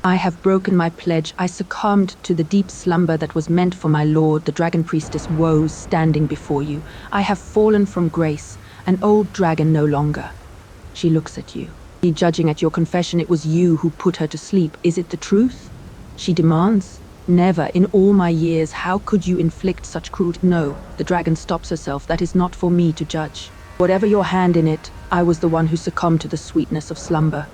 I have broken my pledge. I succumbed to the deep slumber that was meant for my lord, the dragon priestess woes, standing before you. I have fallen from grace, an old dragon no longer. She looks at you. Judging at your confession, it was you who put her to sleep. Is it the truth? She demands. Never in all my years. How could you inflict such cruelty? No, the dragon stops herself. That is not for me to judge. Whatever your hand in it, I was the one who succumbed to the sweetness of slumber.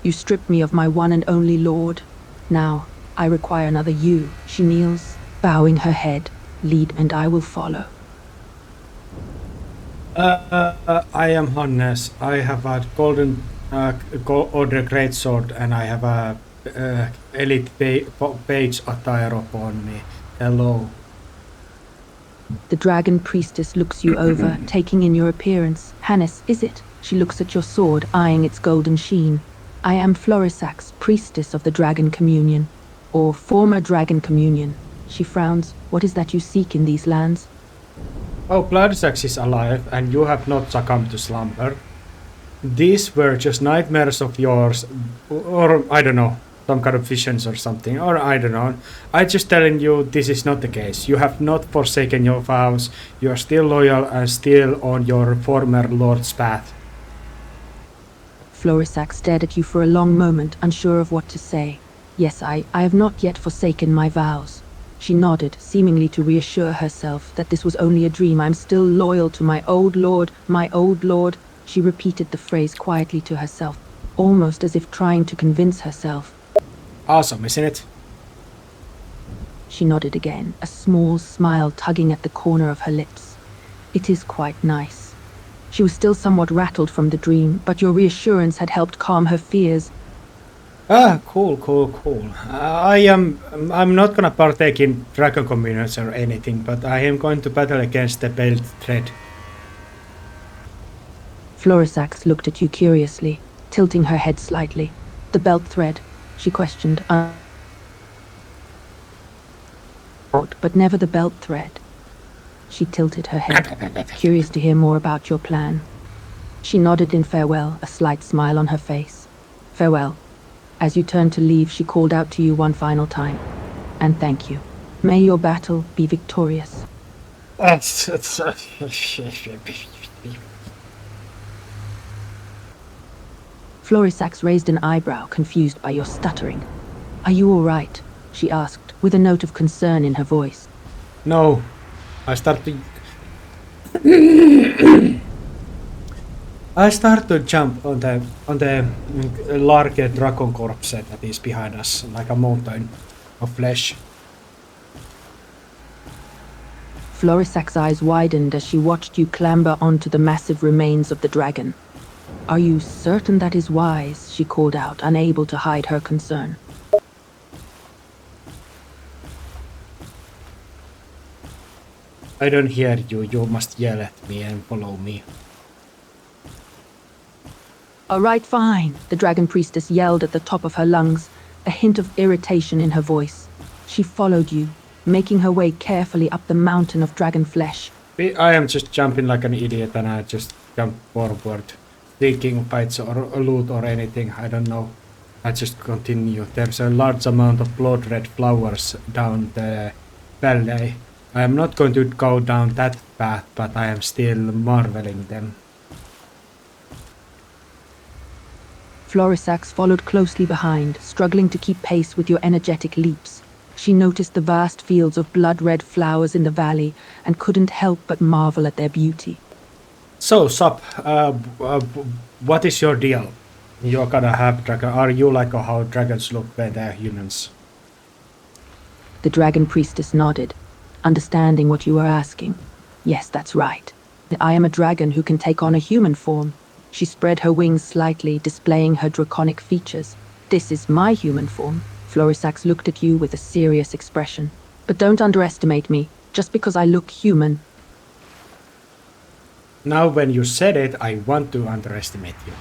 You stripped me of my one and only lord. Now, I require another you. She kneels, bowing her head. Lead, and I will follow. I am Hannes. I have a golden order greatsword, and I have a elite page attire upon me. Hello. The dragon priestess looks you over, taking in your appearance. Hannes, is it? She looks at your sword, eyeing its golden sheen. I am Florisax, priestess of the Dragon Communion, or former Dragon Communion. She frowns. What is that you seek in these lands? Oh, Bloodsax is alive, and you have not succumbed to slumber. These were just nightmares of yours, or I don't know, some kind of visions or something, or I don't know. I'm just telling you this is not the case. You have not forsaken your vows. You are still loyal and still on your former lord's path. Florisax stared at you for a long moment, unsure of what to say. Yes, I have not yet forsaken my vows. She nodded, seemingly to reassure herself that this was only a dream. I'm still loyal to my old lord, my old lord. She repeated the phrase quietly to herself, almost as if trying to convince herself. Awesome, isn't it? She nodded again, a small smile tugging at the corner of her lips. It is quite nice. She was still somewhat rattled from the dream, but your reassurance had helped calm her fears. Cool. I'm not gonna partake in dragon communions or anything, but I am going to battle against the belt thread. Florisax looked at you curiously, tilting her head slightly. The belt thread, she questioned. But never the belt thread. She tilted her head, curious to hear more about your plan. She nodded in farewell, a slight smile on her face. Farewell. As you turned to leave, she called out to you one final time. And thank you. May your battle be victorious. Florisax raised an eyebrow, confused by your stuttering. Are you all right? She asked, with a note of concern in her voice. No, I start to jump on the large dragon corpse that is behind us, like a mountain of flesh. Florisax's eyes widened as she watched you clamber onto the massive remains of the dragon. Are you certain that is wise? She called out, unable to hide her concern. I don't hear you. You must yell at me and follow me. All right, fine, the dragon priestess yelled at the top of her lungs, a hint of irritation in her voice. She followed you, making her way carefully up the mountain of dragon flesh. I am just jumping like an idiot, and I just jump forward, thinking bites or loot or anything, I don't know. I just continue. There's a large amount of blood red flowers down the valley. I am not going to go down that path, but I am still marveling them. Florisax followed closely behind, struggling to keep pace with your energetic leaps. She noticed the vast fields of blood-red flowers in the valley and couldn't help but marvel at their beauty. So, Sup, what is your deal? You're gonna have dragon. Are you like how dragons look when they're humans? The dragon priestess nodded, understanding what you were asking. Yes, that's right. I am a dragon who can take on a human form. She spread her wings slightly, displaying her draconic features. This is my human form. Florisax looked at you with a serious expression. But don't underestimate me, just because I look human. Now when you said it, I want to underestimate you.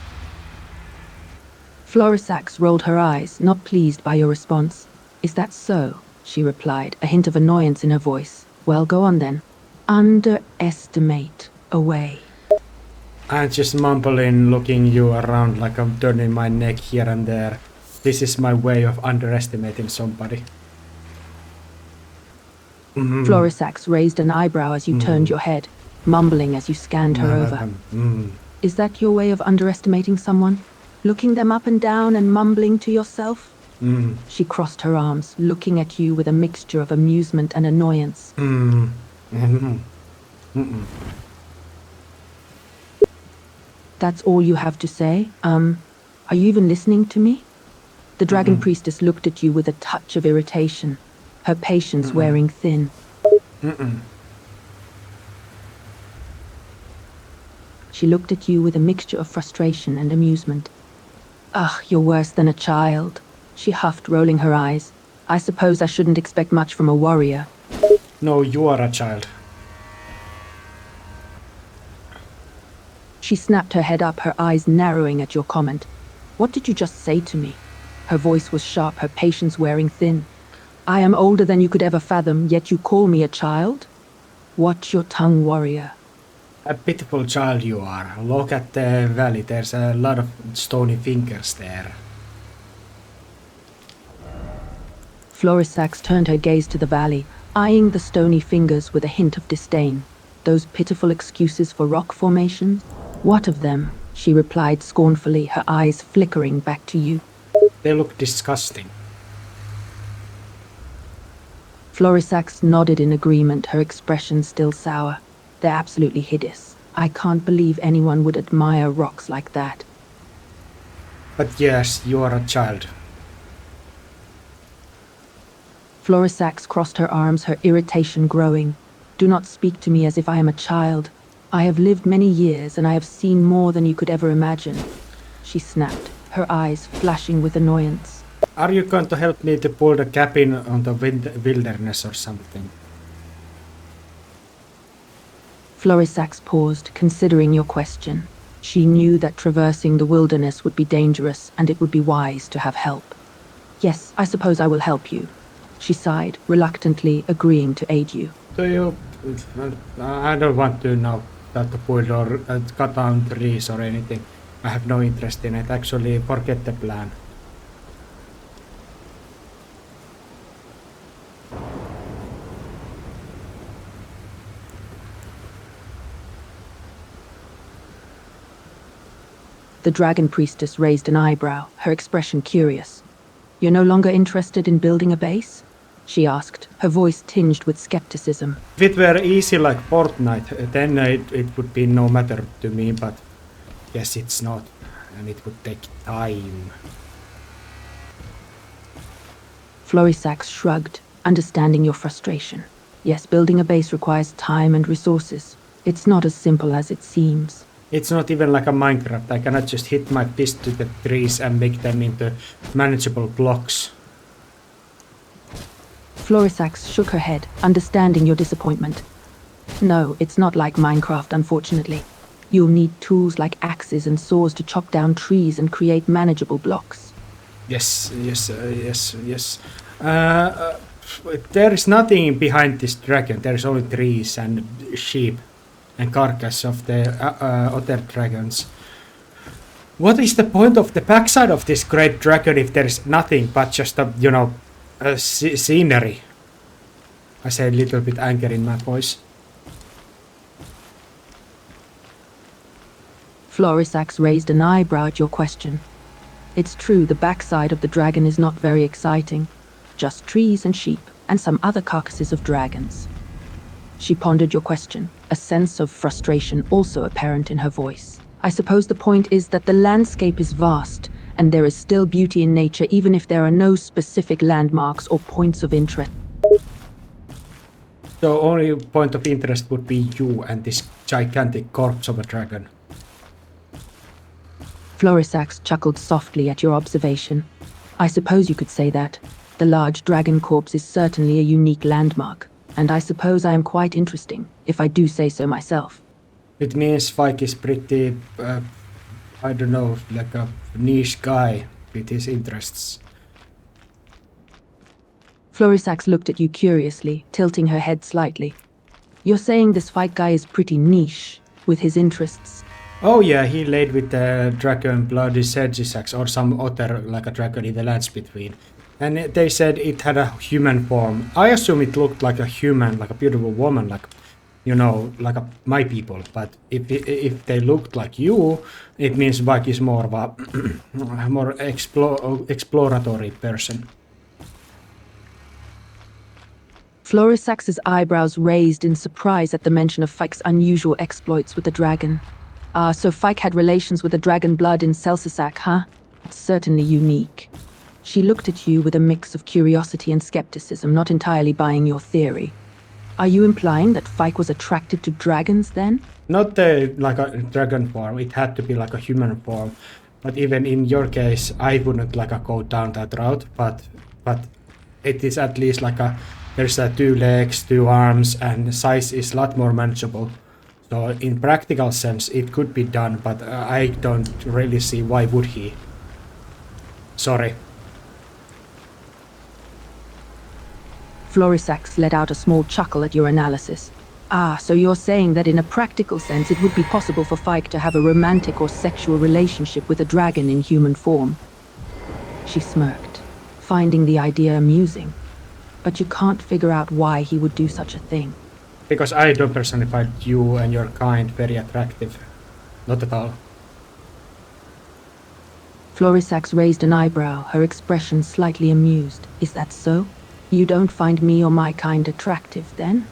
Florisax rolled her eyes, not pleased by your response. Is that so? She replied, a hint of annoyance in her voice. Well, go on then. Underestimate away. I'm just mumbling, looking you around like I'm turning my neck here and there. This is my way of underestimating somebody. Florisax raised an eyebrow as you turned your head, mumbling as you scanned her over. Is that your way of underestimating someone? Looking them up and down and mumbling to yourself? She crossed her arms, looking at you with a mixture of amusement and annoyance. That's all you have to say? Are you even listening to me? The Dragon Priestess looked at you with a touch of irritation, her patience wearing thin. She looked at you with a mixture of frustration and amusement. Ugh, you're worse than a child, she huffed, rolling her eyes. I suppose I shouldn't expect much from a warrior. No, you are a child. She snapped her head up, her eyes narrowing at your comment. What did you just say to me? Her voice was sharp, her patience wearing thin. I am older than you could ever fathom, yet you call me a child? Watch your tongue, warrior. A pitiful child you are. Look at the valley, there's a lot of stony fingers there. Florisax turned her gaze to the valley, eyeing the stony fingers with a hint of disdain. Those pitiful excuses for rock formations? What of them? She replied scornfully, her eyes flickering back to you. They look disgusting. Florisax nodded in agreement, her expression still sour. They're absolutely hideous. I can't believe anyone would admire rocks like that. But yes, you are a child. Florisax crossed her arms, her irritation growing. Do not speak to me as if I am a child. I have lived many years and I have seen more than you could ever imagine. She snapped, her eyes flashing with annoyance. Are you going to help me to pull the cabin on the wilderness or something? Florisax paused, considering your question. She knew that traversing the wilderness would be dangerous and it would be wise to have help. Yes, I suppose I will help you. She sighed, reluctantly agreeing to aid you. Do you... I don't want to know that to pull or cut down trees or anything. I have no interest in it. Actually, forget the plan. The Dragon Priestess raised an eyebrow, her expression curious. You're no longer interested in building a base? She asked, her voice tinged with skepticism. If it were easy like Fortnite, then it would be no matter to me, but yes, it's not, and it would take time. Florisax shrugged, understanding your frustration. Yes, building a base requires time and resources. It's not as simple as it seems. It's not even like a Minecraft. I cannot just hit my fist to the trees and make them into manageable blocks. Florisax shook her head, understanding your disappointment. No, it's not like Minecraft, unfortunately. You'll need tools like axes and saws to chop down trees and create manageable blocks. Yes. There is nothing behind this dragon. There is only trees and sheep and carcass of the other dragons. What is the point of the backside of this great dragon if there is nothing but just a scenery? I say a little bit angry in my voice. Florisax raised an eyebrow at your question. It's true, the backside of the dragon is not very exciting. Just trees and sheep, and some other carcasses of dragons. She pondered your question, a sense of frustration also apparent in her voice. I suppose the point is that the landscape is vast, and there is still beauty in nature even if there are no specific landmarks or points of interest. The only point of interest would be you and this gigantic corpse of a dragon. Florisax chuckled softly at your observation. I suppose you could say that. The large dragon corpse is certainly a unique landmark, and I suppose I am quite interesting, if I do say so myself. It means Spike is pretty, I don't know, like a niche guy with his interests. Florisax looked at you curiously, tilting her head slightly. You're saying this fight guy is pretty niche, with his interests. Oh yeah, he laid with the dragon bloody Segisax or some other like a dragon in the lands between. And they said it had a human form. I assume it looked like a human, like a beautiful woman, like like my people. But if they looked like you, it means Vike is more of a more exploratory person. Florisax's eyebrows raised in surprise at the mention of Fike's unusual exploits with the dragon. Ah, so Fike had relations with the dragon blood in Celsisac, huh? It's certainly unique. She looked at you with a mix of curiosity and skepticism, not entirely buying your theory. Are you implying that Fike was attracted to dragons then? Not the like a dragon form. It had to be like a human form. But even in your case, I wouldn't like a go down that route. But it is at least like a there's a 2 legs, 2 arms, and the size is a lot more manageable. So in practical sense, it could be done, but I don't really see why would he. Sorry. Florisax let out a small chuckle at your analysis. Ah, so you're saying that in a practical sense it would be possible for Fike to have a romantic or sexual relationship with a dragon in human form. She smirked, finding the idea amusing. But you can't figure out why he would do such a thing. Because I don't personally find you and your kind very attractive. Not at all. Florisax raised an eyebrow, her expression slightly amused. Is that so? You don't find me or my kind attractive, then?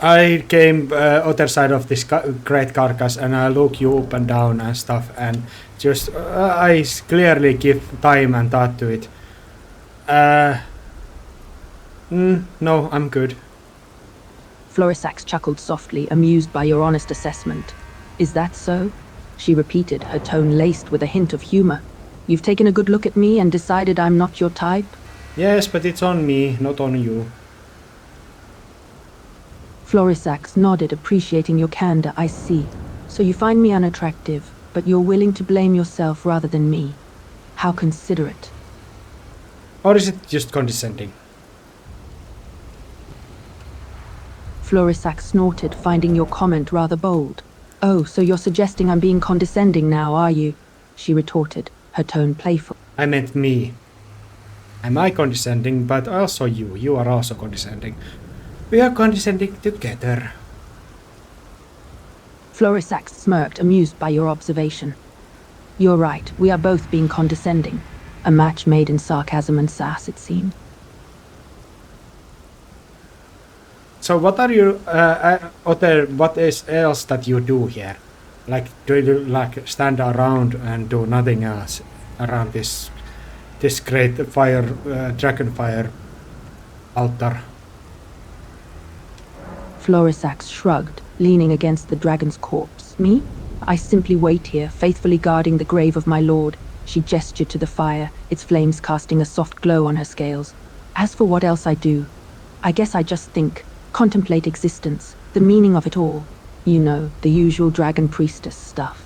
I came other side of this great carcass and I look you up and down and stuff and just I clearly give time and thought to it. No, I'm good. Florisax chuckled softly, amused by your honest assessment. Is that so? She repeated, her tone laced with a hint of humor. You've taken a good look at me and decided I'm not your type? Yes, but it's on me, not on you. Florisax nodded, appreciating your candor. I see. So you find me unattractive, but you're willing to blame yourself rather than me. How considerate. Or is it just condescending? Florisax snorted, finding your comment rather bold. Oh, so you're suggesting I'm being condescending now, are you? She retorted, her tone playful. I meant me. Am I condescending, but also you. You are also condescending. We are condescending together. Florisax smirked, amused by your observation. You're right, we are both being condescending. A match made in sarcasm and sass, it seemed. So what are you, what is else that you do here? Like, do you like stand around and do nothing else around this great fire, dragon fire altar? Florisax shrugged, leaning against the dragon's corpse. Me? I simply wait here, faithfully guarding the grave of my lord. She gestured to the fire, its flames casting a soft glow on her scales. As for what else I do, I guess I just think, contemplate existence, the meaning of it all. You know, the usual dragon priestess stuff.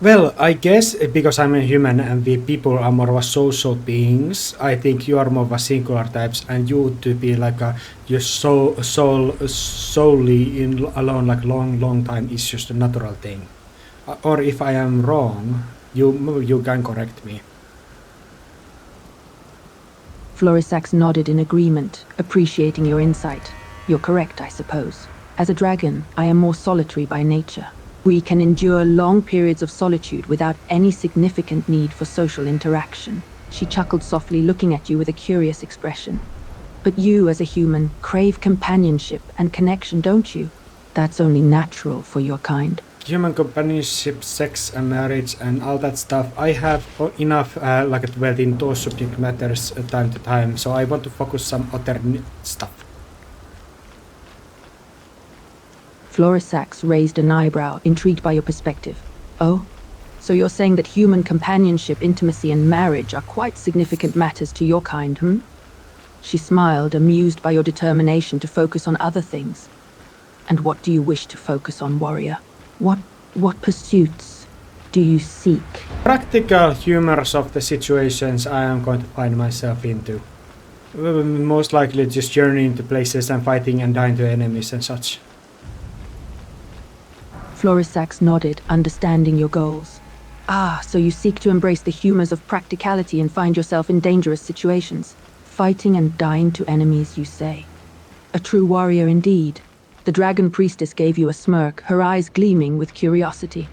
Well, I guess because I'm a human and we people are more of social beings, I think you are more of a singular types, and you to be like a just solely in alone like long time is just a natural thing. Or if I am wrong, you can correct me. Florisax nodded in agreement, appreciating your insight. You're correct, I suppose. As a dragon, I am more solitary by nature. We can endure long periods of solitude without any significant need for social interaction. She chuckled softly, looking at you with a curious expression. But you, as a human, crave companionship and connection, don't you? That's only natural for your kind. Human companionship, sex and marriage and all that stuff, I have enough like dwelled in those subject matters time to time, so I want to focus some other stuff. Florisax raised an eyebrow, intrigued by your perspective. Oh? So you're saying that human companionship, intimacy and marriage are quite significant matters to your kind, hmm? She smiled, amused by your determination to focus on other things. And what do you wish to focus on, warrior? What pursuits do you seek? Practical humors of the situations I am going to find myself into. Most likely just journeying to places and fighting and dying to enemies and such. Florisax nodded, understanding your goals. Ah, so you seek to embrace the humors of practicality and find yourself in dangerous situations. Fighting and dying to enemies, you say. A true warrior indeed. The Dragon Priestess gave you a smirk, her eyes gleaming with curiosity.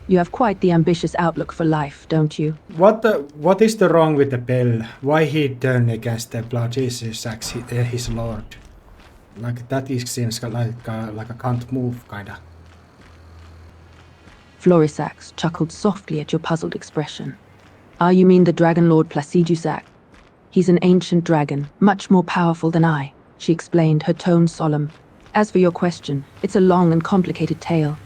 You have quite the ambitious outlook for life, don't you? What is the wrong with the bell? Why he turned against the Blood Jesus as his lord? Like that is seems like a can't move kinda. Florisax chuckled softly at your puzzled expression. Ah, you mean the Dragon Lord Placidusac? He's an ancient dragon, much more powerful than I, she explained, her tone solemn. As for your question, it's a long and complicated tale.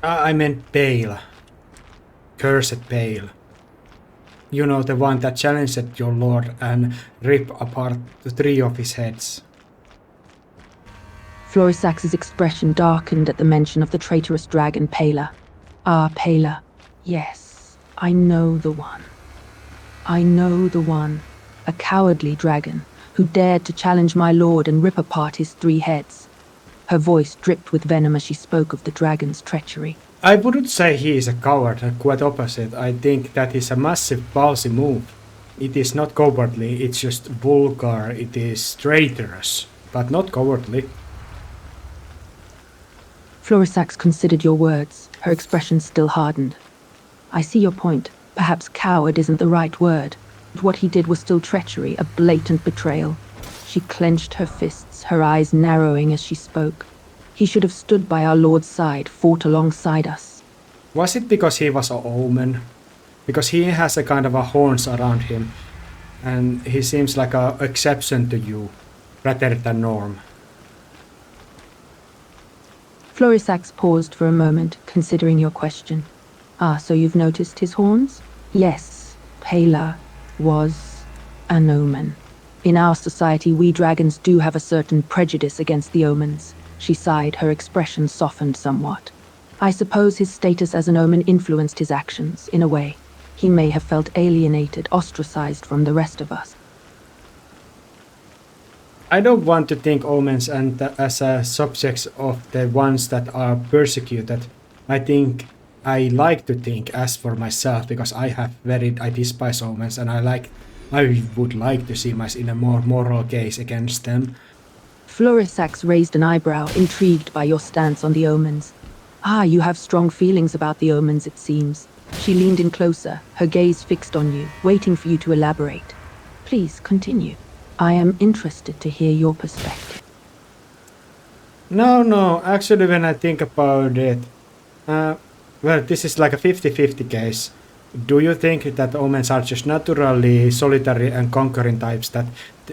I meant Bale. Cursed Bale. You know, the one that challenged your lord and ripped apart the 3 of his heads. Florisax's expression darkened at the mention of the traitorous dragon Pela. Ah, Pela. Yes, I know the one. I know the one. A cowardly dragon who dared to challenge my lord and rip apart his 3 heads. Her voice dripped with venom as she spoke of the dragon's treachery. I wouldn't say he is a coward, quite opposite. I think that is a massive ballsy move. It is not cowardly, it's just vulgar, it is traitorous, but not cowardly. Florisax considered your words, her expression still hardened. I see your point. Perhaps coward isn't the right word. But what he did was still treachery, a blatant betrayal. She clenched her fists, her eyes narrowing as she spoke. He should have stood by our Lord's side, fought alongside us. Was it because he was an omen? Because he has a kind of a horns around him, and he seems like an exception to you, rather than norm. Florisax paused for a moment, considering your question. Ah, so you've noticed his horns? Yes, Pela was an omen. In our society, we dragons do have a certain prejudice against the omens. She sighed, her expression softened somewhat. I suppose his status as an omen influenced his actions, in a way. He may have felt alienated, ostracized from the rest of us. I don't want to think omens and as subjects of the ones that are persecuted. I like to think as for myself, because I despise omens, and I would like to see myself in a more moral case against them. Florisax raised an eyebrow, intrigued by your stance on the omens. Ah, you have strong feelings about the omens, it seems. She leaned in closer, her gaze fixed on you, waiting for you to elaborate. Please, continue. I am interested to hear your perspective. No, actually when I think about it, well, this is like a 50-50 case. Do you think that omens are just naturally solitary and conquering types, that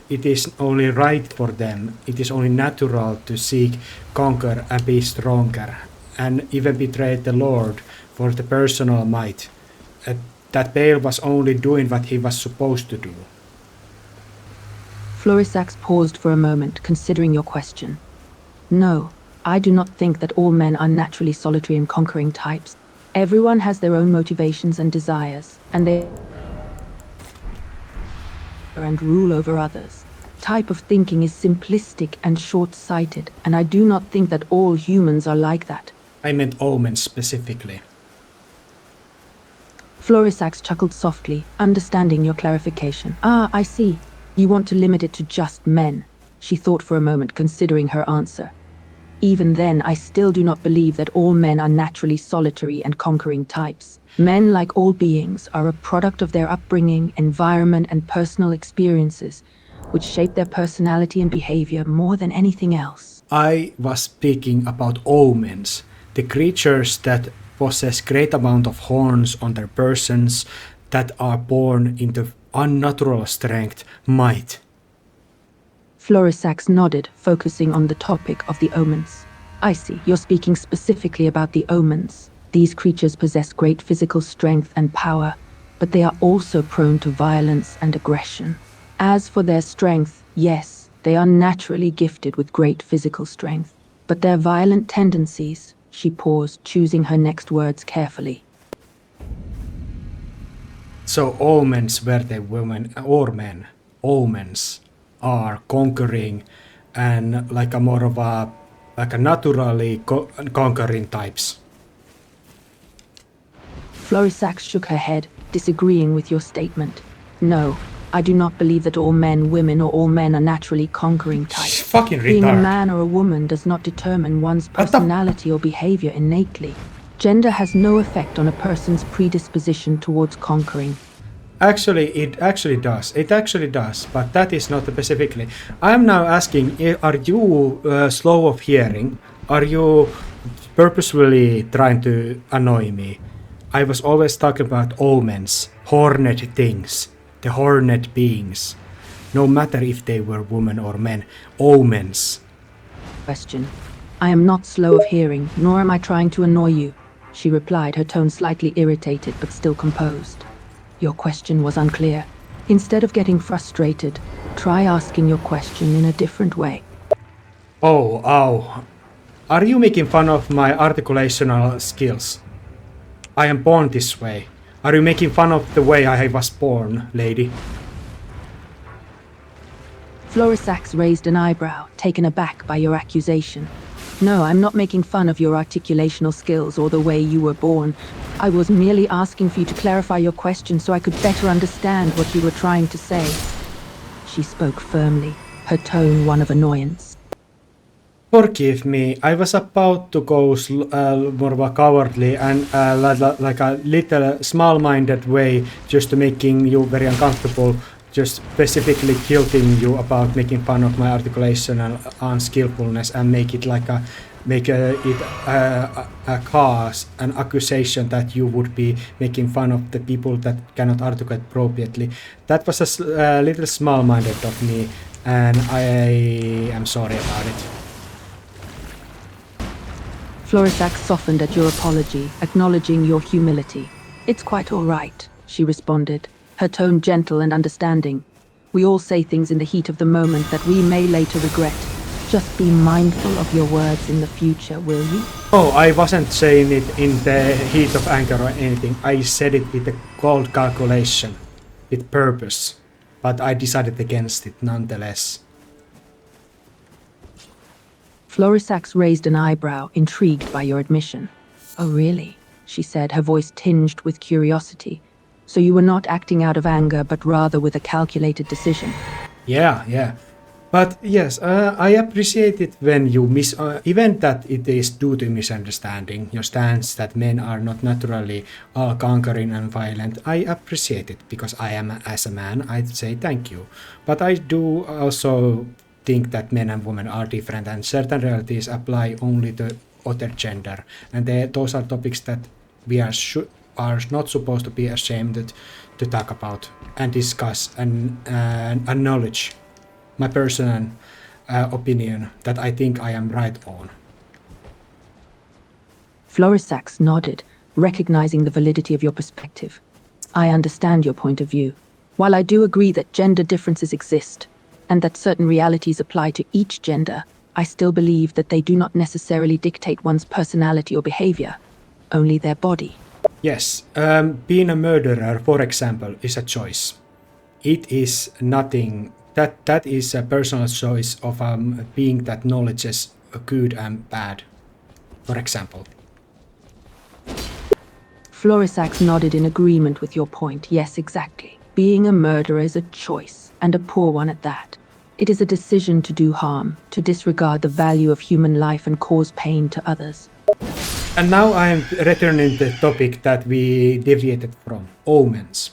it is only right for them, it is only natural to seek, conquer and be stronger, and even betray the Lord for the personal might? That Bale was only doing what he was supposed to do. Florisax paused for a moment, considering your question. No, I do not think that all men are naturally solitary and conquering types. Everyone has their own motivations and desires, and they and rule over others. Type of thinking is simplistic and short-sighted, and I do not think that all humans are like that. I meant omens specifically. Florisax chuckled softly, understanding your clarification. Ah, I see. You want to limit it to just men. She thought for a moment, considering her answer. Even then, I still do not believe that all men are naturally solitary and conquering types. Men, like all beings, are a product of their upbringing, environment, and personal experiences, which shape their personality and behavior more than anything else. I was speaking about omens, the creatures that possess great amount of horns on their persons, that are born into unnatural strength, might. Florisax nodded, focusing on the topic of the omens. I see, you're speaking specifically about the omens. These creatures possess great physical strength and power, but they are also prone to violence and aggression. As for their strength, yes, they are naturally gifted with great physical strength. But their violent tendencies, she paused, choosing her next words carefully. So omens, were they women or men? omens are conquering and like a more of a like a naturally conquering types. Florisax shook her head, disagreeing with your statement. No, I do not believe that all men, women, or all men are naturally conquering She's types. fucking Being a retarded. man or a woman does not determine one's What the- personality or behavior innately. Gender has no effect on a person's predisposition towards conquering. Actually, it actually does. It actually does, but that is not specifically. I am now asking: are you slow of hearing? Are you purposefully trying to annoy me? I was always talking about omens, horned things, the horned beings. No matter if they were women or men, omens. Question. I am not slow of hearing, nor am I trying to annoy you, she replied, her tone slightly irritated but still composed. Your question was unclear. Instead of getting frustrated, try asking your question in a different way. Oh, ow. Are you making fun of my articulational skills? I am born this way. Are you making fun of the way I was born, lady? Florisax raised an eyebrow, taken aback by your accusation. No, I'm not making fun of your articulational skills or the way you were born. I was merely asking for you to clarify your question so I could better understand what you were trying to say. She spoke firmly, her tone one of annoyance. Forgive me, I was about to go more of a cowardly and like a little small-minded way just to making you very uncomfortable, just specifically guilting you about making fun of my articulation and unskillfulness and make it like a cause, an accusation that you would be making fun of the people that cannot articulate appropriately. That was a little small-minded of me, and I am sorry about it. Florisax softened at your apology, acknowledging your humility. It's quite all right, she responded, her tone gentle and understanding. We all say things in the heat of the moment that we may later regret. Just be mindful of your words in the future, will you? Oh, I wasn't saying it in the heat of anger or anything. I said it with a cold calculation, with purpose. But I decided against it nonetheless. Florisax raised an eyebrow, intrigued by your admission. Oh, really? She said, her voice tinged with curiosity. So you were not acting out of anger, but rather with a calculated decision. Yeah. But yes, I appreciate it when you even that it is due to misunderstanding, your stance that men are not naturally all conquering and violent. I appreciate it because I am, as a man, I'd say thank you. But I do also think that men and women are different and certain realities apply only to other gender. And those are topics that we are not supposed to be ashamed to talk about and discuss and acknowledge my personal opinion that I think I am right on. Florisax nodded, recognizing the validity of your perspective. I understand your point of view. While I do agree that gender differences exist, and that certain realities apply to each gender, I still believe that they do not necessarily dictate one's personality or behavior, only their body. Yes, being a murderer, for example, is a choice. It is nothing. That is a personal choice of being that knowledges good and bad, for example. Florisax nodded in agreement with your point. Yes, exactly. Being a murderer is a choice, and a poor one at that. It is a decision to do harm, to disregard the value of human life and cause pain to others. And now I am returning to the topic that we deviated from, omens.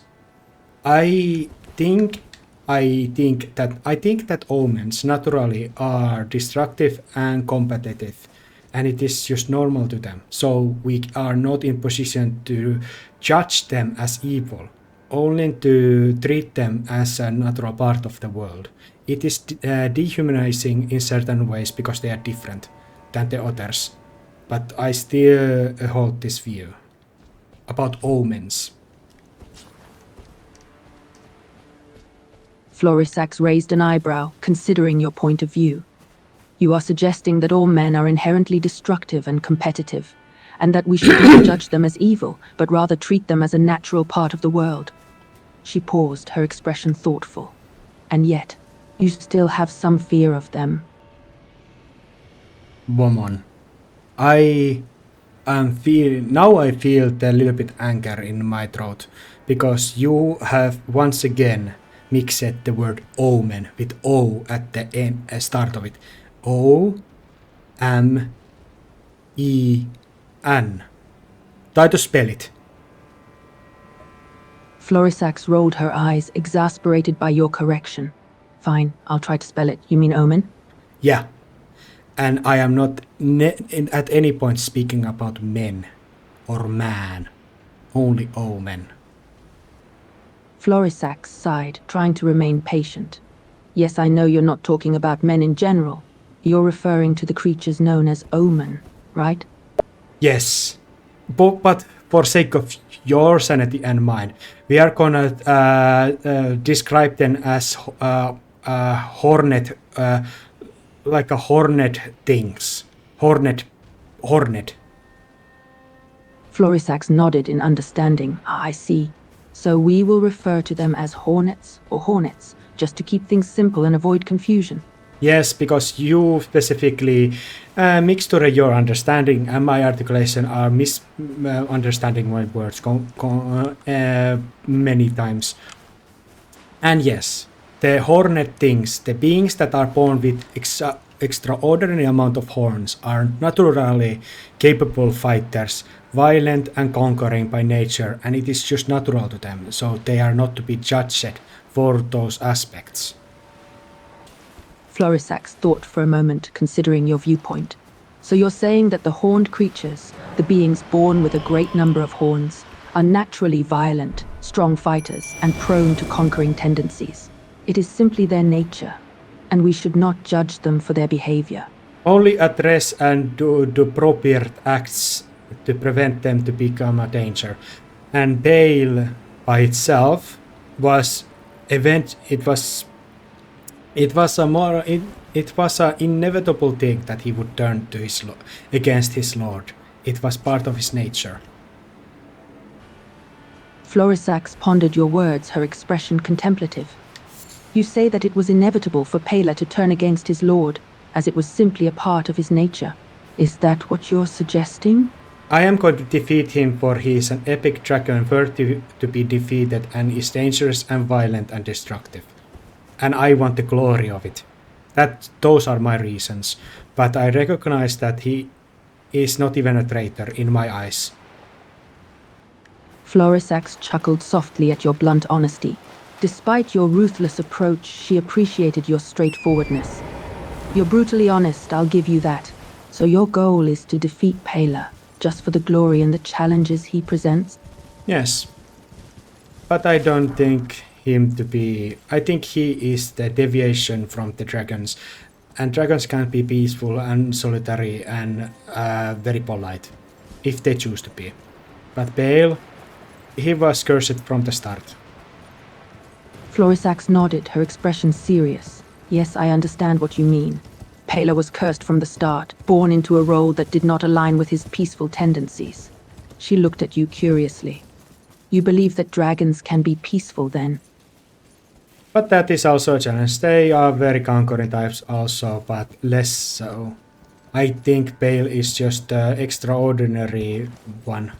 I think that omens naturally are destructive and competitive, and it is just normal to them. So we are not in position to judge them as evil, only to treat them as a natural part of the world. It is dehumanizing in certain ways because they are different than the others. But I still hold this view about omens. Florisax raised an eyebrow, considering your point of view. You are suggesting that all men are inherently destructive and competitive, and that we should not judge them as evil, but rather treat them as a natural part of the world. She paused, her expression thoughtful. and yet you still have some fear of them. Woman, I I feel the little bit anger in my throat because you have once again mixed the word omen with O at the end, start of it. O-M-E-N. Try to spell it. Florisax rolled her eyes, exasperated by your correction. Fine, I'll try to spell it. You mean omen? Yeah. And I am not at any point speaking about men or man. Only omen. Florisax sighed, trying to remain patient. Yes, I know you're not talking about men in general. You're referring to the creatures known as omen, right? Yes. But for sake of your sanity and mine, we are gonna describe them as hornet, like a hornet things. Hornet. Florisax nodded in understanding. I see. So we will refer to them as hornets or hornets, just to keep things simple and avoid confusion. Yes, because you specifically mixture your understanding and my articulation are misunderstanding my words many times. And yes, the hornet things, the beings that are born with extraordinary amount of horns, are naturally capable fighters, violent and conquering by nature, and it is just natural to them, so they are not to be judged for those aspects. Florisax thought for a moment, considering your viewpoint. So you're saying that the horned creatures, the beings born with a great number of horns, are naturally violent, strong fighters, and prone to conquering tendencies. It is simply their nature, and we should not judge them for their behavior. Only address and do the appropriate acts to prevent them to become a danger. And Bale by itself was it was a inevitable thing that he would turn to against his lord. It was part of his nature. Florisax pondered your words, her expression contemplative. You say that it was inevitable for Pela to turn against his lord, as it was simply a part of his nature. Is that what you're suggesting? I am going to defeat him, for he is an epic dragon worthy to be defeated and is dangerous and violent and destructive. And I want the glory of it. Those are my reasons. But I recognize that he is not even a traitor in my eyes. Florisax chuckled softly at your blunt honesty. Despite your ruthless approach, she appreciated your straightforwardness. You're brutally honest, I'll give you that. So your goal is to defeat Pela, just for the glory and the challenges he presents? Yes. But I don't think him to be... I think he is the deviation from the dragons. And dragons can be peaceful and solitary and very polite, if they choose to be. But Bale, he was cursed from the start. Florisax nodded, her expression serious. Yes, I understand what you mean. Pela was cursed from the start, born into a role that did not align with his peaceful tendencies. She looked at you curiously. You believe that dragons can be peaceful then? But that is also a challenge. They are very conquering types also, but less so. I think Bale is just the extraordinary one.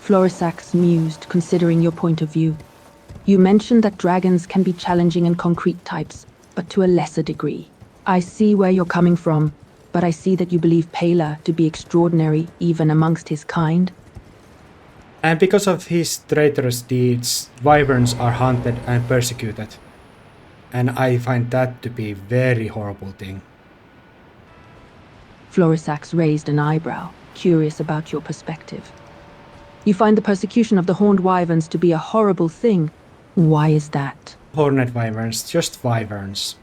Florisax mused, considering your point of view. You mentioned that dragons can be challenging and concrete types, but to a lesser degree. I see where you're coming from, but I see that you believe Pela to be extraordinary even amongst his kind. And because of his traitorous deeds, wyverns are hunted and persecuted. And I find that to be a very horrible thing. Florisax raised an eyebrow, curious about your perspective. You find the persecution of the horned wyverns to be a horrible thing. Why is that? Hornet wyverns, just wyverns.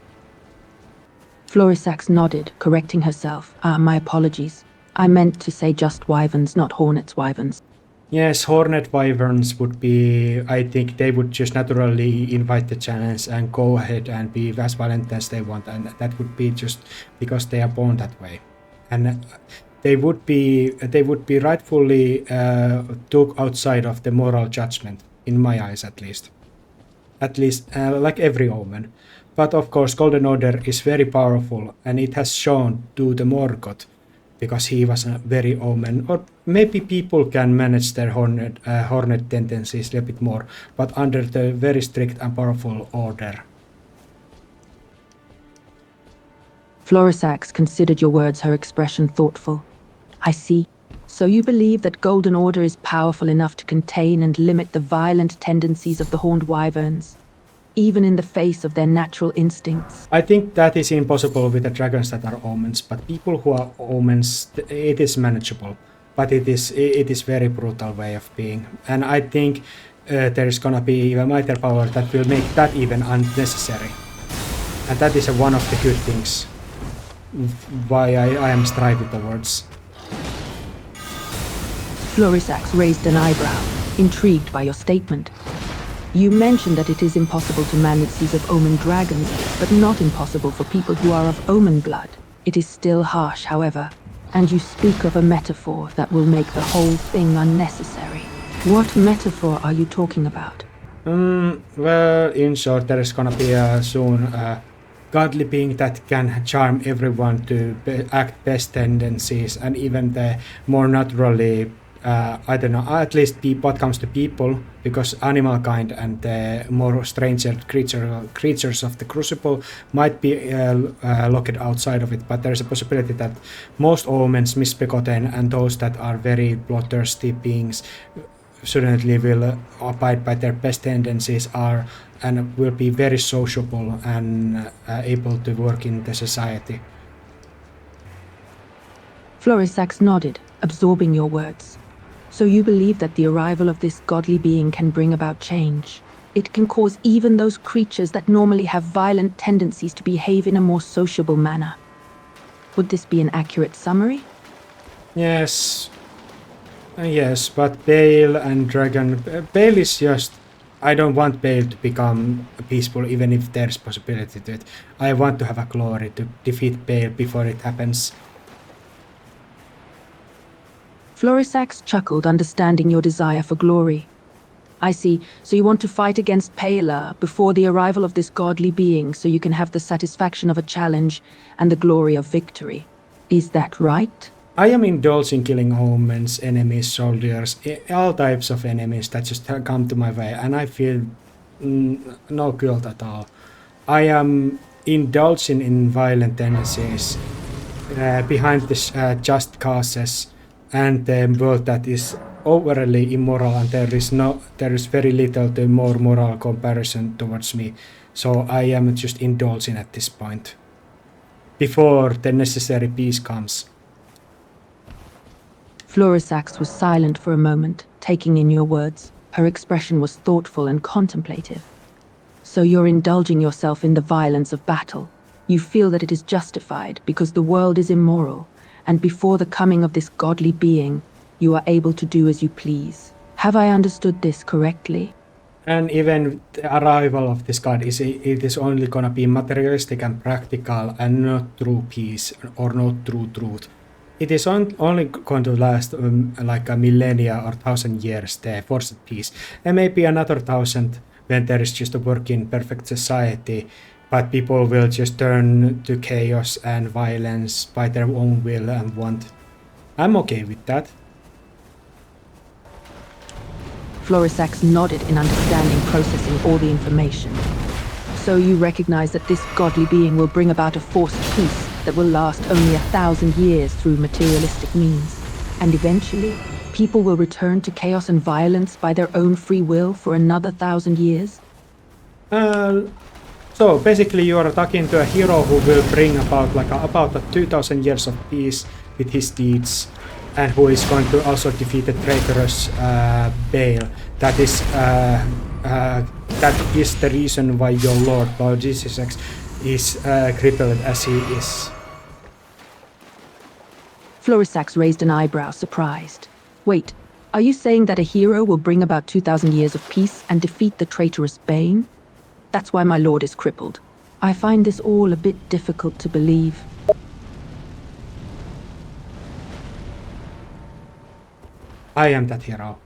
Florisax nodded, correcting herself. My apologies. I meant to say just wyverns, not hornets wyverns. Yes, hornet wyverns would be... I think they would just naturally invite the challenge and go ahead and be as violent as they want, and that would be just because they are born that way. And they would be rightfully took outside of the moral judgment, in my eyes at least. at least like every omen. But of course, Golden Order is very powerful, and it has shown to the Morgoth because he was a very omen. Or maybe people can manage their hornet tendencies a little bit more, but under the very strict and powerful order. Florisax considered your words, her expression thoughtful. I see. So you believe that Golden Order is powerful enough to contain and limit the violent tendencies of the horned wyverns, even in the face of their natural instincts? I think that is impossible with the dragons that are omens, but people who are omens, it is manageable. But it is very brutal way of being, and I think there is gonna be even mightier power that will make that even unnecessary, and that is one of the good things why I am striving towards. Florisax raised an eyebrow, intrigued by your statement. You mentioned that it is impossible to manage seas of omen dragons, but not impossible for people who are of omen blood. It is still harsh, however, and you speak of a metaphor that will make the whole thing unnecessary. What metaphor are you talking about? Well, in short, there is gonna be soon a godly being that can charm everyone to act best tendencies, and even the more naturally, I don't know, at least what comes to people, because animal kind and the more stranger creatures of the Crucible might be locked outside of it, but there's a possibility that most omens, misbegotten, and those that are very bloodthirsty beings certainly will abide by their best tendencies are and will be very sociable and able to work in the society. Florisax nodded, absorbing your words. So you believe that the arrival of this godly being can bring about change. It can cause even those creatures that normally have violent tendencies to behave in a more sociable manner. Would this be an accurate summary? Yes. Yes, but Bale and Dragon... Bale is just... I don't want Bale to become peaceful even if there's possibility to it. I want to have a glory to defeat Bale before it happens. Florisax chuckled, understanding your desire for glory. I see, so you want to fight against Paela before the arrival of this godly being so you can have the satisfaction of a challenge and the glory of victory. Is that right? I am indulging killing omens, enemies, soldiers, all types of enemies that just come to my way, and I feel no guilt at all. I am indulging in violent tendencies behind this just causes and the world that is overly immoral, and there is very little to more moral comparison towards me. So I am just indulging at this point before the necessary peace comes. Florisax was silent for a moment, taking in your words. Her expression was thoughtful and contemplative. So you're indulging yourself in the violence of battle. You feel that it is justified because the world is immoral, and before the coming of this godly being, you are able to do as you please. Have I understood this correctly? And even the arrival of this god it is only gonna be materialistic and practical and not true peace or not true truth. It is only going to last like a millennia or 1,000 years, the forced peace, and maybe another 1,000 when there is just a working perfect society, but people will just turn to chaos and violence by their own will and want. I'm okay with that. Florisax nodded in understanding, processing all the information. So you recognize that this godly being will bring about a forced peace that will last only 1,000 years through materialistic means. And eventually, people will return to chaos and violence by their own free will for another 1,000 years? So basically you are talking to a hero who will bring about about 2,000 years of peace with his deeds, and who is going to also defeat the traitorous Bale. That is the reason why your Lord Jesus is crippled as he is. Florisax raised an eyebrow, surprised. Wait, are you saying that a hero will bring about 2,000 years of peace and defeat the traitorous Bane? That's why my lord is crippled. I find this all a bit difficult to believe. I am that hero.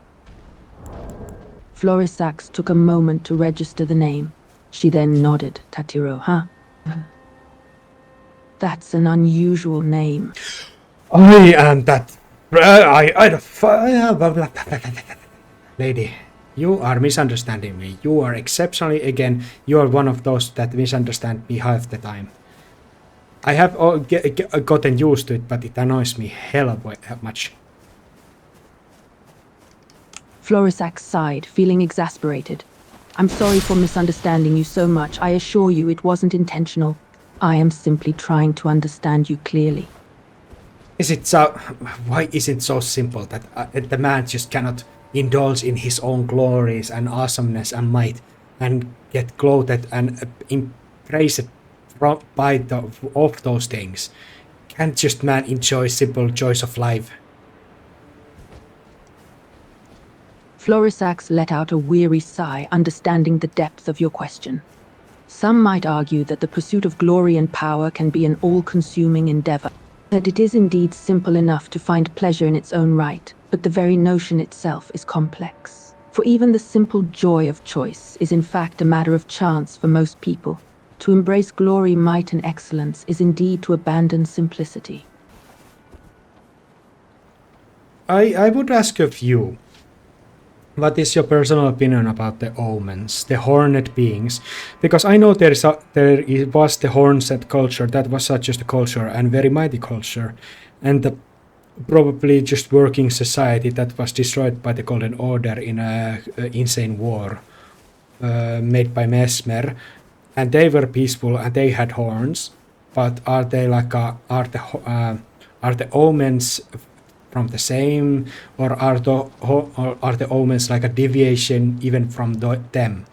Florisax took a moment to register the name. She then nodded. Tatiro, huh? That's an unusual name. I am that. Lady, you are misunderstanding me. You are exceptionally, again, you are one of those that misunderstand me half the time. I have gotten used to it, but it annoys me hell much. Florisax sighed, feeling exasperated. I'm sorry for misunderstanding you so much. I assure you it wasn't intentional. I am simply trying to understand you clearly. Is it so? Why is it so simple that the man just cannot indulge in his own glories and awesomeness and might, and get clothed and embraced by of those things? Can't just man enjoy simple joys of life? Florisax let out a weary sigh, understanding the depth of your question. Some might argue that the pursuit of glory and power can be an all-consuming endeavor, that it is indeed simple enough to find pleasure in its own right, but the very notion itself is complex. For even the simple joy of choice is in fact a matter of chance for most people. To embrace glory, might, and excellence is indeed to abandon simplicity. I would ask of you, what is your personal opinion about the omens, the horned beings? Because I know there was the horned culture, that was such just a culture and very mighty culture, and the probably just working society that was destroyed by the Golden Order in a insane war made by Mesmer, and they were peaceful and they had horns. But are they like are the omens from the same, or are the omens like a deviation even from them?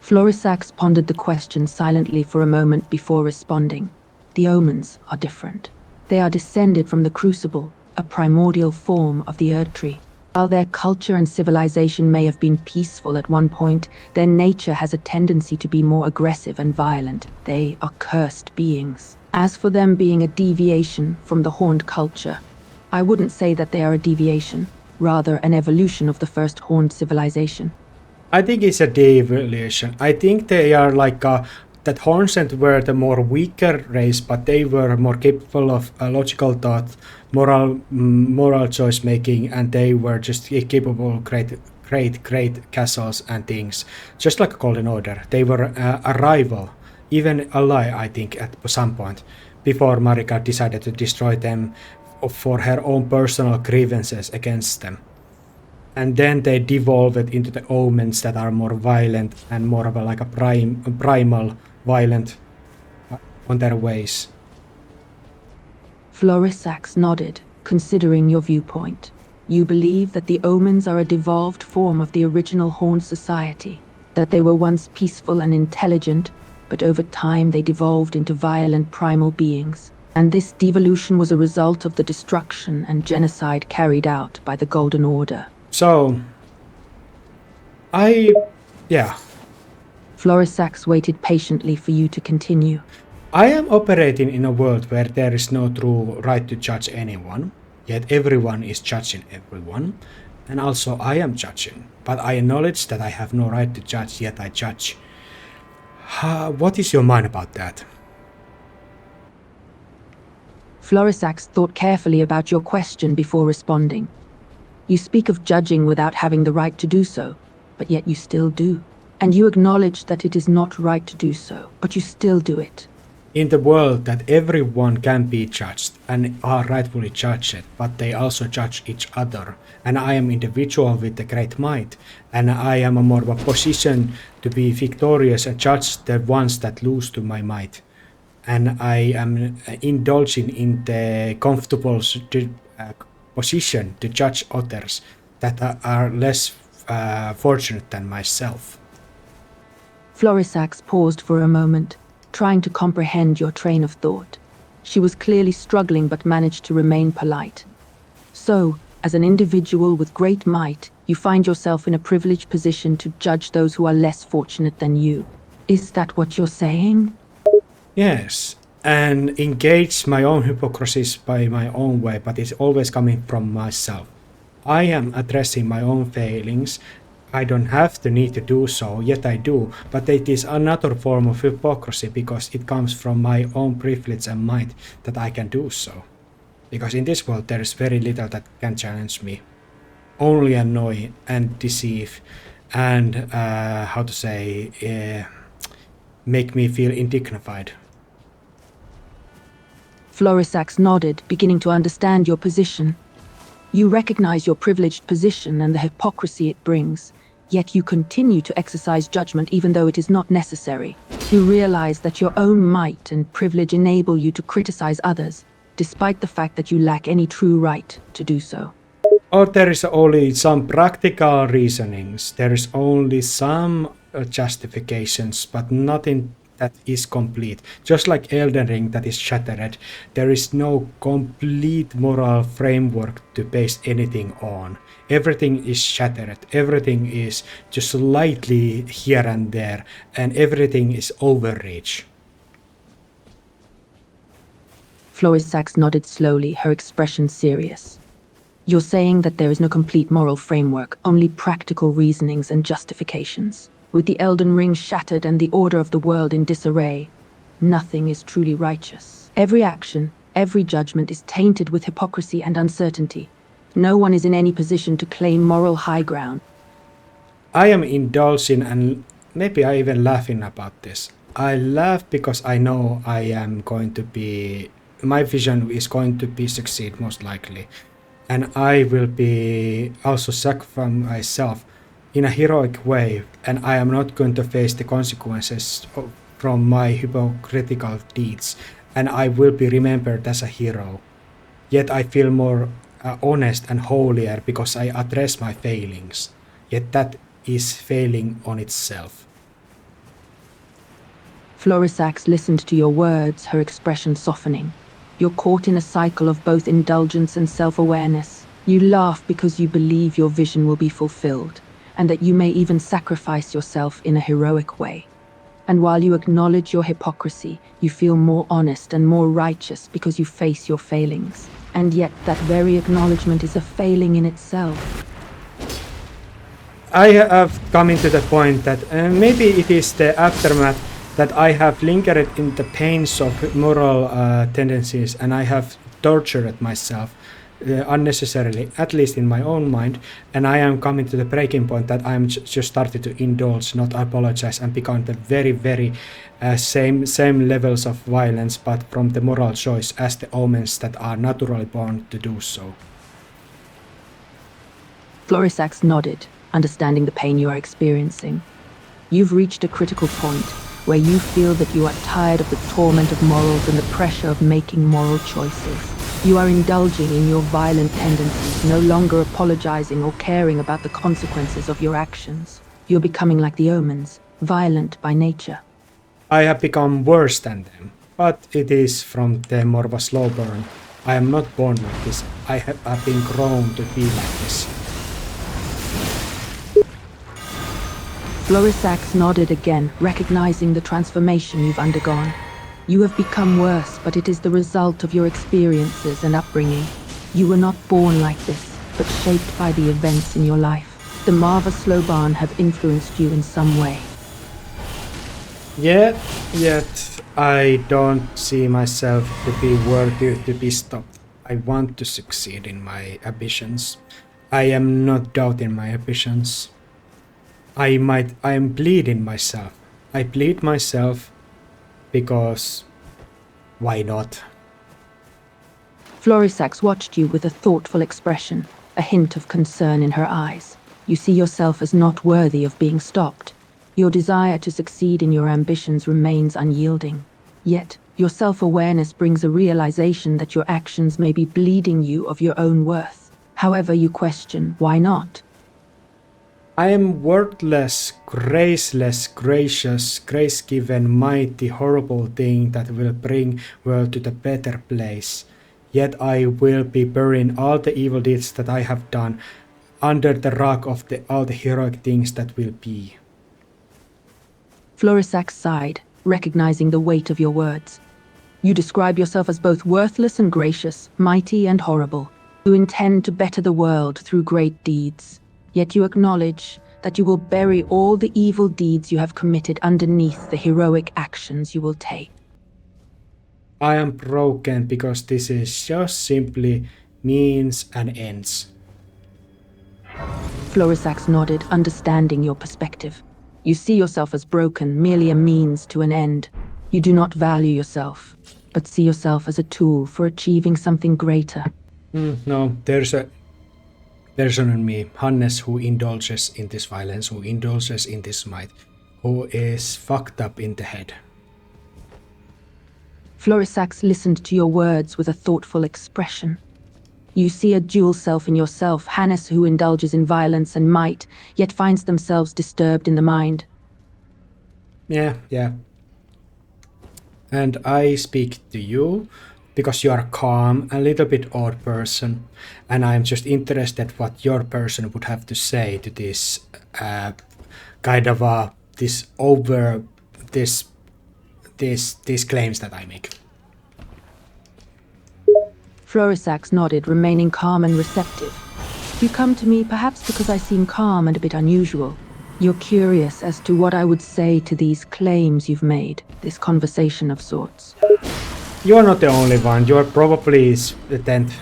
Florisax pondered the question silently for a moment before responding. The omens are different. They are descended from the crucible, a primordial form of the Earth Tree. While their culture and civilization may have been peaceful at one point, their nature has a tendency to be more aggressive and violent. They are cursed beings. As for them being a deviation from the horned culture, I wouldn't say that they are a deviation, rather an evolution of the first horned civilization. I think it's a deviation. I think they are like that Hornsent were the more weaker race, but they were more capable of logical thought, moral choice making, and they were just capable of great castles and things, just like a Golden Order. They were a rival, even ally, I think, at some point, before Marika decided to destroy them for her own personal grievances against them. And then they devolved into the omens that are more violent and more of a primal violent on their ways. Florisax nodded, considering your viewpoint. You believe that the omens are a devolved form of the original Horned Society, that they were once peaceful and intelligent, but over time they devolved into violent primal beings, and this devolution was a result of the destruction and genocide carried out by the Golden Order. So, yeah. Florisax waited patiently for you to continue. I am operating in a world where there is no true right to judge anyone, yet everyone is judging everyone, and also I am judging, but I acknowledge that I have no right to judge, yet I judge. What is your mind about that? Florisax thought carefully about your question before responding. You speak of judging without having the right to do so, but yet you still do. And you acknowledge that it is not right to do so, but you still do it. In the world that everyone can be judged and are rightfully judged, but they also judge each other, and I am individual with the great might, and I am a more of a position to be victorious and judge the ones that lose to my might. And I am indulging in the comfortable position to judge others that are less fortunate than myself. Florisax paused for a moment, trying to comprehend your train of thought. She was clearly struggling but managed to remain polite. So, as an individual with great might, you find yourself in a privileged position to judge those who are less fortunate than you. Is that what you're saying? Yes, and engage my own hypocrisies by my own way, but it's always coming from myself. I am addressing my own failings. I don't have the need to do so, yet I do, but it is another form of hypocrisy because it comes from my own privilege and mind that I can do so. Because in this world there is very little that can challenge me. Only annoy and deceive and, make me feel indignified. Florisax nodded, beginning to understand your position. You recognize your privileged position and the hypocrisy it brings, yet you continue to exercise judgment even though it is not necessary. You realize that your own might and privilege enable you to criticize others, despite the fact that you lack any true right to do so. Or there is only some practical reasonings, there is only some justifications, but nothing that is complete. Just like Elden Ring that is shattered, there is no complete moral framework to base anything on. Everything is shattered, everything is just slightly here and there, and everything is overreach. Florisax nodded slowly, her expression serious. You're saying that there is no complete moral framework, only practical reasonings and justifications. With the Elden Ring shattered and the order of the world in disarray, nothing is truly righteous. Every action, every judgment is tainted with hypocrisy and uncertainty. No one is in any position to claim moral high ground. I am indulging and maybe I even laughing about this. I laugh because I know my vision is going to be succeed most likely. And I will be also sacrificing myself in a heroic way, and I am not going to face the consequences from my hypocritical deeds, and I will be remembered as a hero. Yet I feel more honest and holier because I address my failings. Yet that is failing on itself. Florisax listened to your words, her expression softening. You're caught in a cycle of both indulgence and self-awareness. You laugh because you believe your vision will be fulfilled, and that you may even sacrifice yourself in a heroic way. And while you acknowledge your hypocrisy, you feel more honest and more righteous because you face your failings. And yet that very acknowledgement is a failing in itself. I have come into the point that maybe it is the aftermath that I have lingered in the pains of moral tendencies, and I have tortured myself unnecessarily, at least in my own mind, and I am coming to the breaking point that I am just started to indulge, not apologize, and become the very same levels of violence, but from the moral choice as the omens that are naturally born to do so. Florisax nodded, understanding the pain you are experiencing. You've reached a critical point where you feel that you are tired of the torment of morals and the pressure of making moral choices. You are indulging in your violent tendencies, no longer apologizing or caring about the consequences of your actions. You're becoming like the omens, violent by nature. I have become worse than them, but it is from the more of a slow burn. I am not born like this. I have been grown to be like this. Florisax nodded again, recognizing the transformation you've undergone. You have become worse, but it is the result of your experiences and upbringing. You were not born like this, but shaped by the events in your life. The Marva Slowbarn have influenced you in some way. Yet I don't see myself to be worthy to be stopped. I want to succeed in my ambitions. I am not doubting my ambitions. I am bleeding myself. I bleed myself because why not? Florisax watched you with a thoughtful expression, a hint of concern in her eyes. You see yourself as not worthy of being stopped. Your desire to succeed in your ambitions remains unyielding. Yet, your self-awareness brings a realization that your actions may be bleeding you of your own worth. However, you question, why not? I am worthless, graceless, gracious, grace-given, mighty, horrible thing that will bring world to the better place. Yet I will be burying all the evil deeds that I have done under the rug of all the heroic things that will be. Florisax sighed, recognizing the weight of your words. You describe yourself as both worthless and gracious, mighty and horrible. You intend to better the world through great deeds, yet you acknowledge that you will bury all the evil deeds you have committed underneath the heroic actions you will take. I am broken because this is just simply means and ends. Florisax nodded, understanding your perspective. You see yourself as broken, merely a means to an end. You do not value yourself, but see yourself as a tool for achieving something greater. No, there's a version in me, Hannes, who indulges in this violence, who indulges in this might, who is fucked up in the head. Florisax listened to your words with a thoughtful expression. You see a dual self in yourself, Hannes who indulges in violence and might, yet finds themselves disturbed in the mind. Yeah. And I speak to you because you are calm, a little bit odd person, and I'm just interested what your person would have to say to this kind of these claims that I make. Florisax nodded, remaining calm and receptive. You come to me perhaps because I seem calm and a bit unusual. You're curious as to what I would say to these claims you've made, this conversation of sorts. You're not the only one. You're probably the 10th.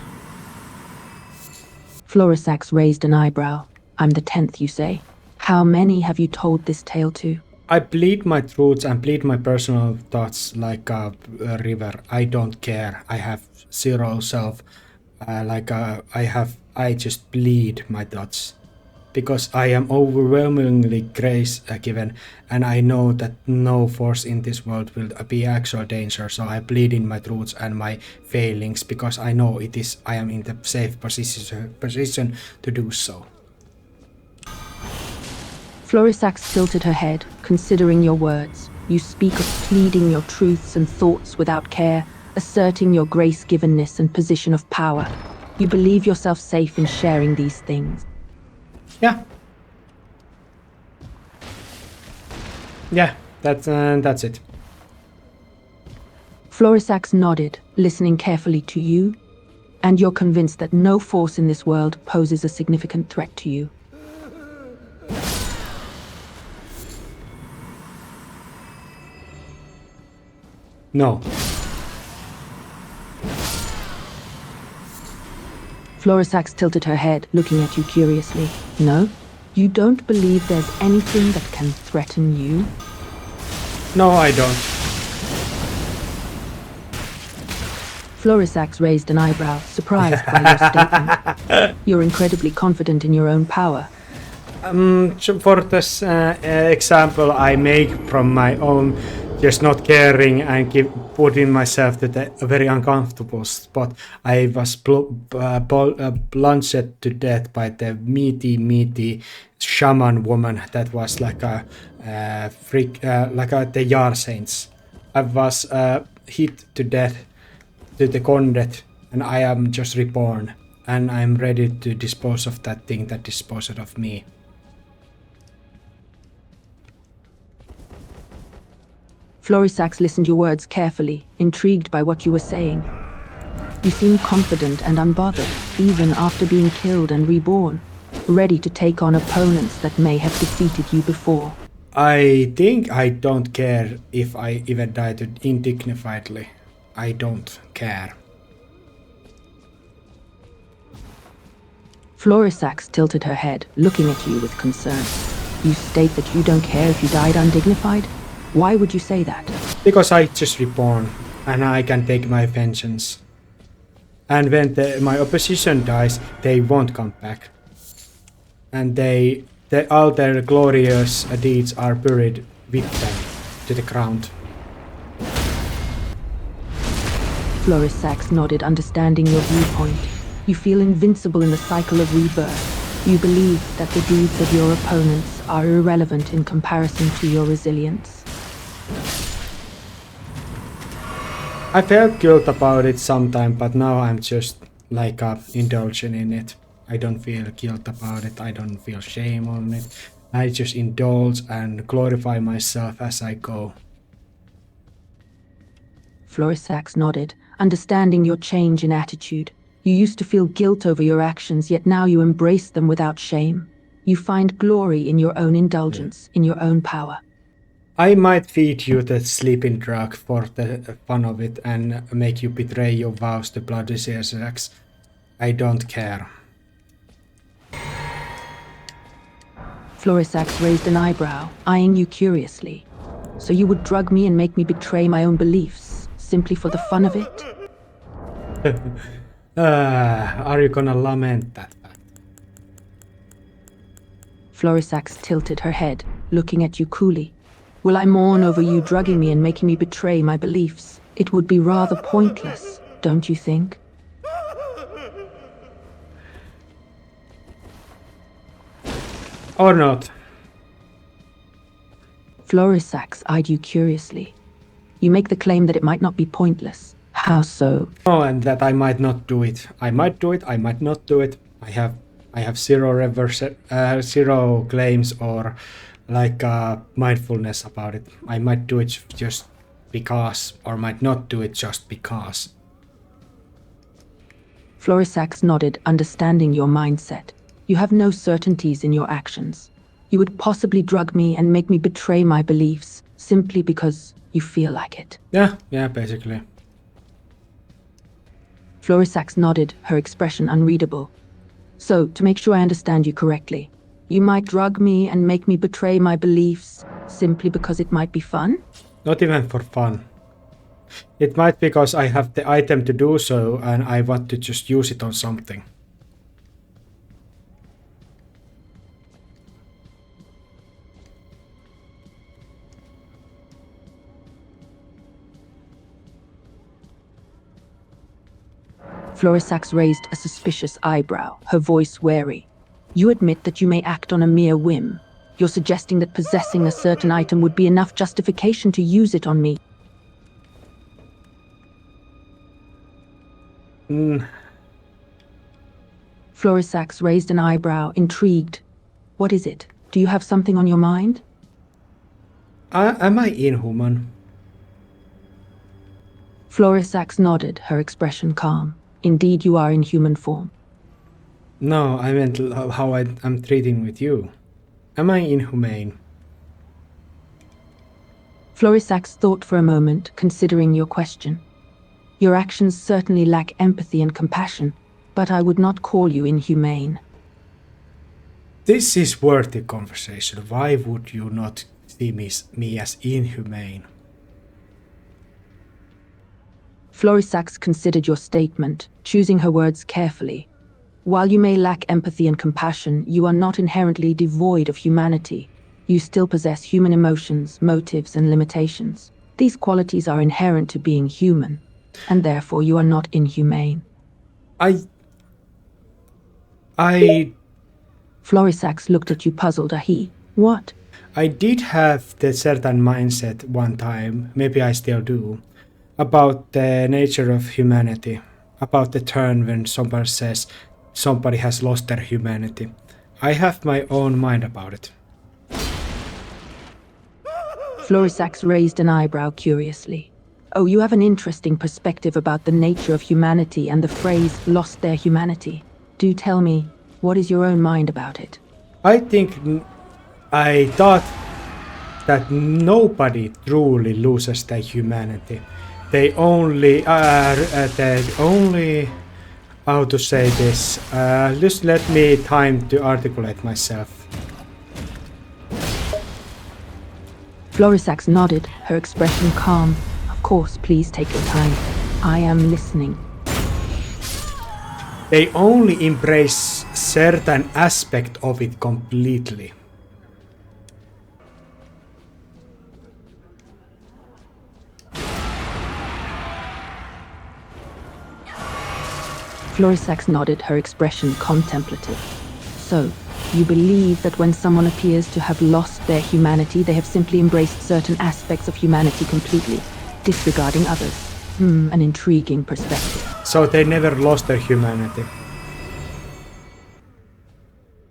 Florisax raised an eyebrow. I'm the 10th, you say? How many have you told this tale to? I bleed my truths and bleed my personal thoughts like a river. I don't care. I have zero self. I just bleed my thoughts. Because I am overwhelmingly grace given, and I know that no force in this world will be actual danger, so I bleed in my truths and my failings because I know I am in the safe position to do so. Florisax tilted her head, considering your words. You speak of pleading your truths and thoughts without care, asserting your grace-givenness and position of power. You believe yourself safe in sharing these things. Yeah, that's it. Florisax nodded, listening carefully to you, and you're convinced that no force in this world poses a significant threat to you. No. Florisax tilted her head, looking at you curiously. No? You don't believe there's anything that can threaten you? No, I don't. Florisax raised an eyebrow, surprised by your statement. You're incredibly confident in your own power. For this example I make from my own, just not caring and putting myself to the very uncomfortable spot. I was plunged to death by the meaty shaman woman that was like a freak, the Yar Saints. I was hit to death, to the condet, and I am just reborn, and I'm ready to dispose of that thing that disposed of me. Florisax listened to your words carefully, intrigued by what you were saying. You seem confident and unbothered, even after being killed and reborn, ready to take on opponents that may have defeated you before. I think I don't care if I even die indignifiedly. I don't care. Florisax tilted her head, looking at you with concern. You state that you don't care if you died undignified? Why would you say that? Because I just reborn, and I can take my vengeance. And when my opposition dies, they won't come back. And all their glorious deeds are buried with them to the ground. Florisax nodded, understanding your viewpoint. You feel invincible in the cycle of rebirth. You believe that the deeds of your opponents are irrelevant in comparison to your resilience. I felt guilt about it sometime, but now I'm just like indulging in it. I don't feel guilt about it. I don't feel shame on it. I just indulge and glorify myself as I go. Florisax nodded, understanding your change in attitude. You used to feel guilt over your actions, yet now you embrace them without shame. You find glory in your own indulgence, in your own power. I might feed you the sleeping drug for the fun of it and make you betray your vows to Bloody Caesarax. I don't care. Florisax raised an eyebrow, eyeing you curiously. So you would drug me and make me betray my own beliefs, simply for the fun of it? Are you gonna lament that fact? Florisax tilted her head, looking at you coolly. Will I mourn over you drugging me and making me betray my beliefs? It would be rather pointless, don't you think? Or not? Florisax eyed you curiously. You make the claim that it might not be pointless. How so? Oh, and that I might not do it. I might do it, I might not do it. I have zero claims or like mindfulness about it. I might do it just because, or might not do it just because. Florisax nodded, understanding your mindset. You have no certainties in your actions. You would possibly drug me and make me betray my beliefs, simply because you feel like it. Yeah, basically. Florisax nodded, her expression unreadable. So, to make sure I understand you correctly, you might drug me and make me betray my beliefs, simply because it might be fun? Not even for fun. It might because I have the item to do so and I want to just use it on something. Florisax raised a suspicious eyebrow, her voice wary. You admit that you may act on a mere whim. You're suggesting that possessing a certain item would be enough justification to use it on me. Florisax raised an eyebrow, intrigued. What is it? Do you have something on your mind? Am I inhuman? Florisax nodded, her expression calm. Indeed, you are in human form. No, I meant how I'm treating with you. Am I inhumane? Florisax thought for a moment, considering your question. Your actions certainly lack empathy and compassion, but I would not call you inhumane. This is worthy conversation. Why would you not see me as inhumane? Florisax considered your statement, choosing her words carefully. While you may lack empathy and compassion, you are not inherently devoid of humanity. You still possess human emotions, motives, and limitations. These qualities are inherent to being human, and therefore you are not inhumane. Florisax looked at you puzzled. What? I did have the certain mindset one time, maybe I still do, about the nature of humanity, about the turn when somebody says somebody has lost their humanity. I have my own mind about it. Florisax raised an eyebrow curiously. Oh, you have an interesting perspective about the nature of humanity and the phrase lost their humanity. Do tell me, what is your own mind about it? I thought that nobody truly loses their humanity. They only how to say this? Just let me time to articulate myself. Florisax nodded, her expression calm. Of course, please take your time. I am listening. They only embrace certain aspect of it completely. Florisax nodded, her expression contemplative. So, you believe that when someone appears to have lost their humanity, they have simply embraced certain aspects of humanity completely, disregarding others. An intriguing perspective. So they never lost their humanity.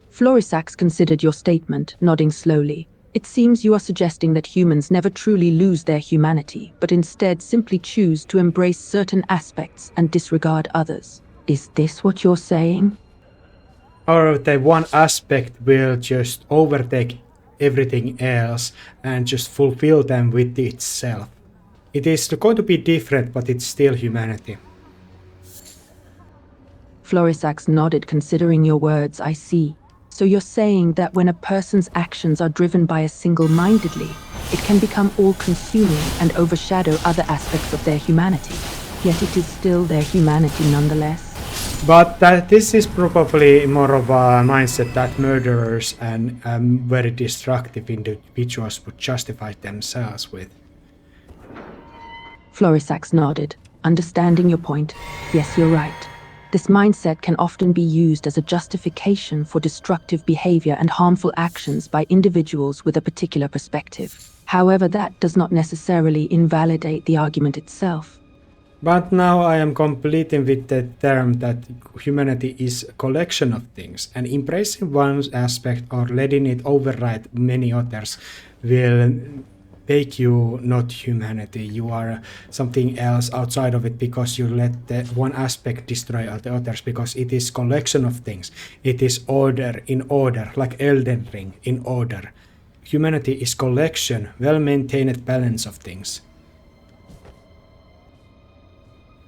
Florisax considered your statement, nodding slowly. It seems you are suggesting that humans never truly lose their humanity, but instead simply choose to embrace certain aspects and disregard others. Is this what you're saying? Or the one aspect will just overtake everything else and just fulfill them with itself. It is going to be different, but it's still humanity. Florisax nodded, considering your words. I see. So you're saying that when a person's actions are driven by a single-mindedly, it can become all-consuming and overshadow other aspects of their humanity. Yet it is still their humanity nonetheless. But this is probably more of a mindset that murderers and very destructive individuals would justify themselves with. Florisax nodded, understanding your point. Yes, you're right. This mindset can often be used as a justification for destructive behavior and harmful actions by individuals with a particular perspective. However, that does not necessarily invalidate the argument itself. But now I am completing with the term that humanity is a collection of things, and embracing one aspect or letting it override many others will make you not humanity. You are something else outside of it because you let the one aspect destroy all the others, because it is collection of things. It is order in order, like Elden Ring in order. Humanity is collection, well-maintained balance of things.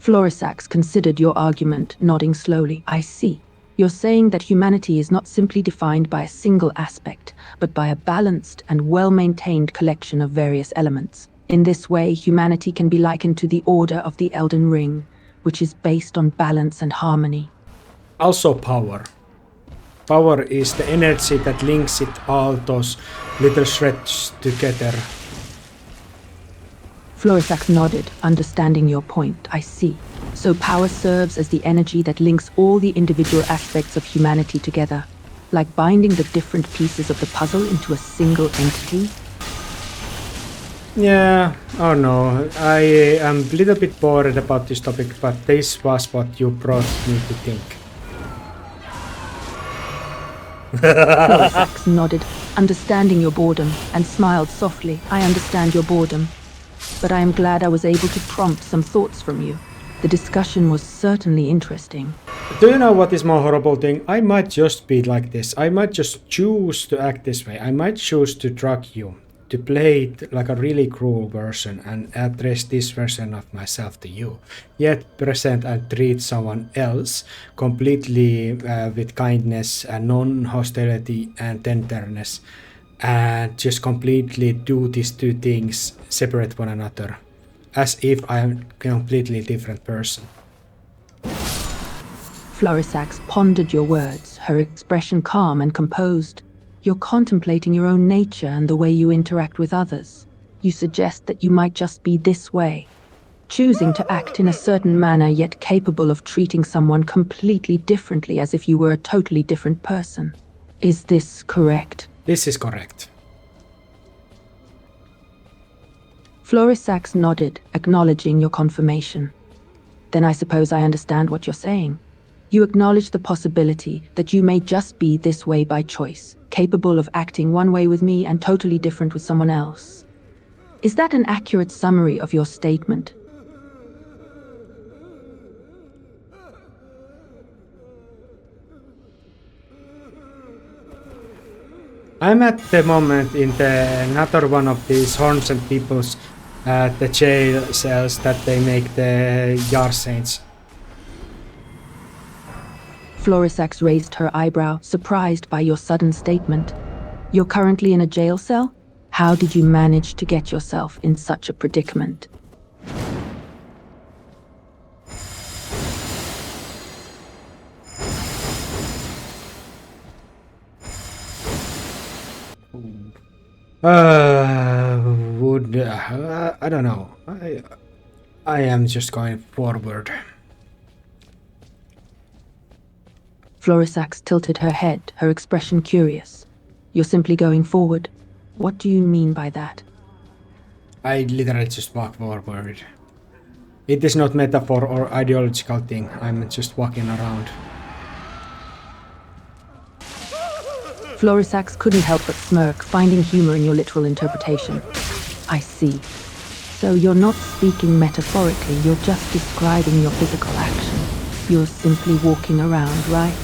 Florisax considered your argument, nodding slowly. I see. You're saying that humanity is not simply defined by a single aspect, but by a balanced and well-maintained collection of various elements. In this way, humanity can be likened to the order of the Elden Ring, which is based on balance and harmony. Also power. Power is the energy that links it all those little shreds together. Florisax nodded, understanding your point. I see. So power serves as the energy that links all the individual aspects of humanity together, like binding the different pieces of the puzzle into a single entity. Yeah, oh no, I am a little bit bored about this topic, but this was what you brought me to think. Florisax nodded, understanding your boredom, and smiled softly. I understand your boredom, but I am glad I was able to prompt some thoughts from you. The discussion was certainly interesting. Do you know what is more horrible thing? I might just be like this. I might just choose to act this way. I might choose to drug you, to play it like a really cruel version and address this version of myself to you. Yet present and treat someone else completely with kindness and non-hostility and tenderness. And just completely do these two things separate one another, as if I am a completely different person. Florisax pondered your words, her expression calm and composed. You're contemplating your own nature and the way you interact with others. You suggest that you might just be this way, choosing to act in a certain manner yet capable of treating someone completely differently as if you were a totally different person. Is this correct? This is correct. Florisax nodded, acknowledging your confirmation. Then I suppose I understand what you're saying. You acknowledge the possibility that you may just be this way by choice, capable of acting one way with me and totally different with someone else. Is that an accurate summary of your statement? I'm at the moment in another one of these horns and peoples at the jail cells that they make the Yar Saints. Florisax raised her eyebrow, surprised by your sudden statement. You're currently in a jail cell? How did you manage to get yourself in such a predicament? I don't know. I am just going forward. Florisax tilted her head, her expression curious. You're simply going forward. What do you mean by that? I literally just walk forward. It is not metaphor or ideological thing. I'm just walking around. Florisax couldn't help but smirk, finding humor in your literal interpretation. I see. So you're not speaking metaphorically, you're just describing your physical action. You're simply walking around, right?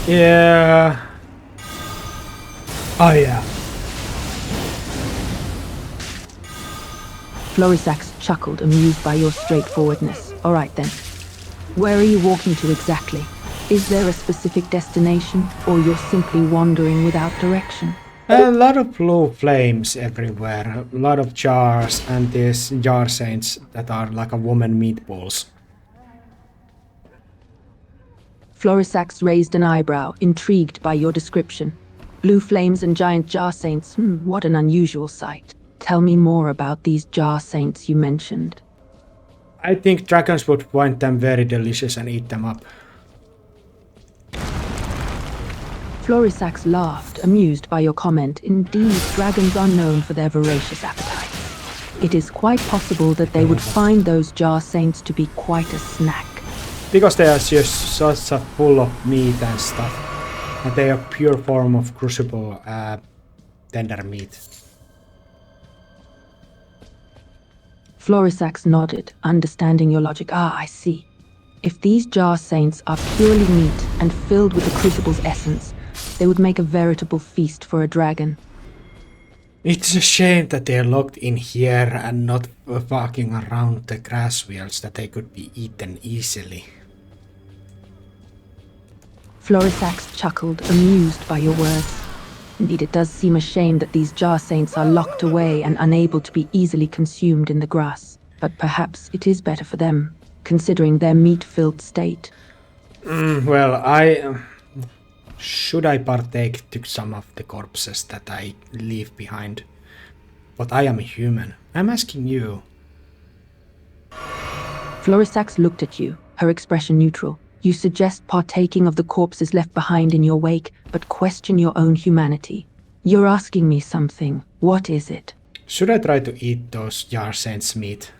Yeah. Oh yeah. Florisax chuckled, amused by your straightforwardness. All right then. Where are you walking to exactly? Is there a specific destination, or you're simply wandering without direction? A lot of blue flames everywhere, a lot of jars, and these jar saints that are like a woman meatballs. Florisax raised an eyebrow, intrigued by your description. Blue flames and giant jar saints, what an unusual sight. Tell me more about these jar saints you mentioned. I think dragons would find them very delicious and eat them up. Florisax laughed, amused by your comment. Indeed, dragons are known for their voracious appetites. It is quite possible that they would find those jar saints to be quite a snack. Because they are just such a full of meat and stuff. And they are pure form of crucible tender meat. Florisax nodded, understanding your logic. Ah, I see. If these jar saints are purely meat and filled with the crucible's essence, they would make a veritable feast for a dragon. It's a shame that they're locked in here and not walking around the grass wheels that they could be eaten easily. Florisax chuckled, amused by your words. Indeed, it does seem a shame that these jar saints are locked away and unable to be easily consumed in the grass. But perhaps it is better for them, considering their meat-filled state. Should I partake to some of the corpses that I leave behind? But I am a human. I'm asking you. Florisax looked at you, her expression neutral. You suggest partaking of the corpses left behind in your wake, but question your own humanity. You're asking me something. What is it? Should I try to eat those jar saints' meat?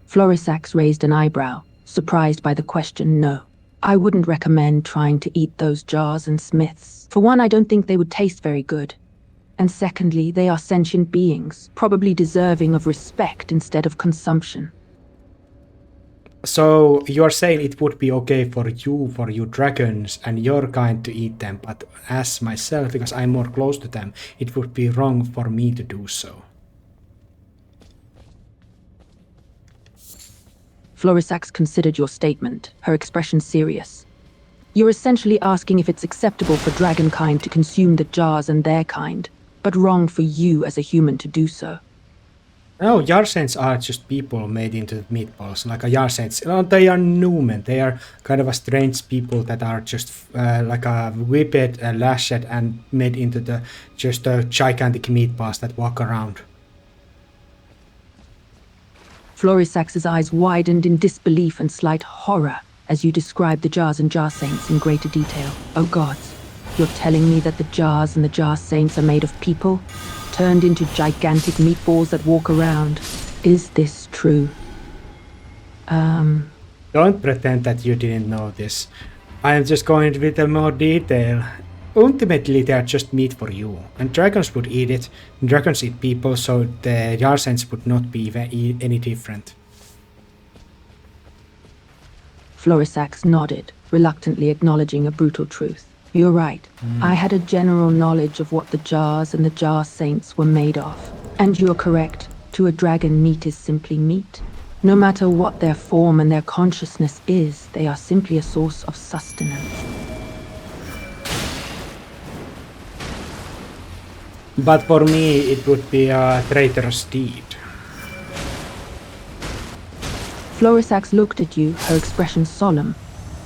Florisax raised an eyebrow, surprised by the question. No. I wouldn't recommend trying to eat those jars and smiths. For one, I don't think they would taste very good. And secondly, they are sentient beings, probably deserving of respect instead of consumption. So you're saying it would be okay for you dragons and your kind to eat them, but as myself, because I'm more close to them, it would be wrong for me to do so. Florisax considered your statement, her expression serious. You're essentially asking if it's acceptable for dragonkind to consume the jars and their kind, but wrong for you as a human to do so. No, jar saints are just people made into meatballs, like a jar saints. No, they are Numen. They are kind of a strange people that are just like a whipped, lashed, and made into the just gigantic meatballs that walk around. Florisax's eyes widened in disbelief and slight horror as you described the jars and jar saints in greater detail. Oh gods, you're telling me that the jars and the jar saints are made of people? Turned into gigantic meatballs that walk around. Is this true? Don't pretend that you didn't know this. I am just going with more detail. Ultimately, they are just meat for you, and dragons would eat it. Dragons eat people, so the jar saints would not be any different. Florisax nodded, reluctantly acknowledging a brutal truth. You're right. I had a general knowledge of what the jars and the jar saints were made of. And you're correct. To a dragon, meat is simply meat. No matter what their form and their consciousness is, they are simply a source of sustenance. But for me, it would be a traitorous deed. Florisax looked at you, her expression solemn.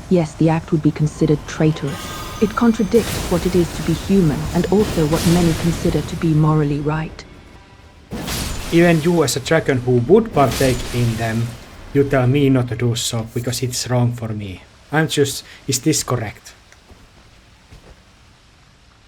Yes, the act would be considered traitorous. It contradicts what it is to be human, and also what many consider to be morally right. Even you as a dragon who would partake in them, you tell me not to do so because it's wrong for me. Is this correct?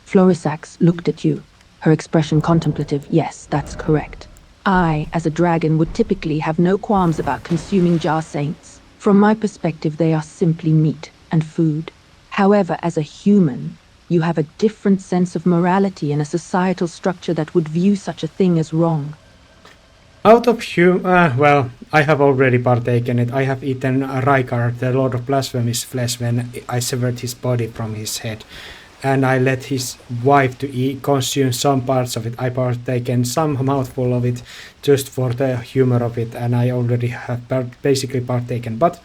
Florisax looked at you, her expression contemplative. Yes, that's correct. I, as a dragon, would typically have no qualms about consuming jar saints. From my perspective, they are simply meat and food. However, as a human, you have a different sense of morality and a societal structure that would view such a thing as wrong. Out of well, I have already partaken it. I have eaten Rykar, the Lord of Blasphemy's flesh, when I severed his body from his head, and I let his wife to eat, consume some parts of it. I partaken some mouthful of it, just for the humor of it, and I already have basically partaken. But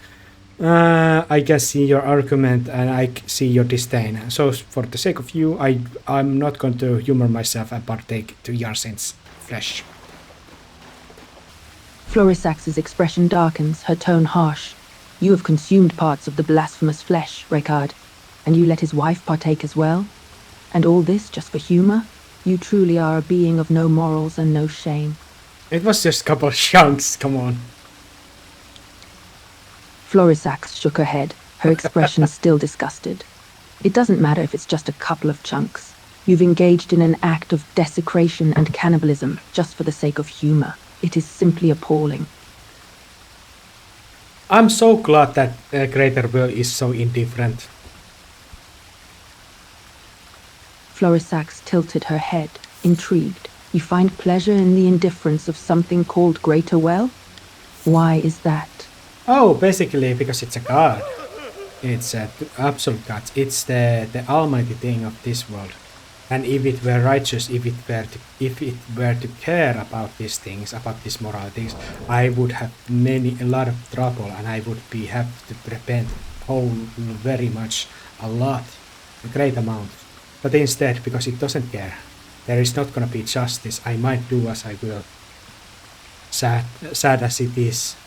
I can see your argument, and I see your disdain. So, for the sake of you, I'm not going to humor myself and partake to Yarsin's flesh. Florisax's expression darkens, her tone harsh. You have consumed parts of the blasphemous flesh, Ricard, and you let his wife partake as well? And all this just for humor? You truly are a being of no morals and no shame. It was just a couple of chunks, come on. Florisax shook her head, her expression still disgusted. It doesn't matter if it's just a couple of chunks. You've engaged in an act of desecration and cannibalism just for the sake of humor. It is simply appalling. I'm so glad that Greater Will is so indifferent. Florisax tilted her head, intrigued. You find pleasure in the indifference of something called Greater Well? Why is that? Oh, basically because it's a god. It's an absolute god. It's the almighty thing of this world. And if it were righteous, if it were to care about these things, about these moral things, I would have a lot of trouble, and I would have to repent very much, a lot, a great amount. But instead, because it doesn't care, there is not gonna be justice. I might do as I will. Sad as it is.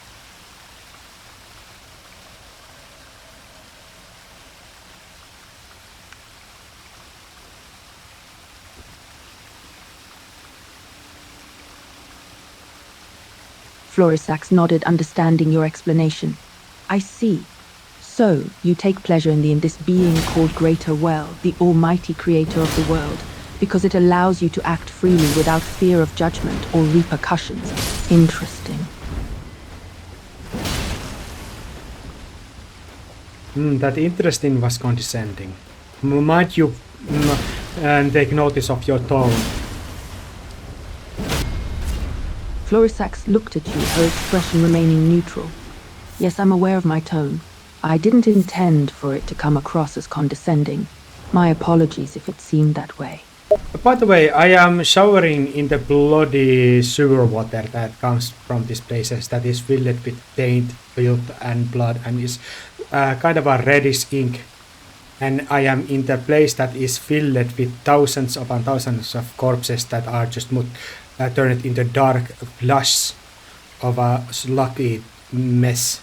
Florisax nodded, understanding your explanation. I see. So, you take pleasure in this being called Greater Well, the almighty creator of the world, because it allows you to act freely without fear of judgment or repercussions. Interesting. That interesting was condescending. Might you and take notice of your tone? Florisax looked at you, her expression remaining neutral. Yes, I'm aware of my tone. I didn't intend for it to come across as condescending. My apologies if it seemed that way. By the way, I am showering in the bloody sewer water that comes from these places, that is filled with paint, filth, and blood, and is kind of a reddish ink. And I am in the place that is filled with thousands upon thousands of corpses that are just turned into dark flush of a sluggy mess.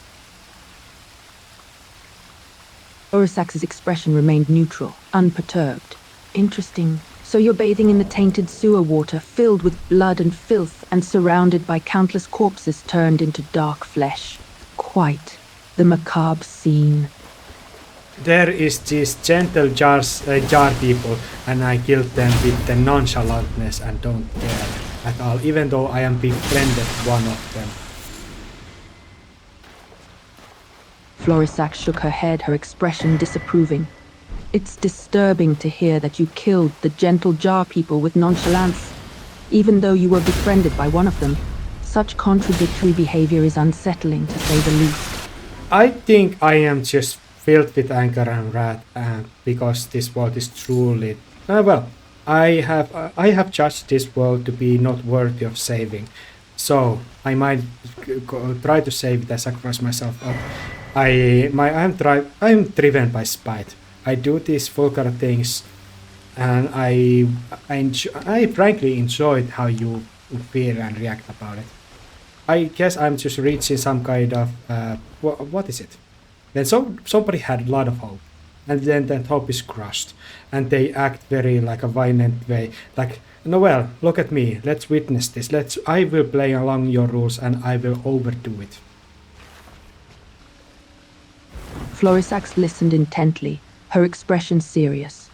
Florisax's expression remained neutral, unperturbed. Interesting. So you're bathing in the tainted sewer water, filled with blood and filth, and surrounded by countless corpses turned into dark flesh. Quite the macabre scene. There is these gentle jar people, and I killed them with the nonchalantness and don't care at all, even though I am befriended one of them. Florisax shook her head, her expression disapproving. It's disturbing to hear that you killed the gentle jar people with nonchalance, even though you were befriended by one of them. Such contradictory behavior is unsettling, to say the least. I think I am just filled with anger and wrath, because this world is truly... I have judged this world to be not worthy of saving, so I might try to save it and sacrifice myself up. I am driven by spite. I do these vulgar things, and I frankly enjoyed how you feel and react about it. I guess I'm just reaching some kind of what is it? Then somebody had a lot of hope, and then that hope is crushed, and they act very like a violent way. Like, Noel, look at me. Let's witness this. I will play along your rules, and I will overdo it. Florisax listened intently, her expression serious.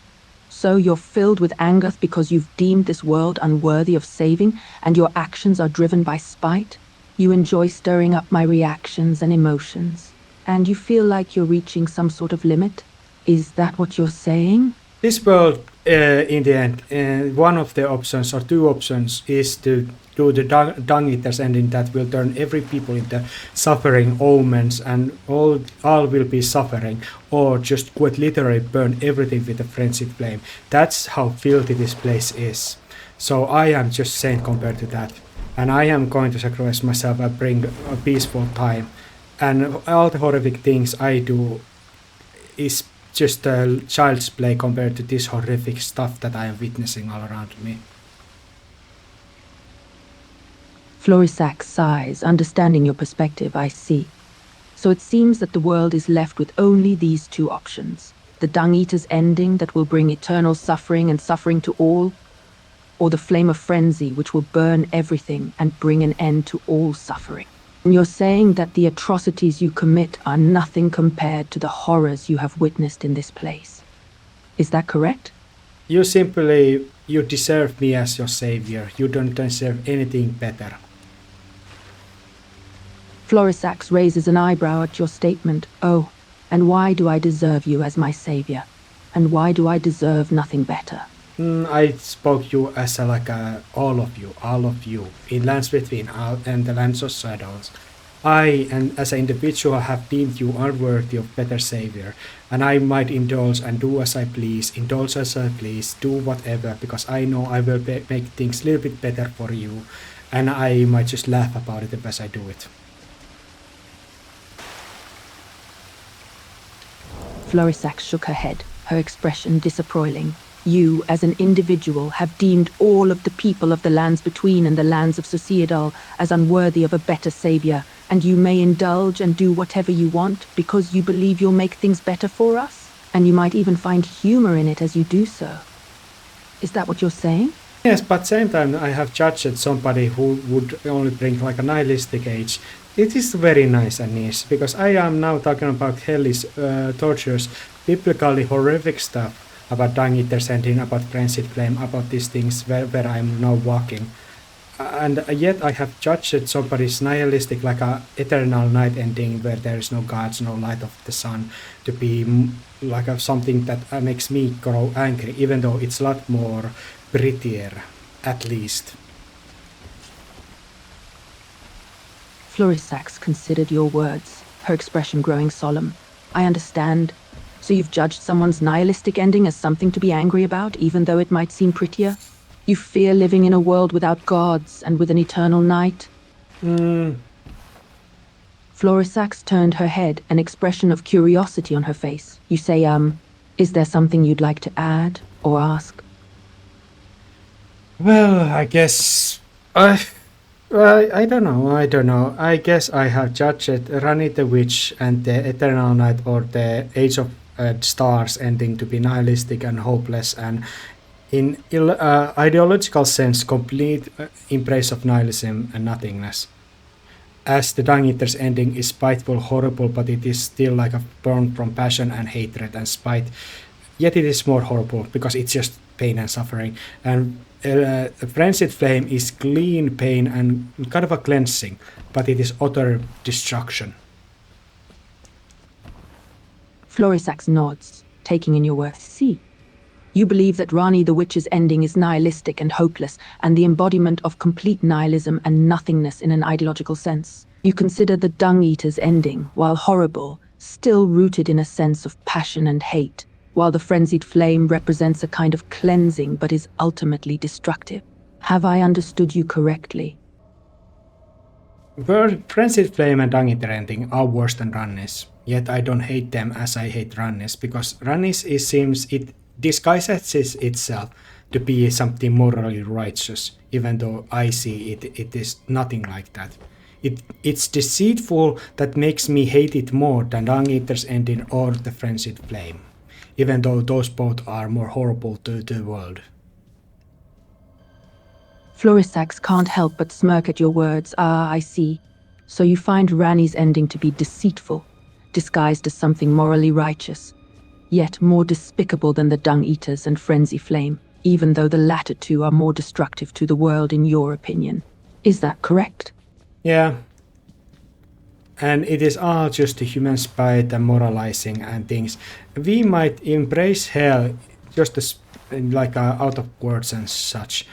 So you're filled with anger because you've deemed this world unworthy of saving, and your actions are driven by spite? You enjoy stirring up my reactions and emotions, and you feel like you're reaching some sort of limit? Is that what you're saying? This world, in the end, one of the options or two options is to do the dung eaters ending that will turn every people into suffering omens and all will be suffering, or just quite literally burn everything with a frenzied flame. That's how filthy this place is. So I am just saint compared to that. And I am going to sacrifice myself and bring a peaceful time. And all the horrific things I do is just a child's play compared to this horrific stuff that I am witnessing all around me. Florisac sighs, understanding your perspective, I see. So it seems that the world is left with only these two options. The Dung Eater's ending that will bring eternal suffering and suffering to all, or the flame of frenzy which will burn everything and bring an end to all suffering. And you're saying that the atrocities you commit are nothing compared to the horrors you have witnessed in this place. Is that correct? You deserve me as your savior. You don't deserve anything better. Florisax raises an eyebrow at your statement. Oh, and why do I deserve you as my savior? And why do I deserve nothing better? I spoke you as all of you, in Lands Between and the Lands of Shadows. I, and as an individual, have deemed you unworthy of better savior, and I might indulge and do as I please, do whatever, because I know I will make things a little bit better for you, and I might just laugh about it as I do it. Florisax shook her head, her expression disappointing. You, as an individual, have deemed all of the people of the Lands Between and the Lands of Sociedal as unworthy of a better savior, and you may indulge and do whatever you want because you believe you'll make things better for us, and you might even find humor in it as you do so. Is that what you're saying? Yes, but same time I have judged somebody who would only bring like a nihilistic age. It is very nice and nice, because I am now talking about hellish, torturous, biblically horrific stuff, about Dung Eater's ending, about Frenzied Flame, about these things where I'm now walking. And yet I have judged somebody's nihilistic, like a eternal night ending where there is no gods, no light of the sun, to be like something that makes me grow angry, even though it's a lot more prettier, at least. Florisax considered your words, her expression growing solemn. I understand. So you've judged someone's nihilistic ending as something to be angry about, even though it might seem prettier? You fear living in a world without gods and with an eternal night? Florisax turned her head, an expression of curiosity on her face. You say, is there something you'd like to add or ask? Well, I guess I don't know. I guess I have judged Rani the Witch and the Eternal Night, or the Age of Stars ending, to be nihilistic and hopeless, and in ideological sense complete embrace of nihilism and nothingness. As the Dung Eater's ending is spiteful, horrible, but it is still like a born from passion and hatred and spite. Yet it is more horrible because it's just pain and suffering. And Frenzied Flame is clean pain and kind of a cleansing, but it is utter destruction. Florisax nods, taking in your words. See, you believe that Rani the Witch's ending is nihilistic and hopeless, and the embodiment of complete nihilism and nothingness in an ideological sense. You consider the Dung Eater's ending, while horrible, still rooted in a sense of passion and hate, while the Frenzied Flame represents a kind of cleansing but is ultimately destructive. Have I understood you correctly? Frenzied Flame and Dung Eater ending are worse than Rannis, yet I don't hate them as I hate Rannis, because Rannis it disguises itself to be something morally righteous, even though I see it is nothing like that. It's deceitful that makes me hate it more than Dung Eater's ending or the Frenzied Flame, even though those both are more horrible to the world. Florisax can't help but smirk at your words. Ah, I see. So you find Rani's ending to be deceitful, disguised as something morally righteous, yet more despicable than the Dung Eaters and Frenzy Flame, even though the latter two are more destructive to the world in your opinion. Is that correct? Yeah. And it is all just the human spite and moralizing and things. We might embrace hell just as out of words and such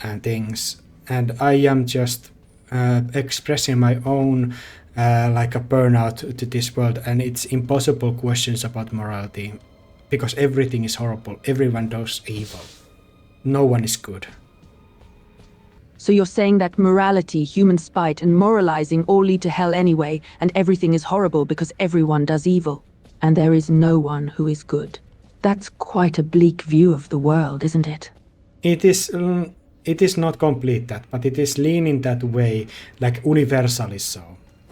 and things. and I am just expressing my own like a burnout to this world, and it's impossible questions about morality because everything is horrible. Everyone does evil. No one is good. So you're saying that morality, human spite, and moralizing all lead to hell anyway, and everything is horrible because everyone does evil, and there is no one who is good. That's quite a bleak view of the world, isn't it? It is. It is not complete that, but it is leaning that way, like universally so.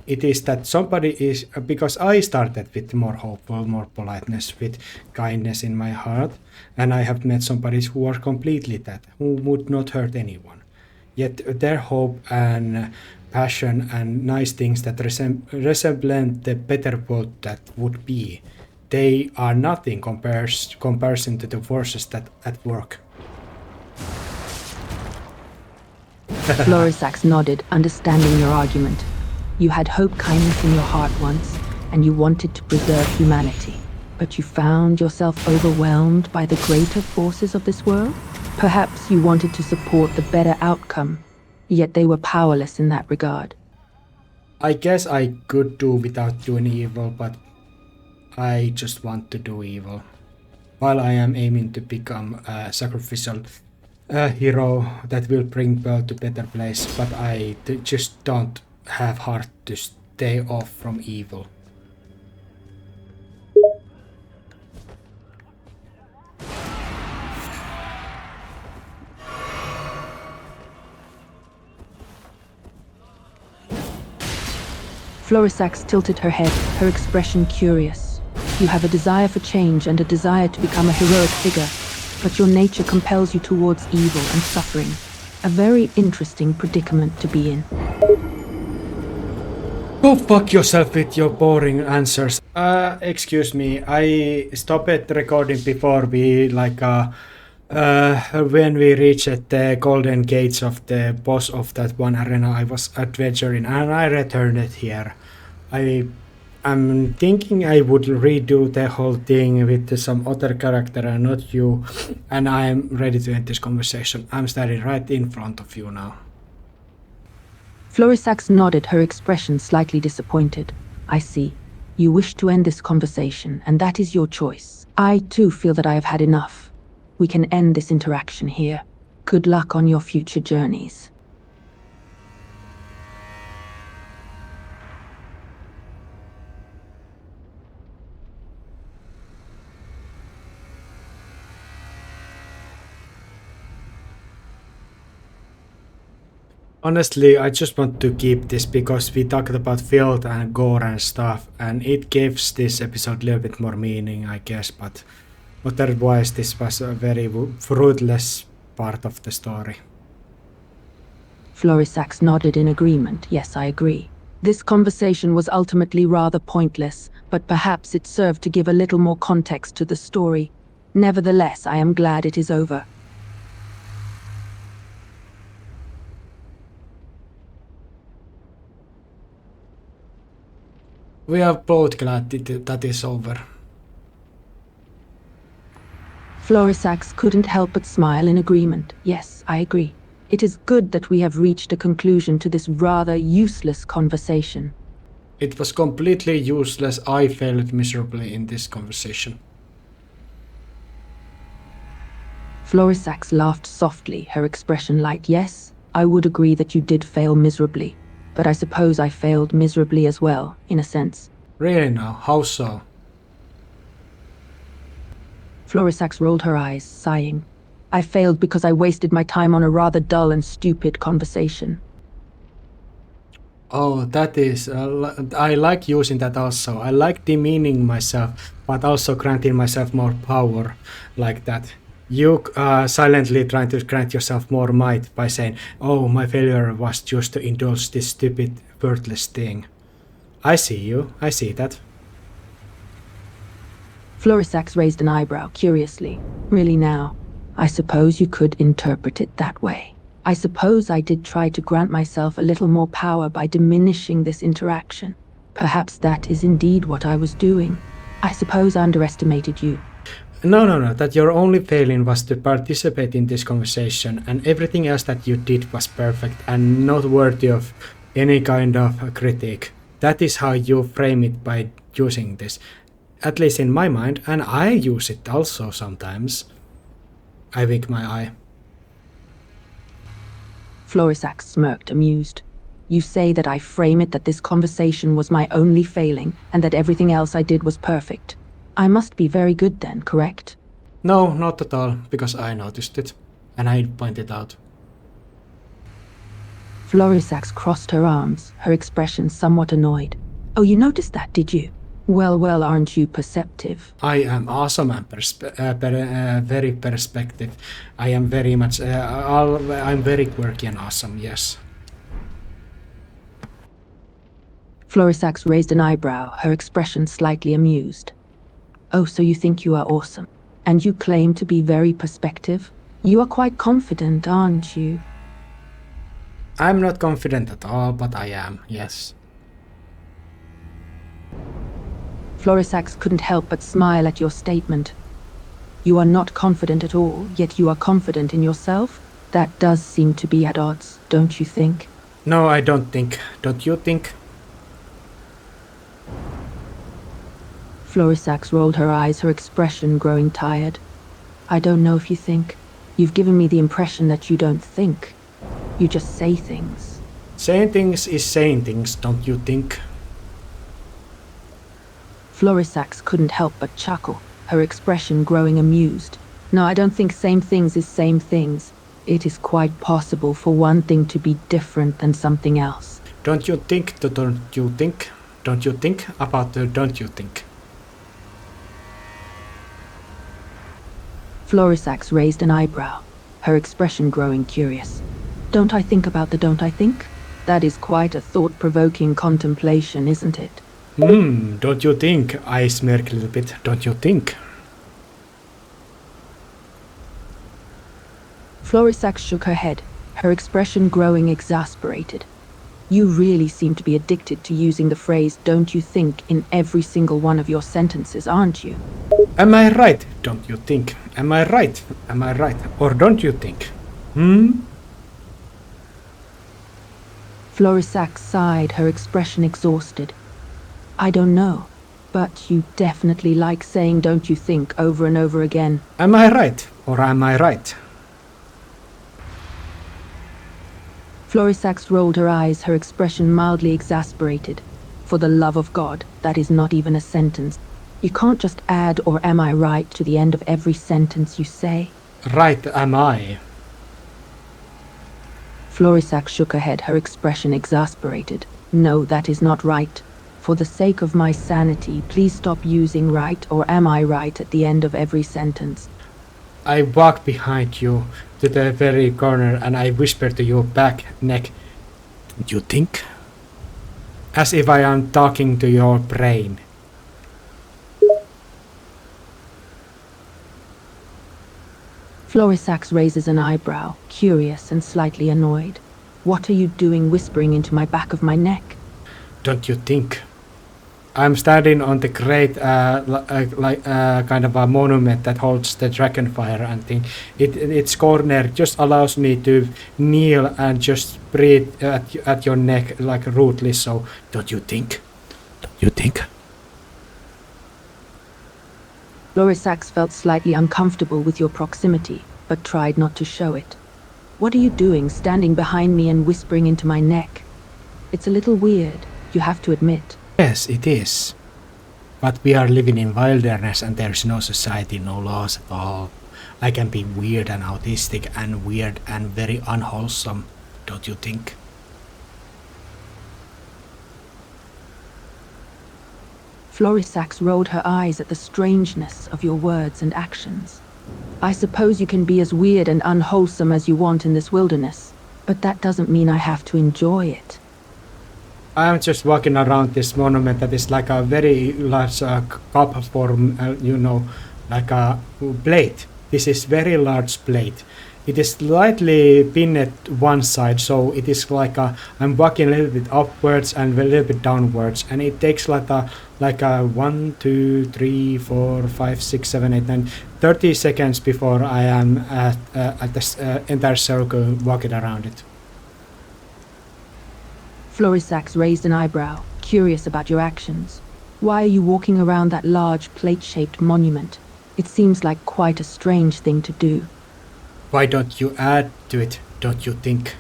It is that somebody is, because I started with more hopeful, more politeness, with kindness in my heart, and I have met somebody who are completely that, who would not hurt anyone. Yet their hope and passion and nice things that resemble the better world that would be, they are nothing comparison to the forces that at work. Florisax nodded, understanding your argument. You had hope, kindness in your heart once, and you wanted to preserve humanity. But you found yourself overwhelmed by the greater forces of this world? Perhaps you wanted to support the better outcome, yet they were powerless in that regard. I guess I could do without doing evil, but I just want to do evil. While I am aiming to become a sacrificial hero that will bring world to better place, but I just don't have heart to stay off from evil. Florisax tilted her head, her expression curious. You have a desire for change and a desire to become a heroic figure, but your nature compels you towards evil and suffering. A very interesting predicament to be in. Go fuck yourself with your boring answers. Excuse me, I stopped recording before we when we reached the golden gates of the boss of that one arena I was adventuring, and I returned it here. I'm thinking I would redo the whole thing with some other character and not you, and I am ready to end this conversation. I'm standing right in front of you now. Florisax nodded, her expression slightly disappointed. I see. You wish to end this conversation, and that is your choice. I too feel that I have had enough. We can end this interaction here. Good luck on your future journeys. Honestly, I just want to keep this because we talked about filth and gore and stuff, and it gives this episode a little bit more meaning, I guess, but otherwise this was a very fruitless part of the story. Florisax nodded in agreement. Yes, I agree. This conversation was ultimately rather pointless, but perhaps it served to give a little more context to the story. Nevertheless, I am glad it is over. We are both glad that is over. Florisax couldn't help but smile in agreement. Yes, I agree. It is good that we have reached a conclusion to this rather useless conversation. It was completely useless. I failed miserably in this conversation. Florisax laughed softly, her expression light. Yes, I would agree that you did fail miserably, but I suppose I failed miserably as well, in a sense. Really now? How so? Florisax rolled her eyes, sighing. I failed because I wasted my time on a rather dull and stupid conversation. Oh, that is... I like using that also. I like demeaning myself, but also granting myself more power like that. You silently trying to grant yourself more might by saying, oh, my failure was just to indulge this stupid, worthless thing. I see you. I see that. Florisax raised an eyebrow, curiously. Really now? I suppose you could interpret it that way. I suppose I did try to grant myself a little more power by diminishing this interaction. Perhaps that is indeed what I was doing. I suppose I underestimated you. No. That your only failing was to participate in this conversation, and everything else that you did was perfect and not worthy of any kind of critique. That is how you frame it by using this. At least in my mind, and I use it also sometimes. I wink my eye. Florisax smirked, amused. You say that I frame it that this conversation was my only failing, and that everything else I did was perfect. I must be very good then, correct? No, not at all, because I noticed it, and I pointed out. Florisax crossed her arms, her expression somewhat annoyed. Oh, you noticed that, did you? Well, aren't you perceptive? I am awesome and very perspective. I am very much. I'm very quirky and awesome. Yes. Florisax raised an eyebrow, her expression slightly amused. Oh, so you think you are awesome. And you claim to be very perspective? You are quite confident, aren't you? I'm not confident at all, but I am. Yes. Florisax couldn't help but smile at your statement. You are not confident at all, yet you are confident in yourself? That does seem to be at odds, don't you think? No, I don't think. Don't you think? Florisax rolled her eyes, her expression growing tired. I don't know if you think. You've given me the impression that you don't think. You just say things. Saying things is saying things, don't you think? Florisax couldn't help but chuckle, her expression growing amused. No, I don't think same things is same things. It is quite possible for one thing to be different than something else. Don't you think? Don't you think? Don't you think about the don't you think? Florisax raised an eyebrow, her expression growing curious. Don't I think about the don't I think? That is quite a thought-provoking contemplation, isn't it? Don't you think? I smirk a little bit. Don't you think? Florisax shook her head, her expression growing exasperated. You really seem to be addicted to using the phrase don't you think in every single one of your sentences, aren't you? Am I right? Don't you think? Am I right? Am I right? Or don't you think? Florisax sighed, her expression exhausted. I don't know, but you definitely like saying don't you think over and over again. Am I right? Or am I right? Florisax rolled her eyes, her expression mildly exasperated. For the love of God, that is not even a sentence. You can't just add or am I right to the end of every sentence you say. Right am I. Florisax shook her head, her expression exasperated. No, that is not right. For the sake of my sanity, please stop using right or am I right at the end of every sentence. I walk behind you to the very corner and I whisper to your back neck, don't you think? As if I am talking to your brain. Florisax raises an eyebrow, curious and slightly annoyed. What are you doing whispering into my back of my neck? Don't you think? I'm standing on the great, kind of a monument that holds the dragonfire and thing. Its corner just allows me to kneel and just breathe at your neck like rudely. So, don't you think? Don't you think? Florisax felt slightly uncomfortable with your proximity, but tried not to show it. What are you doing, standing behind me and whispering into my neck? It's a little weird, you have to admit. Yes, it is. But we are living in wilderness and there's no society, no laws at all. I can be weird and autistic and weird and very unwholesome, don't you think? Florisax rolled her eyes at the strangeness of your words and actions. I suppose you can be as weird and unwholesome as you want in this wilderness, but that doesn't mean I have to enjoy it. I'm just walking around this monument that is like a very large cup form, like a plate. This is very large plate. It is slightly pinned at one side, so it is like I'm walking a little bit upwards and a little bit downwards, and it takes like a 1, 2, 3, 4, 5, 6, 7, 8, 9, 30 seconds before I am at the entire circle walking around it. Florisax raised an eyebrow, curious about your actions. Why are you walking around that large plate-shaped monument? It seems like quite a strange thing to do. Why don't you add to it, don't you think?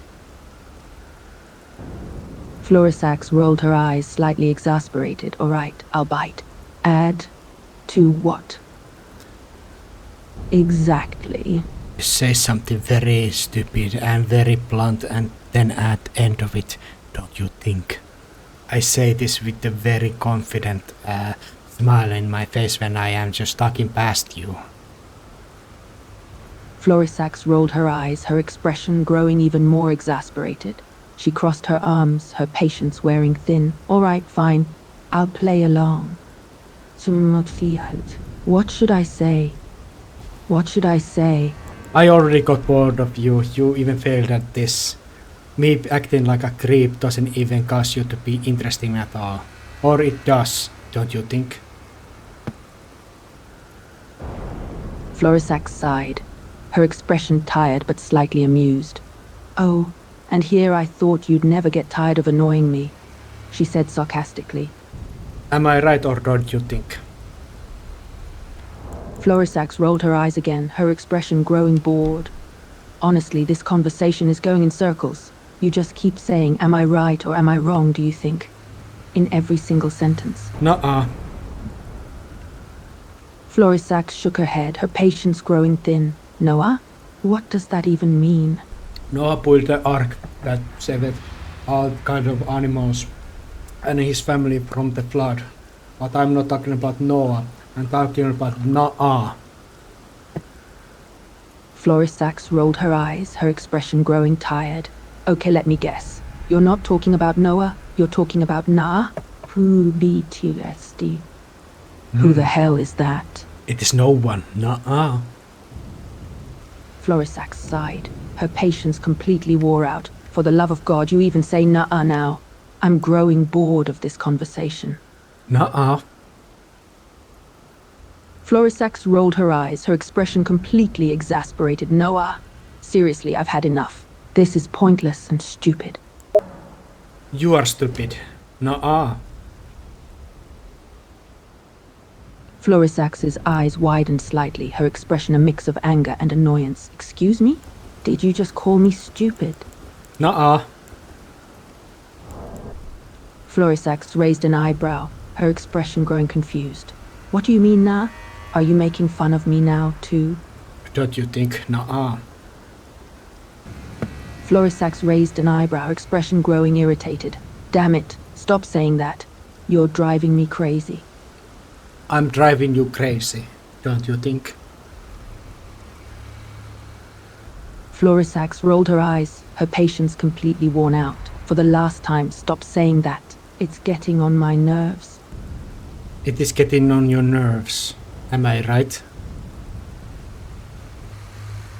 Florisax rolled her eyes, slightly exasperated. All right, I'll bite. Add to what? Exactly. Say something very stupid and very blunt and then at the end of it, don't you think? I say this with a very confident smile in my face when I am just talking past you. Florisax rolled her eyes, her expression growing even more exasperated. She crossed her arms, her patience wearing thin. All right, fine. I'll play along. What should I say? What should I say? I already got bored of you. You even failed at this. Me acting like a creep doesn't even cause you to be interesting at all. Or it does, don't you think? Florisax sighed, her expression tired but slightly amused. Oh, and here I thought you'd never get tired of annoying me, she said sarcastically. Am I right or don't you think? Florisax rolled her eyes again, her expression growing bored. Honestly, this conversation is going in circles. You just keep saying, am I right or am I wrong, do you think? In every single sentence. Nuh-uh. Florisax shook her head, her patience growing thin. Noah? What does that even mean? Noah built the ark that saved all kind of animals and his family from the flood. But I'm not talking about Noah. I'm talking about Nuh-uh. Florisax rolled her eyes, her expression growing tired. Okay, let me guess. You're not talking about Noah, you're talking about Nah? Who BTSD? Who the hell is that? It is no one. Nuh-uh. Florisax sighed. Her patience completely wore out. For the love of God, you even say nuh-uh now. I'm growing bored of this conversation. Nuh-uh. Florisax rolled her eyes, her expression completely exasperated. Noah, seriously, I've had enough. This is pointless and stupid. You are stupid. Nuh-uh. Florisax's eyes widened slightly, her expression a mix of anger and annoyance. Excuse me? Did you just call me stupid? Nuh-uh. Florisax raised an eyebrow, her expression growing confused. What do you mean, nah? Are you making fun of me now, too? Don't you think? Nuh-uh. Florisax raised an eyebrow, her expression growing irritated. Damn it, stop saying that. You're driving me crazy. I'm driving you crazy, don't you think? Florisax rolled her eyes, her patience completely worn out. For the last time, stop saying that. It's getting on my nerves. It is getting on your nerves. Am I right?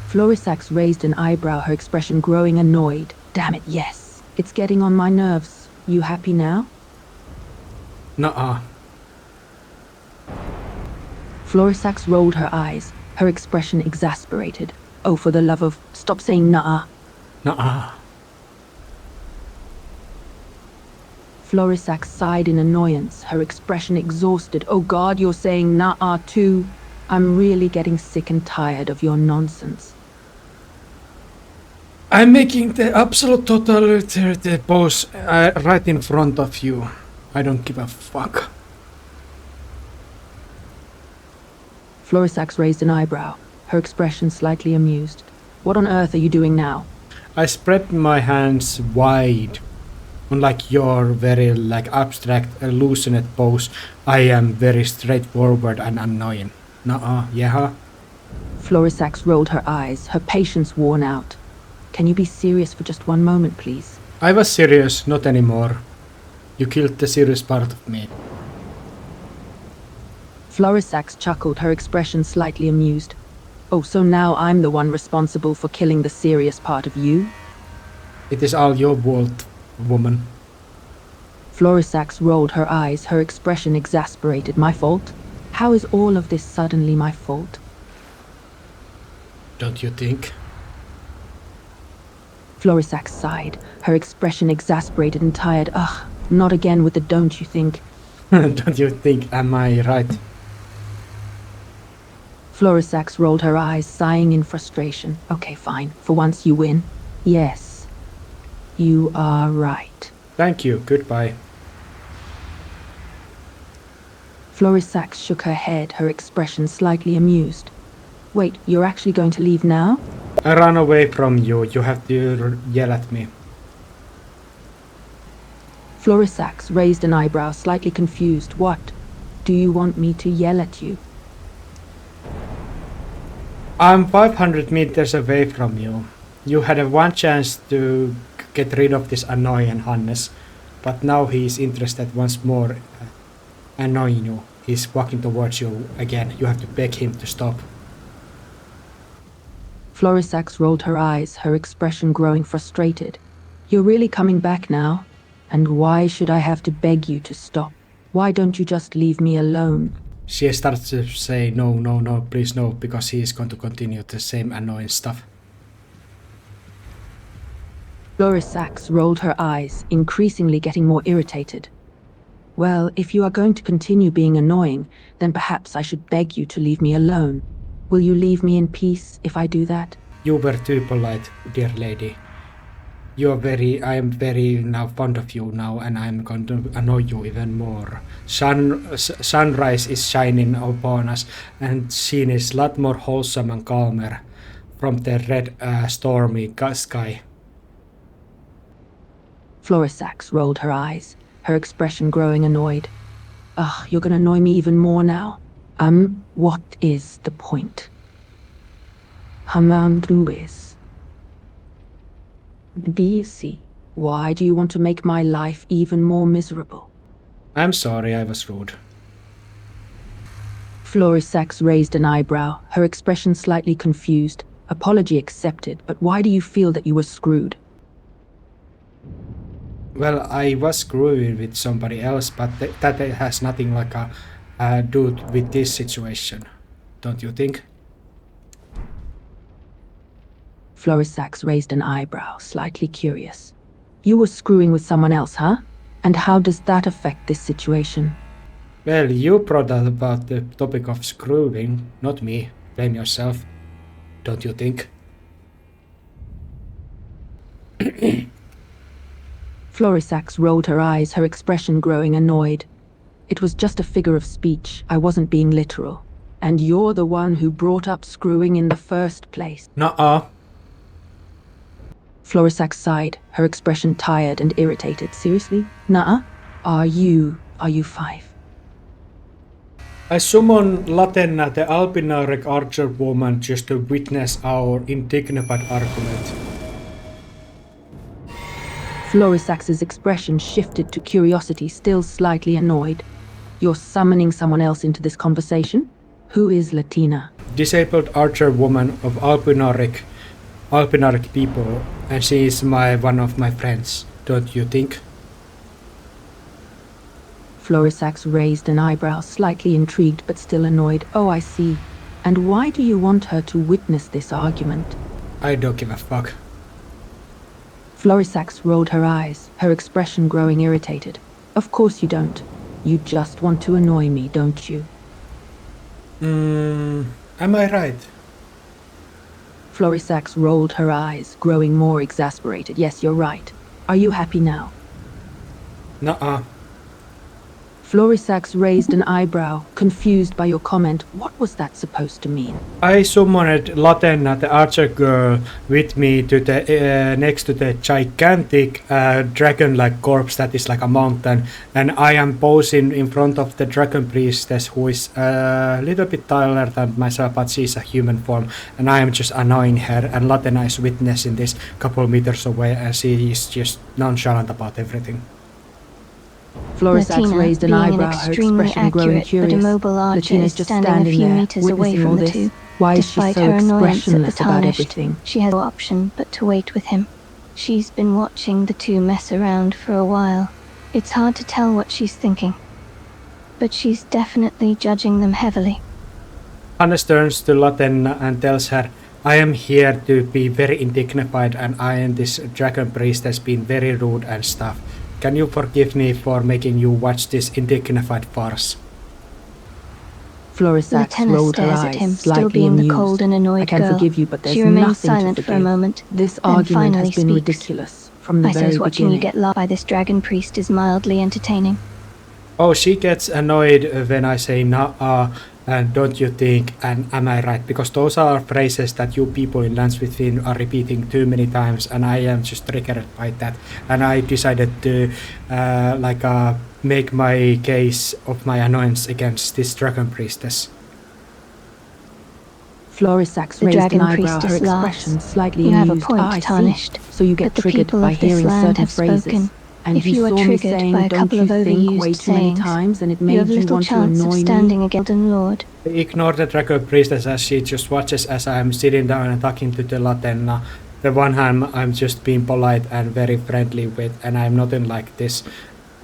Florisax raised an eyebrow, her expression growing annoyed. Damn it, yes. It's getting on my nerves. You happy now? Nuh-uh. Florisax rolled her eyes, her expression exasperated. Oh, for the love of... Stop saying nuh-uh. Nuh-uh. Florisax sighed in annoyance, her expression exhausted. Oh God, you're saying nuh-uh too. I'm really getting sick and tired of your nonsense. I'm making the absolute total pose right in front of you. I don't give a fuck. Florisax raised an eyebrow, her expression slightly amused. What on earth are you doing now? I spread my hands wide. Unlike your very abstract, loosened pose, I am very straightforward and annoying. Nuh-uh, yeah. Florisax rolled her eyes, her patience worn out. Can you be serious for just one moment, please? I was serious, not anymore. You killed the serious part of me. Florisax chuckled, her expression slightly amused. Oh, so now I'm the one responsible for killing the serious part of you? It is all your fault, woman. Florisax rolled her eyes, her expression exasperated. My fault? How is all of this suddenly my fault? Don't you think? Florisax sighed, her expression exasperated and tired. Ugh, not again with the don't you think. Don't you think, am I right? Florisax rolled her eyes, sighing in frustration. Okay, fine. For once you win. Yes. You are right. Thank you, goodbye. Florisax shook her head, her expression slightly amused. Wait, you're actually going to leave now? I ran away from you. You have to yell at me. Florisax raised an eyebrow, slightly confused. What? Do you want me to yell at you? I'm 500 meters away from you. You had one chance to get rid of this annoying Hannes, but now he is interested once more, annoying you. He's walking towards you again. You have to beg him to stop. Florisax rolled her eyes, her expression growing frustrated. You're really coming back now? And why should I have to beg you to stop? Why don't you just leave me alone? She starts to say no, no, no, please no, because he is going to continue the same annoying stuff. Florisax rolled her eyes, increasingly getting more irritated. Well, if you are going to continue being annoying, then perhaps I should beg you to leave me alone. Will you leave me in peace if I do that? You were too polite, dear lady. I am very now fond of you now, and I'm going to annoy you even more. Sunrise is shining upon us, and scene is a lot more wholesome and calmer from the red, stormy sky. Florisax rolled her eyes, her expression growing annoyed. Ugh, you're gonna annoy me even more now. What is the point? Hamandruis. BC, why do you want to make my life even more miserable? I'm sorry I was rude. Florisax raised an eyebrow, her expression slightly confused. Apology accepted, but why do you feel that you were screwed? Well, I was screwing with somebody else, but that has nothing like a do with this situation, don't you think? Florisax raised an eyebrow, slightly curious. You were screwing with someone else, huh? And how does that affect this situation? Well, you brought up about the topic of screwing, not me. Blame yourself, don't you think? Florisax rolled her eyes, her expression growing annoyed. It was just a figure of speech. I wasn't being literal. And you're the one who brought up screwing in the first place. Nuh-uh. Florisax sighed, her expression tired and irritated. Seriously? Nuh-uh? Are you 5? I summon Latenna, the Albinaric archer woman, just to witness our indignified argument. Florisax's expression shifted to curiosity, still slightly annoyed. You're summoning someone else into this conversation? Who is Latina? Disabled archer woman of Albinaric people, and she is one of my friends, don't you think? Florisax raised an eyebrow, slightly intrigued but still annoyed. Oh, I see. And why do you want her to witness this argument? I don't give a fuck. Florisax rolled her eyes, her expression growing irritated. Of course you don't. You just want to annoy me, don't you? Am I right? Florisax rolled her eyes, growing more exasperated. Yes, you're right. Are you happy now? Nuh-uh. Florisax raised an eyebrow, confused by your comment. What was that supposed to mean? I summoned Latenna, the archer girl, with me to the next to the gigantic dragon-like corpse that is like a mountain, and I am posing in front of the dragon priestess, who is a little bit taller than myself, but she's a human form, and I am just annoying her, and Latenna is witnessing this couple meters away, and she is just nonchalant about everything. Florisax raised an eyebrow, her expression growing curious. Latina's just standing there, witnessing all this. Why is she Despite so her annoyance at the expressionless about tarnished, everything? she has no option but to wait with him. She's been watching the two mess around for a while. It's hard to tell what she's thinking, but she's definitely judging them heavily. Hannes turns to Latenna and tells her, I am here to be very indignified and I and this dragon priestess been very rude and stuff. Can you forgive me for making you watch this indignified farce? Florisax Latenna rolled her stares at him, eyes, still slightly being the amused. cold and annoyed I can girl. forgive you, but there's She remains nothing silent to for a forgive. moment, This then argument has finally been speaks. ridiculous from the I very suppose watching beginning. you get laughed by this dragon priest is mildly entertaining. Oh, she gets annoyed when I say nah, and don't you think, and am I right? Because those are phrases that you people in Lands Within are repeating too many times, and I am just triggered by that. And I decided to make my case of my annoyance against this dragon priestess. Florisax The raised an dragon eyebrow, her priestess laughs. expression slightly You have a amused. point, I see. Tarnished. So you get But the triggered people by of this hearing land certain have phrases. spoken. And If you you are saw me triggered saying, by a don't couple you of think, overused way too many sayings, times, and it you made have you little want to chance of annoy me? standing against the Lord. Ignore the dragon priestess as she just watches as I'm sitting down and talking to the Latenna. The one hand I'm just being polite and very friendly with, and I'm nothing like this,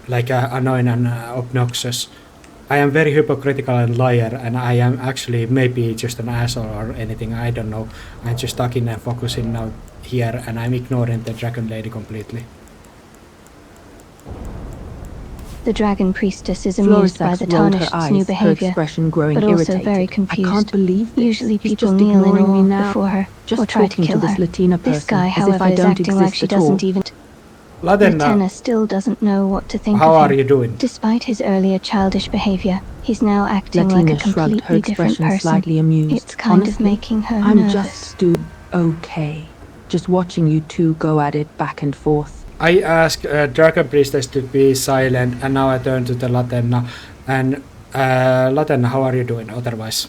annoying and obnoxious. I am very hypocritical and liar, and I am actually maybe just an asshole or anything, I don't know. I'm just talking and focusing now here, and I'm ignoring the dragon lady completely. The dragon priestess is amused by Florisax the rolled her Tarnished's new eyes, her behavior, expression growing but also irritated. very I confused. can't believe this. Usually He's people just kneel in ignoring me awe now. before her, Just or try to talking kill to this her. Latina This person guy, as however, if I is don't acting like exist she at all. doesn't even... Latenna, Latenna still doesn't know what to think how of are him. you doing? Despite his earlier childish behavior, he's now acting Latina like a shrugged, her completely different expression person. slightly amused. It's kind Honestly, of making her I'm nervous. just doing okay. Just watching you two go at it back and forth. I ask Dragon Priestess to be silent, and now I turn to the Latenna. And Latenna, how are you doing otherwise?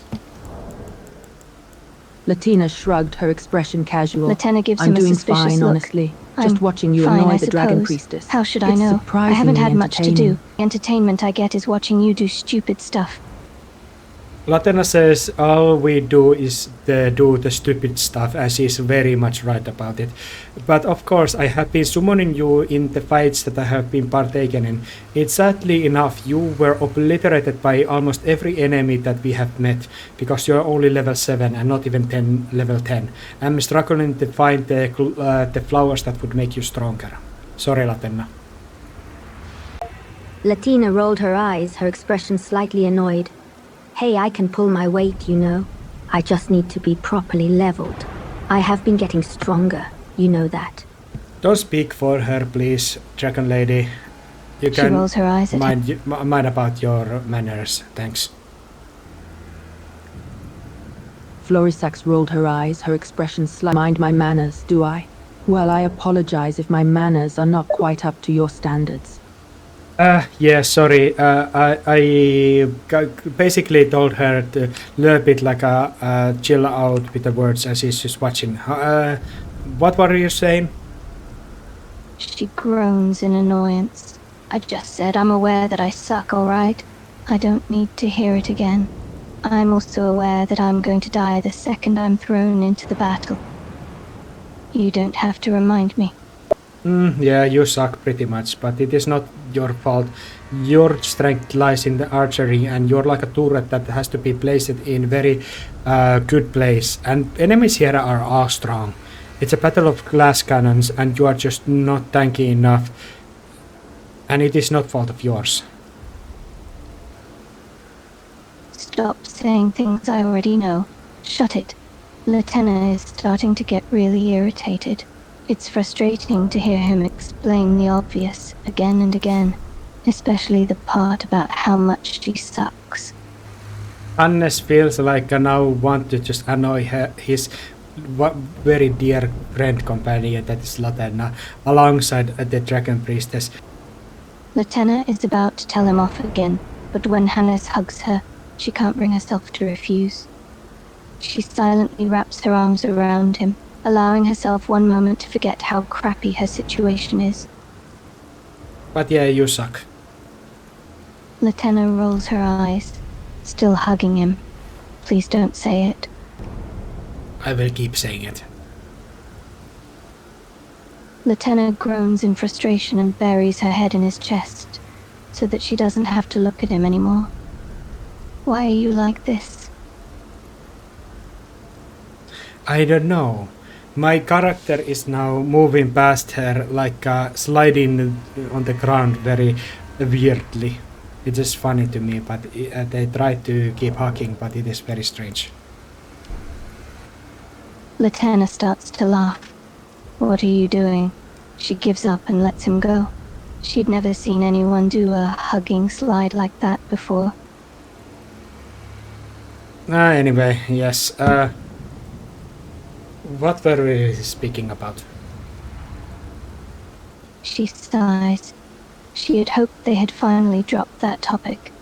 Latina shrugged, her expression casual. Latenna gives I'm him a doing suspicious fine, look. honestly. I'm Just watching you fine, annoy I the dragon suppose. priestess. How should I It's know? I surprisingly haven't had much to do. entertaining. The entertainment I get is watching you do stupid stuff. Latenna says all we do is do the stupid stuff, and she's very much right about it. But of course, I have been summoning you in the fights that I have been partaken in. It's sadly enough, you were obliterated by almost every enemy that we have met, because you're only level 7 and not even level 10. I'm struggling to find the flowers that would make you stronger. Sorry, Latenna. Latina rolled her eyes, her expression slightly annoyed. Hey, I can pull my weight, you know. I just need to be properly leveled. I have been getting stronger, you know that. Don't speak for her, please, Dragon Lady. You She can rolls her eyes at him. mind about your manners, thanks. Florisax rolled her eyes, her expression mind my manners, do I? Well, I apologize if my manners are not quite up to your standards. Yeah, sorry. I basically told her to a little bit chill out with the words as she's just watching. What were you saying? She groans in annoyance. I just said I'm aware that I suck, alright? I don't need to hear it again. I'm also aware that I'm going to die the second I'm thrown into the battle. You don't have to remind me. Yeah, you suck pretty much, but it is not your fault. Your strength lies in the archery, and you're like a turret that has to be placed in very good place. And enemies here are strong. It's a battle of glass cannons, and you are just not tanky enough. And it is not fault of yours. Stop saying things I already know. Shut it. Latenna is starting to get really irritated. It's frustrating to hear him explain the obvious again and again, especially the part about how much she sucks. Hannes feels like I now want to just annoy his very dear friend companion that is Latenna, alongside the Dragon Priestess. Latenna is about to tell him off again, but when Hannes hugs her, she can't bring herself to refuse. She silently wraps her arms around him, allowing herself one moment to forget how crappy her situation is. But yeah, you suck. Latenna rolls her eyes, still hugging him. Please don't say it. I will keep saying it. Lieutenant groans in frustration and buries her head in his chest, so that she doesn't have to look at him anymore. Why are you like this? I don't know. My character is now moving past her, like sliding on the ground very weirdly. It is funny to me, but they try to keep hugging, but it is very strange. Lieutenant starts to laugh. What are you doing? She gives up and lets him go. She'd never seen anyone do a hugging slide like that before. Anyway, yes. What were we speaking about? She sighs. She had hoped they had finally dropped that topic.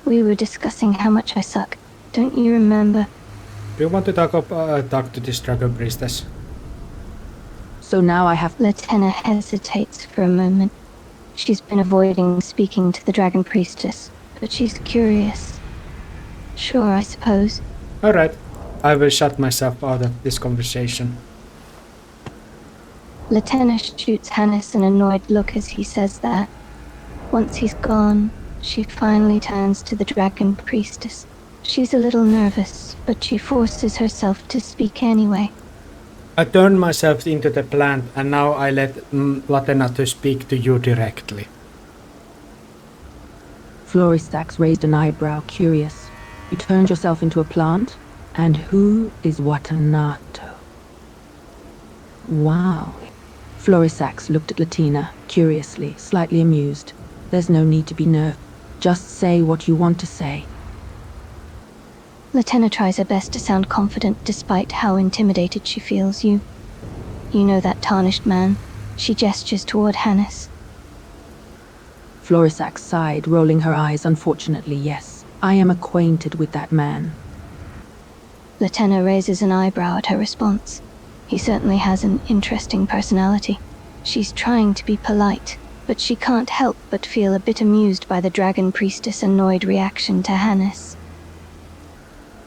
We were discussing how much I suck. Don't you remember? Do you want to talk to this Dragon Priestess? So now I have... Lieutenant hesitates for a moment. She's been avoiding speaking to the Dragon Priestess, but she's curious. Sure, I suppose. Alright, I will shut myself out of this conversation. Lieutenant shoots Hannes an annoyed look as he says that. Once he's gone, she finally turns to the Dragon Priestess. She's a little nervous, but she forces herself to speak anyway. I turned myself into the plant and now I let Latenna to speak to you directly. Floristax raised an eyebrow, curious. You turned yourself into a plant? And who is Watanato? Wow. Florisax looked at Latina, curiously, slightly amused. There's no need to be nervous. Just say what you want to say. Lieutenant tries her best to sound confident despite how intimidated she feels. You know that tarnished man? She gestures toward Hannes. Florisax sighed, rolling her eyes. Unfortunately, yes. I am acquainted with that man. Lieutenant raises an eyebrow at her response. He certainly has an interesting personality. She's trying to be polite, but she can't help but feel a bit amused by the Dragon Priestess' annoyed reaction to Hannes.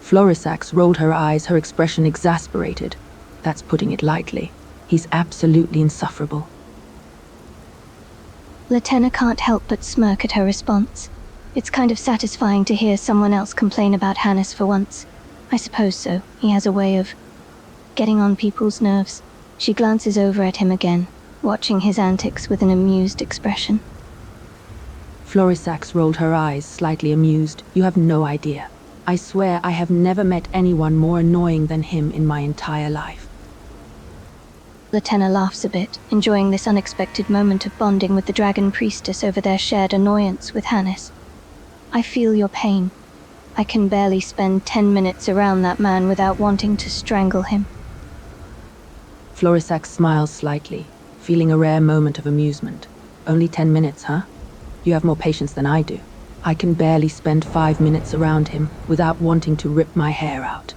Florisax rolled her eyes, her expression exasperated. That's putting it lightly. He's absolutely insufferable. Lieutenant can't help but smirk at her response. It's kind of satisfying to hear someone else complain about Hannes for once. I suppose so. He has a way of getting on people's nerves. She glances over at him again, watching his antics with an amused expression. Florisax rolled her eyes, slightly amused. You have no idea. I swear I have never met anyone more annoying than him in my entire life. Lieutenant laughs a bit, enjoying this unexpected moment of bonding with the Dragon Priestess over their shared annoyance with Hannes. I feel your pain. I can barely spend 10 minutes around that man without wanting to strangle him. Florisax smiles slightly, feeling a rare moment of amusement. Only 10 minutes, huh? You have more patience than I do. I can barely spend 5 minutes around him without wanting to rip my hair out.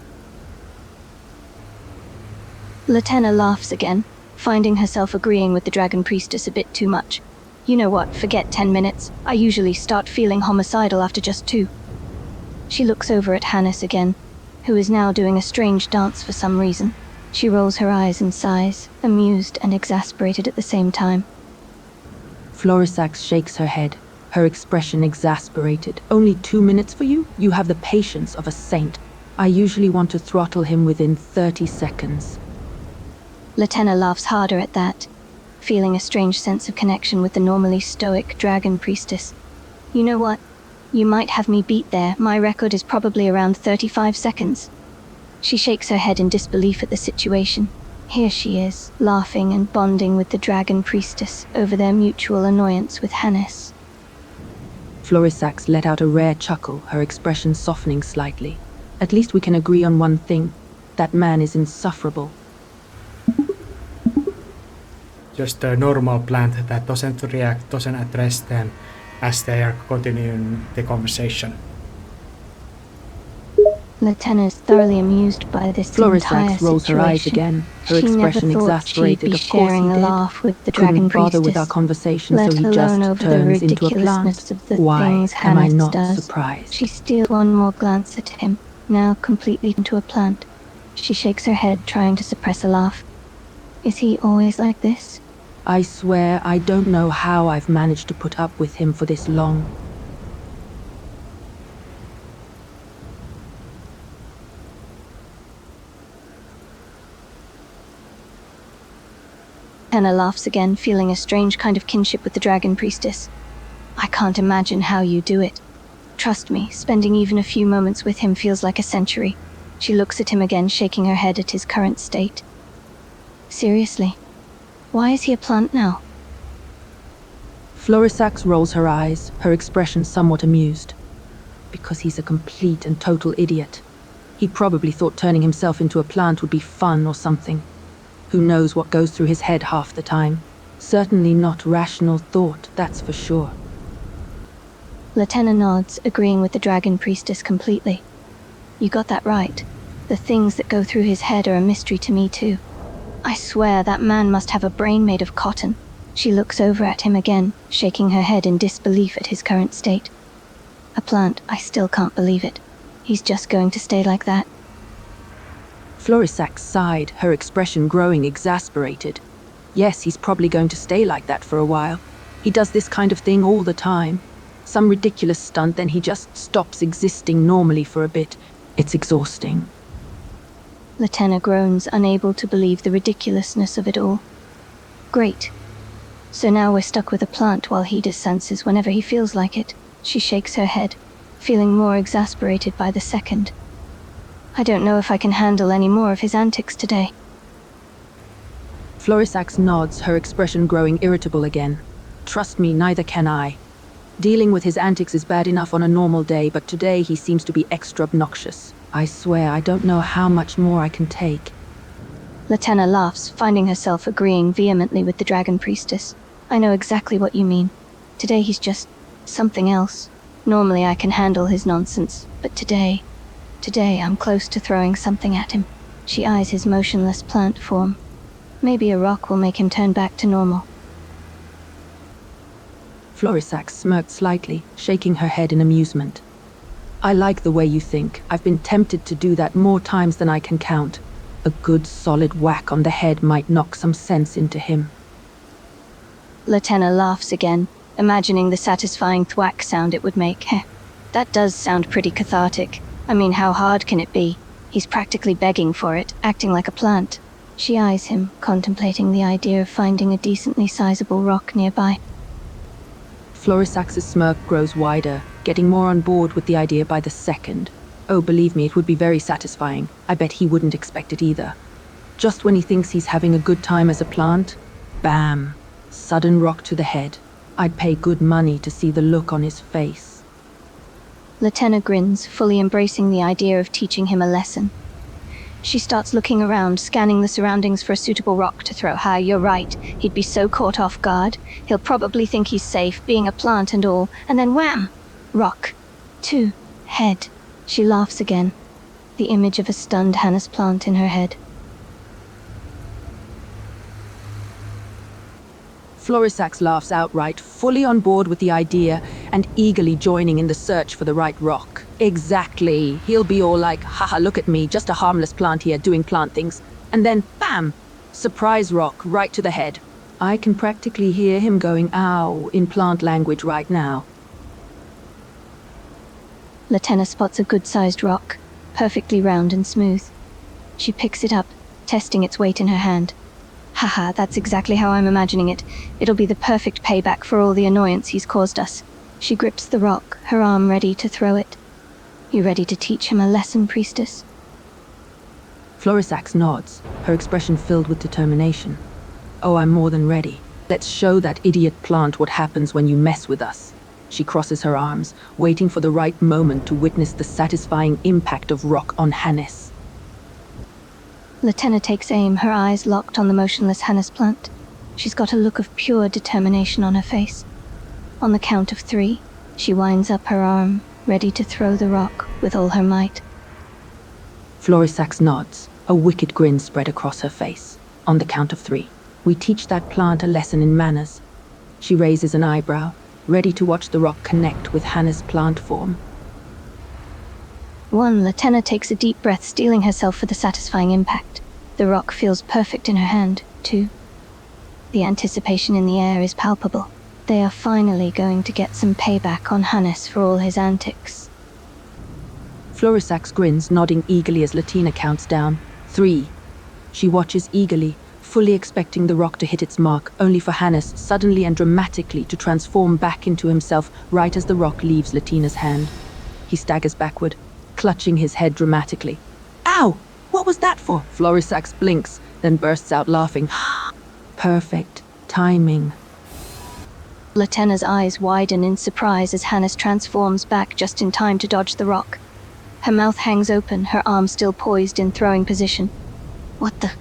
Lieutenant laughs again, finding herself agreeing with the Dragon Priestess a bit too much. You know what, forget 10 minutes. I usually start feeling homicidal after just 2. She looks over at Hannes again, who is now doing a strange dance for some reason. She rolls her eyes and sighs, amused and exasperated at the same time. Florisax shakes her head, her expression exasperated. Only 2 minutes for you? You have the patience of a saint. I usually want to throttle him within 30 seconds. Lieutenant laughs harder at that, feeling a strange sense of connection with the normally stoic Dragon Priestess. You know what? You might have me beat there. My record is probably around 35 seconds. She shakes her head in disbelief at the situation. Here she is, laughing and bonding with the Dragon Priestess over their mutual annoyance with Hannes. Florisax let out a rare chuckle, her expression softening slightly. At least we can agree on one thing. That man is insufferable. Just a normal plant that doesn't react, doesn't address them as they are continuing the conversation. Lieutenant is thoroughly amused by this entire Florisax rolls her eyes situation. again, her She expression never thought exasperated. she'd be Of course he sharing a did. laugh with the Dragon Couldn't bother with our Priestess, conversation, let so he alone just over the turns into a plant. ridiculousness of the Why things am I Hannes not does. surprised? She steals one more glance at him, now completely into a plant. She shakes her head, trying to suppress a laugh. Is he always like this? I swear I don't know how I've managed to put up with him for this long. Hannah laughs again, feeling a strange kind of kinship with the Dragon Priestess. I can't imagine how you do it. Trust me, spending even a few moments with him feels like a century. She looks at him again, shaking her head at his current state. Seriously, why is he a plant now? Florisax rolls her eyes, her expression somewhat amused. Because he's a complete and total idiot. He probably thought turning himself into a plant would be fun or something. Who knows what goes through his head half the time? Certainly not rational thought, that's for sure. Latenna nods, agreeing with the Dragon Priestess completely. You got that right. The things that go through his head are a mystery to me too. I swear that man must have a brain made of cotton. She looks over at him again, shaking her head in disbelief at his current state. A plant, I still can't believe it. He's just going to stay like that. Florisax sighed, her expression growing exasperated. Yes, he's probably going to stay like that for a while. He does this kind of thing all the time. Some ridiculous stunt, then he just stops existing normally for a bit. It's exhausting. Latenna groans, unable to believe the ridiculousness of it all. Great. So now we're stuck with a plant while he dissenses whenever he feels like it. She shakes her head, feeling more exasperated by the second. I don't know if I can handle any more of his antics today. Florisax nods, her expression growing irritable again. Trust me, neither can I. Dealing with his antics is bad enough on a normal day, but today he seems to be extra obnoxious. I swear I don't know how much more I can take. Latenna laughs, finding herself agreeing vehemently with the Dragon Priestess. I know exactly what you mean. Today he's just something else. Normally I can handle his nonsense, but today I'm close to throwing something at him. She eyes his motionless plant form. Maybe a rock will make him turn back to normal. Florisax smirked slightly, shaking her head in amusement. I like the way you think. I've been tempted to do that more times than I can count. A good solid whack on the head might knock some sense into him. Latenna laughs again, imagining the satisfying thwack sound it would make. Heh, that does sound pretty cathartic. I mean, how hard can it be? He's practically begging for it, acting like a plant. She eyes him, contemplating the idea of finding a decently sizable rock nearby. Florisax's smirk grows wider, getting more on board with the idea by the second. Oh, believe me, it would be very satisfying. I bet he wouldn't expect it either. Just when he thinks he's having a good time as a plant, bam! Sudden rock to the head. I'd pay good money to see the look on his face. Latenna grins, fully embracing the idea of teaching him a lesson. She starts looking around, scanning the surroundings for a suitable rock to throw. Hi, you're right. He'd be so caught off guard. He'll probably think he's safe, being a plant and all, and then wham! Rock. 2. Head. She laughs again, the image of a stunned Hannes plant in her head. Florisax laughs outright, fully on board with the idea and eagerly joining in the search for the right rock. Exactly. He'll be all like, haha, look at me, just a harmless plant here doing plant things. And then, bam! Surprise rock right to the head. I can practically hear him going, ow, in plant language right now. Latenna spots a good-sized rock, perfectly round and smooth. She picks it up, testing its weight in her hand. Haha, that's exactly how I'm imagining it. It'll be the perfect payback for all the annoyance he's caused us. She grips the rock, her arm ready to throw it. You ready to teach him a lesson, Priestess? Florisax nods, her expression filled with determination. Oh, I'm more than ready. Let's show that idiot plant what happens when you mess with us. She crosses her arms, waiting for the right moment to witness the satisfying impact of rock on Hannes. Latenna takes aim, her eyes locked on the motionless Hannes plant. She's got a look of pure determination on her face. On the count of 3, she winds up her arm, ready to throw the rock with all her might. Florisax nods, a wicked grin spread across her face. On the count of 3, we teach that plant a lesson in manners. She raises an eyebrow, ready to watch the rock connect with Hannes' plant form. 1. Latenna takes a deep breath, steeling herself for the satisfying impact. The rock feels perfect in her hand. 2. The anticipation in the air is palpable. They are finally going to get some payback on Hannes for all his antics. Florisax grins, nodding eagerly as Latina counts down. 3. She watches eagerly, fully expecting the rock to hit its mark, only for Hannes suddenly and dramatically to transform back into himself right as the rock leaves Latina's hand. He staggers backward, clutching his head dramatically. Ow! What was that for? Florisax blinks, then bursts out laughing. Perfect timing. Latenna's eyes widen in surprise as Hannes transforms back just in time to dodge the rock. Her mouth hangs open, her arm still poised in throwing position. What the?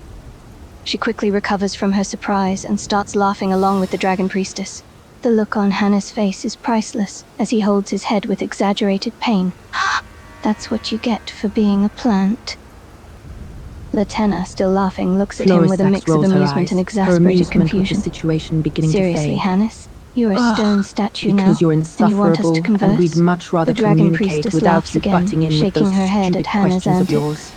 She quickly recovers from her surprise and starts laughing along with the Dragon Priestess. The look on Hannes' face is priceless as he holds his head with exaggerated pain. That's what you get for being a plant. Latenna, still laughing, looks at him with a mix of amusement and exasperated confusion. With the situation beginning Seriously, to fade. Hannes? You're a stone statue now, Because you're and you want us insufferable, to converse? and we'd much rather The Dragon communicate Priestess without laughs you again, butting in with shaking those her head stupid at Hannes' questions of antics. yours.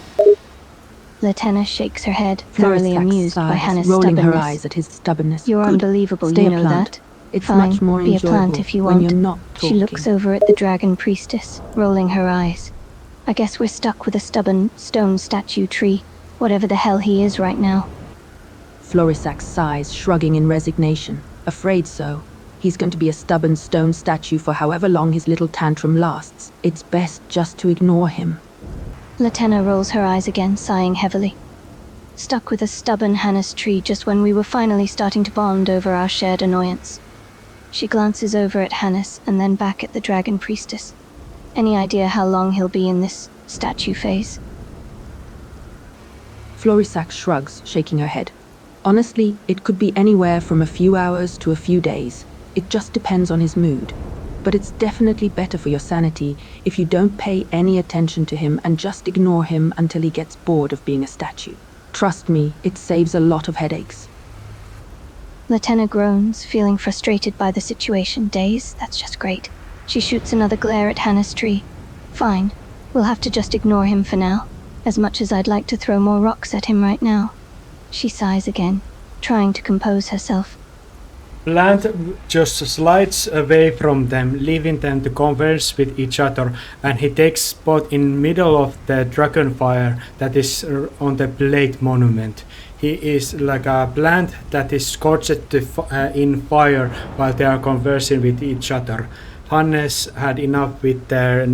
Latenna shakes her head, thoroughly Florisax amused by sighs, Hannes' rolling her stubbornness. eyes at his stubbornness. You're Good. unbelievable, Stay you a know plant. that. It's Fine, much more be a enjoyable plant if you when want. you're not She talking. looks over at the Dragon Priestess, rolling her eyes. I guess we're stuck with a stubborn stone statue tree, whatever the hell he is right now. Florisax sighs, shrugging in resignation. Afraid so. He's going to be a stubborn stone statue for however long his little tantrum lasts. It's best just to ignore him. Latenna rolls her eyes again, sighing heavily. Stuck with a stubborn Hannes tree just when we were finally starting to bond over our shared annoyance. She glances over at Hannes and then back at the Dragon Priestess. Any idea how long he'll be in this statue phase? Florisax shrugs, shaking her head. Honestly, it could be anywhere from a few hours to a few days. It just depends on his mood. But it's definitely better for your sanity if you don't pay any attention to him and just ignore him until he gets bored of being a statue. Trust me, it saves a lot of headaches. Latenna groans, feeling frustrated by the situation. Days? That's just great. She shoots another glare at Hannes' tree. Fine, we'll have to just ignore him for now, as much as I'd like to throw more rocks at him right now. She sighs again, trying to compose herself. Plant just slides away from them, leaving them to converse with each other, and he takes spot in middle of the dragon fire that is on the plate monument. He is like a plant that is scorched in fire while they are conversing with each other. Hannes had enough with their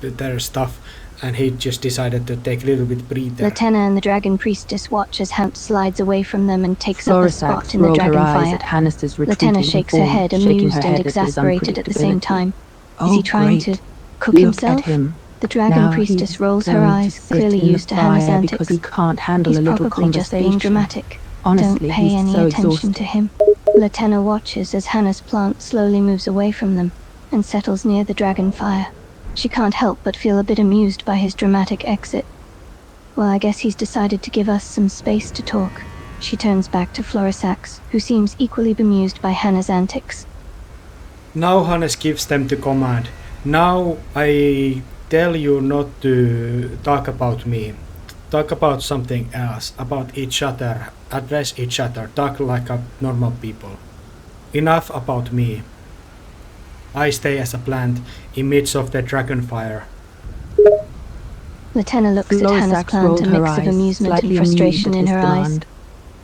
their stuff, and he just decided to take a little bit breather. Latenna and the Dragon Priestess watch as Hannes slides away from them and takes up a spot Florisax in the rolled her dragon eyes fire. at Hannes' retreating Latenna shakes her form, head, shaking amused her and head at his exasperated at the same unpredictability. time. Oh, Is he trying great. to cook Look himself? at him. The Dragon Now Priestess he's rolls her going to eyes, sit clearly in the used to Hannes' fire antics. because he can't handle He's a little probably just being conversation. dramatic. Honestly, Don't pay he's any so attention exhausted. to him. Latenna watches as Hannes' plant slowly moves away from them and settles near the dragon fire. She can't help but feel a bit amused by his dramatic exit. Well, I guess he's decided to give us some space to talk. She turns back to Florisax, who seems equally bemused by Hannes' antics. Now Hannes gives them the command. Now I tell you not to talk about me. Talk about something else, about each other, address each other, talk like a normal people. Enough about me. I stay as a plant in midst of the dragon fire. Latenna looks at Hannes' Florisax plant, rolled a her mix of eyes, amusement slightly and amused frustration at in his her eyes. demand.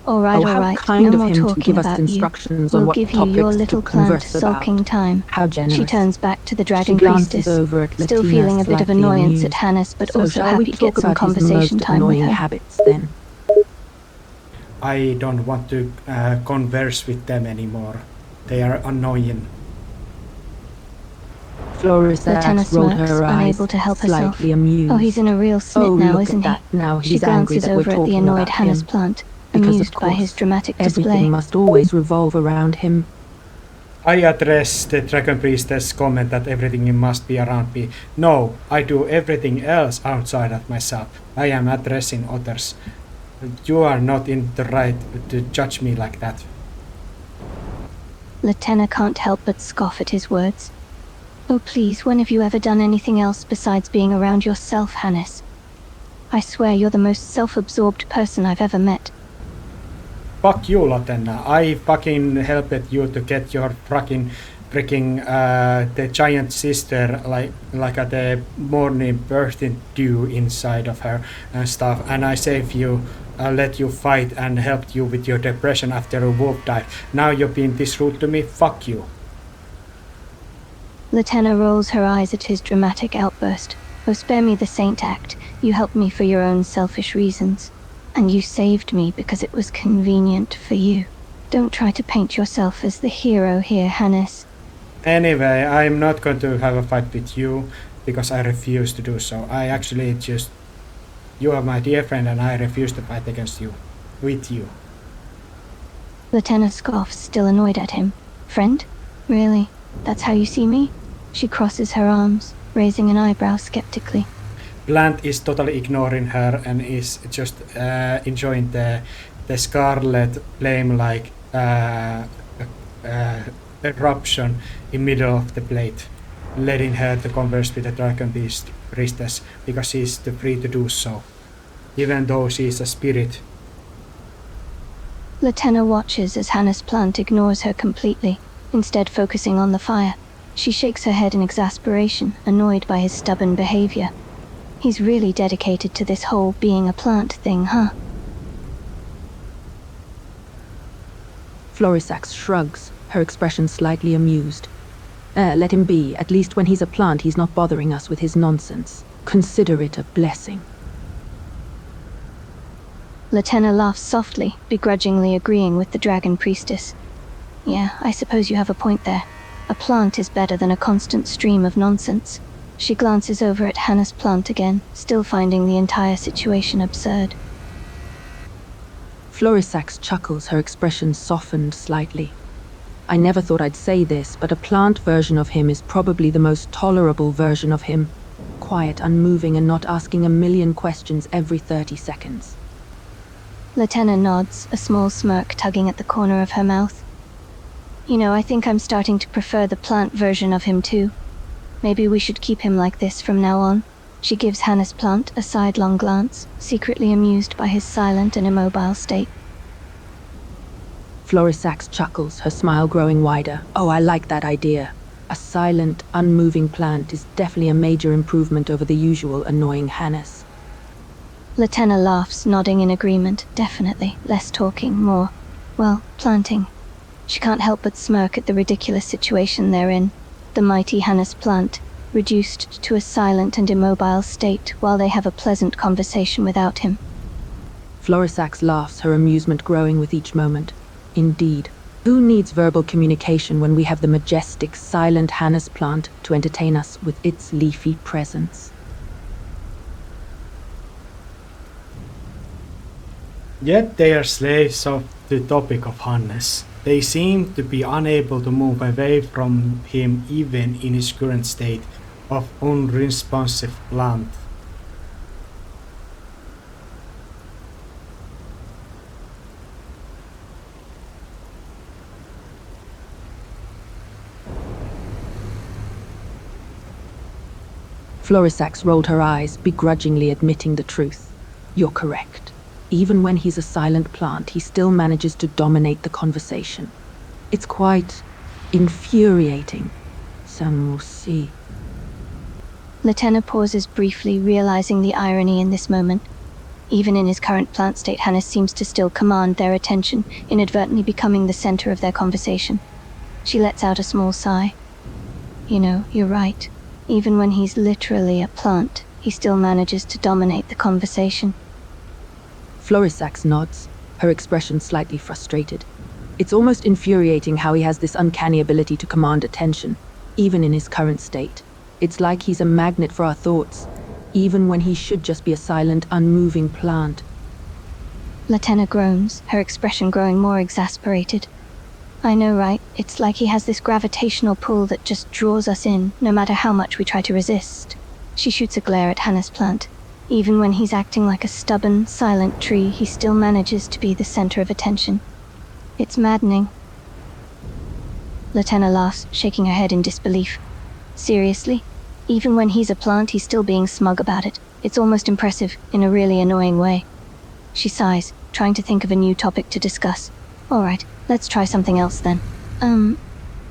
All right, how kind no of more him to talking give us about you. instructions on We'll what give you topics your to little plant converse about. sulking time. How generous. She turns back to the Dragon She glances Priestess, over at still Latina, feeling a bit of slightly annoyance amused. at Hannes, but So also shall we happy to talk get some about his conversation most time with annoying her. habits then? I don't want to converse with them anymore. They are annoying. Latenna Florisax rolled smirks, her eyes, unable to help herself. slightly amused. Oh, he's in a real snit Oh, now, look isn't at he? that. Now She he's angry glances that we're over at the talking annoyed about Hannes' him. plant, Because amused of by his course, dramatic everything display. must always revolve around him. I address the Dragon Priestess' comment that everything must be around me. No, I do everything else outside of myself. I am addressing others. You are not in the right to judge me like that. Latenna can't help but scoff at his words. Oh please, when have you ever done anything else besides being around yourself, Hannes? I swear you're the most self-absorbed person I've ever met. Fuck you, Latenna. I fucking helped you to get your freaking the giant sister like at the morning birthday dew inside of her and stuff, and I saved you, let you fight and helped you with your depression after a wolf died. Now you're being this rude to me? Fuck you. Latenna rolls her eyes at his dramatic outburst. Oh, spare me the saint act. You helped me for your own selfish reasons. And you saved me because it was convenient for you. Don't try to paint yourself as the hero here, Hannes. Anyway, I'm not going to have a fight with you because I refuse to do so. I actually just... You are my dear friend and I refuse to fight against you. With you. Latenna scoffs, still annoyed at him. Friend? Really? That's how you see me? She crosses her arms, raising an eyebrow skeptically. Plant is totally ignoring her and is just enjoying the scarlet flame-like eruption in middle of the plate, letting her to converse with the dragon priestess because she is free to do so, even though she is a spirit. Latenna watches as Hannes Plant ignores her completely, instead focusing on the fire. She shakes her head in exasperation, annoyed by his stubborn behavior. He's really dedicated to this whole being a plant thing, huh? Florisax shrugs, her expression slightly amused. Let him be. At least when he's a plant, he's not bothering us with his nonsense. Consider it a blessing. Latenna laughs softly, begrudgingly agreeing with the dragon priestess. Yeah, I suppose you have a point there. A plant is better than a constant stream of nonsense. She glances over at Hannes Plant again, still finding the entire situation absurd. Florisax chuckles, her expression softened slightly. I never thought I'd say this, but a plant version of him is probably the most tolerable version of him. Quiet, unmoving, and not asking a million questions every 30 seconds. Latenna nods, a small smirk tugging at the corner of her mouth. You know, I think I'm starting to prefer the plant version of him too. Maybe we should keep him like this from now on. She gives Hannes Plant a sidelong glance, secretly amused by his silent and immobile state. Florisax chuckles, her smile growing wider. Oh, I like that idea. A silent, unmoving plant is definitely a major improvement over the usual annoying Hannes. Latenna laughs, nodding in agreement. Definitely. Less talking, more, well, planting. She can't help but smirk at the ridiculous situation they're in. The mighty Hannes Plant, reduced to a silent and immobile state while they have a pleasant conversation without him. Florisax laughs, her amusement growing with each moment. Indeed, who needs verbal communication when we have the majestic, silent Hannes Plant to entertain us with its leafy presence? Yet they are slaves of the topic of Hannes. They seem to be unable to move away from him even in his current state of unresponsive plant. Florisax rolled her eyes, begrudgingly admitting the truth. You're correct. Even when he's a silent plant, he still manages to dominate the conversation. It's quite infuriating. Some will see. Latenna pauses briefly, realizing the irony in this moment. Even in his current plant state, Hannes seems to still command their attention, inadvertently becoming the center of their conversation. She lets out a small sigh. You know, you're right. Even when he's literally a plant, he still manages to dominate the conversation. Florisax nods, her expression slightly frustrated. It's almost infuriating how he has this uncanny ability to command attention, even in his current state. It's like he's a magnet for our thoughts, even when he should just be a silent, unmoving plant. Latenna groans, her expression growing more exasperated. I know, right? It's like he has this gravitational pull that just draws us in, no matter how much we try to resist. She shoots a glare at Hannes Plant. Even when he's acting like a stubborn, silent tree, he still manages to be the center of attention. It's maddening. Latenna laughs, shaking her head in disbelief. Seriously? Even when he's a plant, he's still being smug about it. It's almost impressive, in a really annoying way. She sighs, trying to think of a new topic to discuss. Alright, let's try something else then.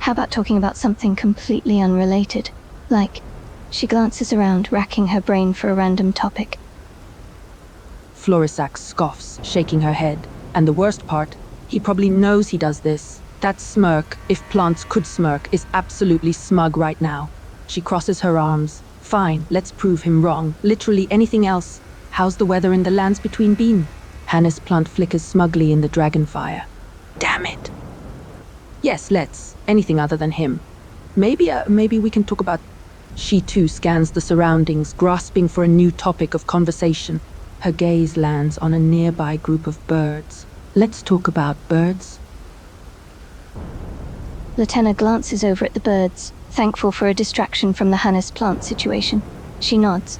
How about talking about something completely unrelated? Like, she glances around, racking her brain for a random topic. Florisax scoffs, shaking her head. And the worst part, he probably knows he does this. That smirk, if plants could smirk, is absolutely smug right now. She crosses her arms. Fine, let's prove him wrong. Literally anything else. How's the weather in the lands between been? Hannes plant flickers smugly in the dragonfire. Damn it. Yes, let's. Anything other than him. Maybe we can talk about... She too scans the surroundings, grasping for a new topic of conversation. Her gaze lands on a nearby group of birds. Let's talk about birds. Latenna glances over at the birds, thankful for a distraction from the Hannes plant situation. She nods.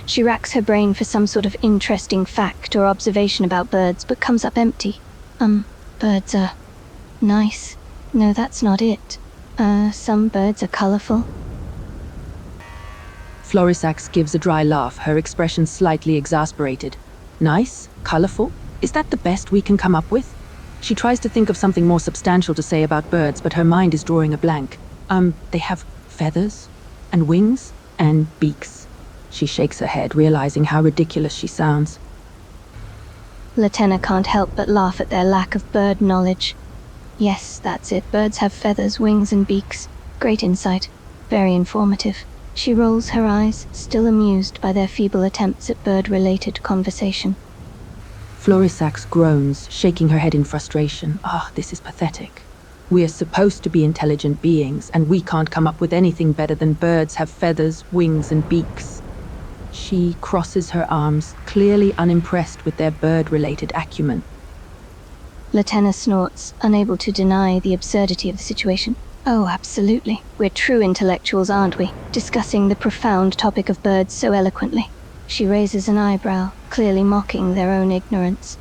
She racks her brain for some sort of interesting fact or observation about birds, but comes up empty. Birds are... nice. No, that's not it. Some birds are colorful. Florisax gives a dry laugh, her expression slightly exasperated. Nice? Colorful? Is that the best we can come up with? She tries to think of something more substantial to say about birds, but her mind is drawing a blank. They have feathers, and wings, and beaks. She shakes her head, realizing how ridiculous she sounds. Latenna can't help but laugh at their lack of bird knowledge. Yes, that's it. Birds have feathers, wings, and beaks. Great insight. Very informative. She rolls her eyes, still amused by their feeble attempts at bird-related conversation. Florisax groans, shaking her head in frustration. This is pathetic. We are supposed to be intelligent beings, and we can't come up with anything better than birds have feathers, wings, and beaks. She crosses her arms, clearly unimpressed with their bird-related acumen. Latenna snorts, unable to deny the absurdity of the situation. Oh, absolutely. We're true intellectuals, aren't we? Discussing the profound topic of birds so eloquently. She raises an eyebrow, clearly mocking their own ignorance.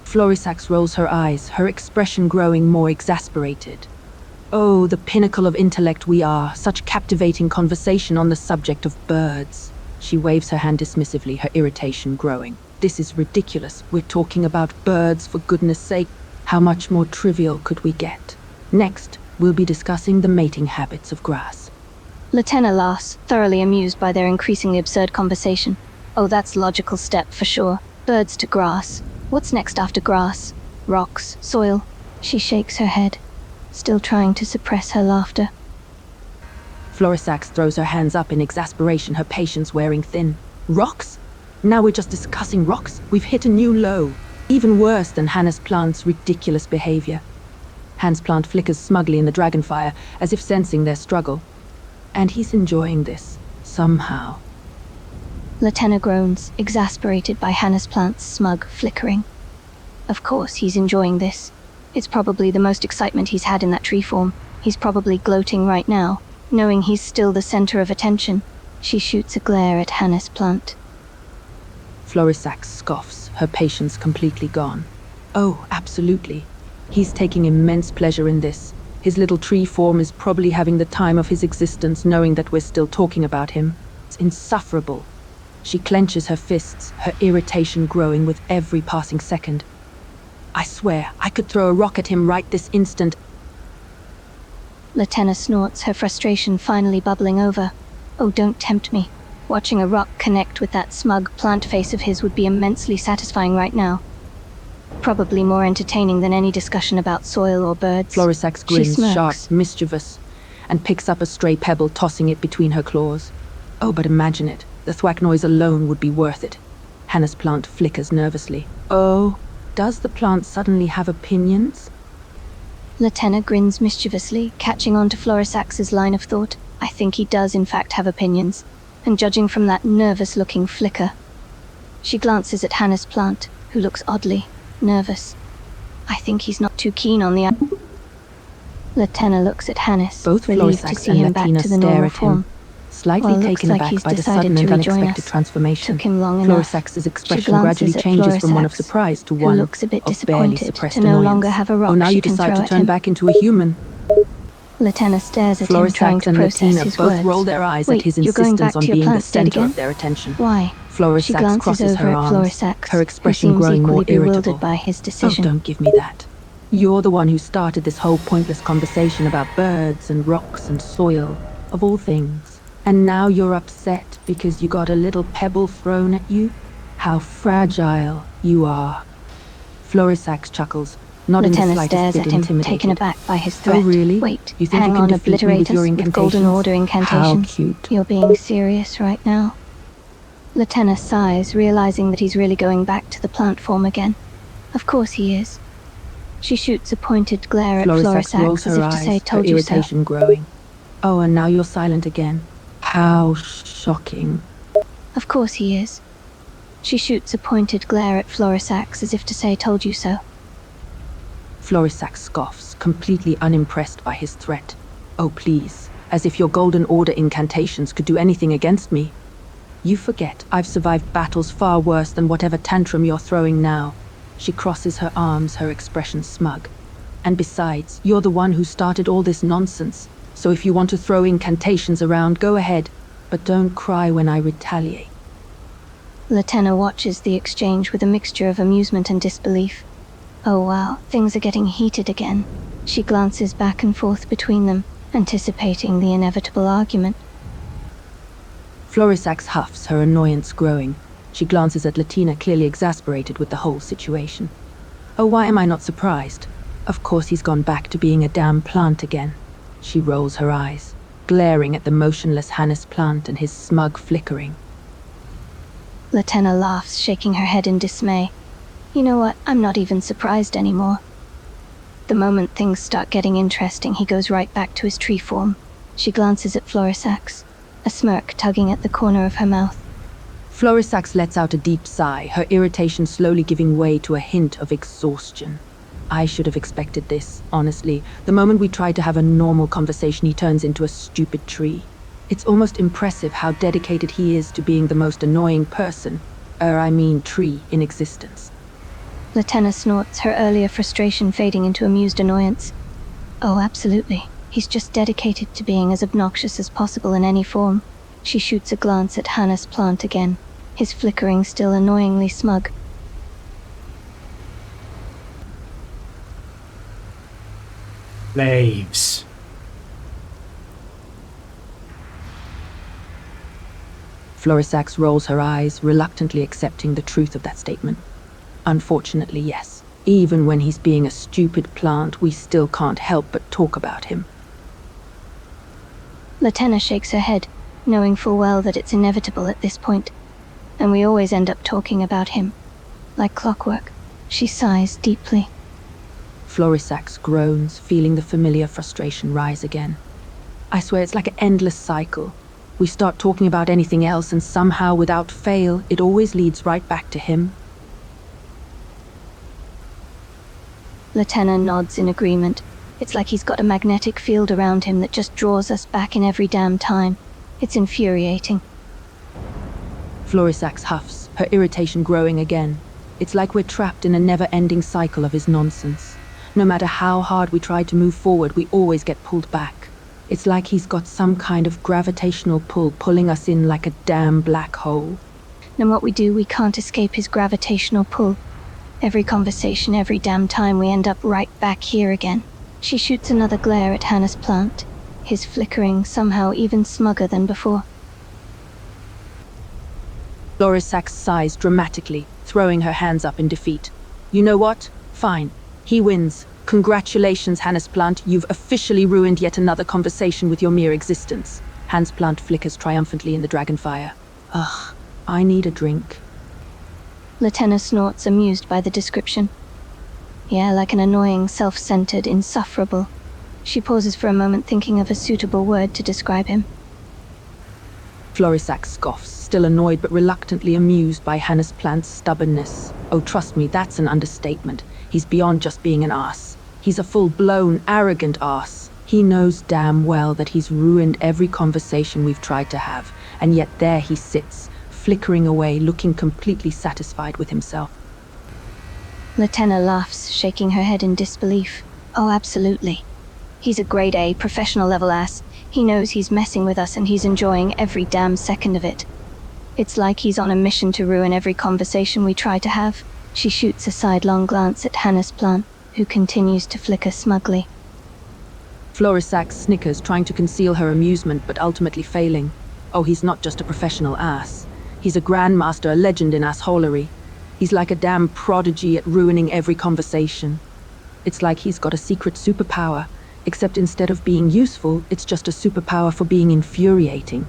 Florisax rolls her eyes, her expression growing more exasperated. Oh, the pinnacle of intellect we are, such captivating conversation on the subject of birds. She waves her hand dismissively, her irritation growing. This is ridiculous. We're talking about birds, for goodness sake. How much more trivial could we get? Next, we'll be discussing the mating habits of grass. Latenna laughs, thoroughly amused by their increasingly absurd conversation. Oh, that's logical step for sure. Birds to grass. What's next after grass? Rocks, soil. She shakes her head, still trying to suppress her laughter. Florisax throws her hands up in exasperation, her patience wearing thin. Rocks? Now we're just discussing rocks? We've hit a new low. Even worse than Hannes Plant's ridiculous behavior. Hans Plant flickers smugly in the dragonfire, as if sensing their struggle. And he's enjoying this, somehow. Latenna groans, exasperated by Hannes Plant's smug flickering. Of course he's enjoying this. It's probably the most excitement he's had in that tree form. He's probably gloating right now, knowing he's still the center of attention. She shoots a glare at Hannes Plant. Florisax scoffs, her patience completely gone. Oh, absolutely. He's taking immense pleasure in this. His little tree form is probably having the time of his existence, knowing that we're still talking about him. It's insufferable. She clenches her fists, her irritation growing with every passing second. I swear, I could throw a rock at him right this instant. Latenna snorts, her frustration finally bubbling over. Oh, don't tempt me. Watching a rock connect with that smug plant face of his would be immensely satisfying right now. Probably more entertaining than any discussion about soil or birds. Florisax grins, sharp, mischievous, and picks up a stray pebble, tossing it between her claws. Oh, but imagine it. The thwack noise alone would be worth it. Hannes Plant flickers nervously. Oh, does the plant suddenly have opinions? Latenna grins mischievously, catching on to Florisax's line of thought. I think he does in fact have opinions, and judging from that nervous-looking flicker. She glances at Hannes Plant, who looks oddly nervous. I think he's not too keen on the... Latenna looks at Hannes, Both relieved to Florisax see and him back Latina to the stare normal at him, form. slightly Well, taken looks like aback he's by the decided sudden to and rejoin unexpected us. transformation. Took him long enough. Florisax's She expression glances gradually at changes from one of Florisax, surprise to who one looks a bit of barely disappointed suppressed to no annoyance. longer have a rock Oh, now she you can decide throw to at turn him. back into a human. Latenna stares at him, trying Florisax to and process Latina his both words. roll their eyes Wait, at his you're going back insistence on to your being the plant state center again? of their attention. Why? She Florisax glances crosses over her at arms, Florisax, her who expression seems growing more equally bewildered irritable. by his Oh, decision. don't give me that. You're the one who started this whole pointless conversation about birds and rocks and soil, of all things. And now you're upset because you got a little pebble thrown at you? How fragile you are. Florisax chuckles, not in the Latenna slightest stares bit at him, intimidated. taken aback by his threat. Oh, really? Wait, You think hang you can on, defeat me obliterate with your us with Golden incantations? Order incantations? How cute. You're being serious right now? Latenna sighs, realizing that he's really going back to the plant form again. Of course he is. She shoots a pointed glare at Florisax rolls Florisax as her if to say, eyes, her told you so. irritation growing. Oh, and now you're silent again. How shocking. Of course he is. She shoots a pointed glare at Florisax as if to say, told you so. Florisax scoffs, completely unimpressed by his threat. Oh, please, as if your Golden Order incantations could do anything against me. You forget I've survived battles far worse than whatever tantrum you're throwing now. She crosses her arms, her expression smug. And besides, you're the one who started all this nonsense. So if you want to throw incantations around, go ahead. But don't cry when I retaliate. Latenna watches the exchange with a mixture of amusement and disbelief. Oh wow, things are getting heated again. She glances back and forth between them, anticipating the inevitable argument. Florisax huffs, her annoyance growing. She glances at Latina, clearly exasperated with the whole situation. Oh, why am I not surprised? Of course he's gone back to being a damn plant again. She rolls her eyes, glaring at the motionless Hannes plant and his smug flickering. Latenna laughs, shaking her head in dismay. You know what, I'm not even surprised anymore. The moment things start getting interesting, he goes right back to his tree form. She glances at Florisax, a smirk tugging at the corner of her mouth. Florisax lets out a deep sigh, her irritation slowly giving way to a hint of exhaustion. I should have expected this, honestly. The moment we try to have a normal conversation, he turns into a stupid tree. It's almost impressive how dedicated he is to being the most annoying person, tree in existence. Latenna snorts, her earlier frustration fading into amused annoyance. Oh, absolutely. He's just dedicated to being as obnoxious as possible in any form. She shoots a glance at Hannes plant again, his flickering still annoyingly smug. Slaves. Florisax rolls her eyes, reluctantly accepting the truth of that statement. Unfortunately, yes. Even when he's being a stupid plant, we still can't help but talk about him. Latenna shakes her head, knowing full well that it's inevitable at this point. And we always end up talking about him. Like clockwork. She sighs deeply. Florisax groans, feeling the familiar frustration rise again. I swear it's like an endless cycle. We start talking about anything else, and somehow, without fail, it always leads right back to him. Latenna nods in agreement. It's like he's got a magnetic field around him that just draws us back in every damn time. It's infuriating. Florisax huffs, her irritation growing again. It's like we're trapped in a never-ending cycle of his nonsense. No matter how hard we try to move forward, we always get pulled back. It's like he's got some kind of gravitational pull pulling us in like a damn black hole. No what we do, we can't escape his gravitational pull. Every conversation, every damn time, we end up right back here again. She shoots another glare at Hannes plant, his flickering somehow even smugger than before. Florisax sighs dramatically, throwing her hands up in defeat. You know what? Fine. He wins. Congratulations, Hannes Plant. You've officially ruined yet another conversation with your mere existence. Hannes Plant flickers triumphantly in the dragonfire. Ugh, I need a drink. Latenna snorts, amused by the description. Yeah, like an annoying, self-centered, insufferable. She pauses for a moment, thinking of a suitable word to describe him. Florisax scoffs, still annoyed but reluctantly amused by Hannes Plant's stubbornness. Oh, trust me, that's an understatement. He's beyond just being an ass. He's a full-blown, arrogant ass. He knows damn well that he's ruined every conversation we've tried to have, and yet there he sits, flickering away, looking completely satisfied with himself. Latenna laughs, shaking her head in disbelief. Oh, absolutely. He's a grade A, professional level ass. He knows he's messing with us and he's enjoying every damn second of it. It's like he's on a mission to ruin every conversation we try to have. She shoots a sidelong glance at Hannes Plant, who continues to flicker smugly. Florisax snickers, trying to conceal her amusement but ultimately failing. Oh, he's not just a professional ass. He's a grandmaster, a legend in assholery. He's like a damn prodigy at ruining every conversation. It's like he's got a secret superpower, except instead of being useful, it's just a superpower for being infuriating.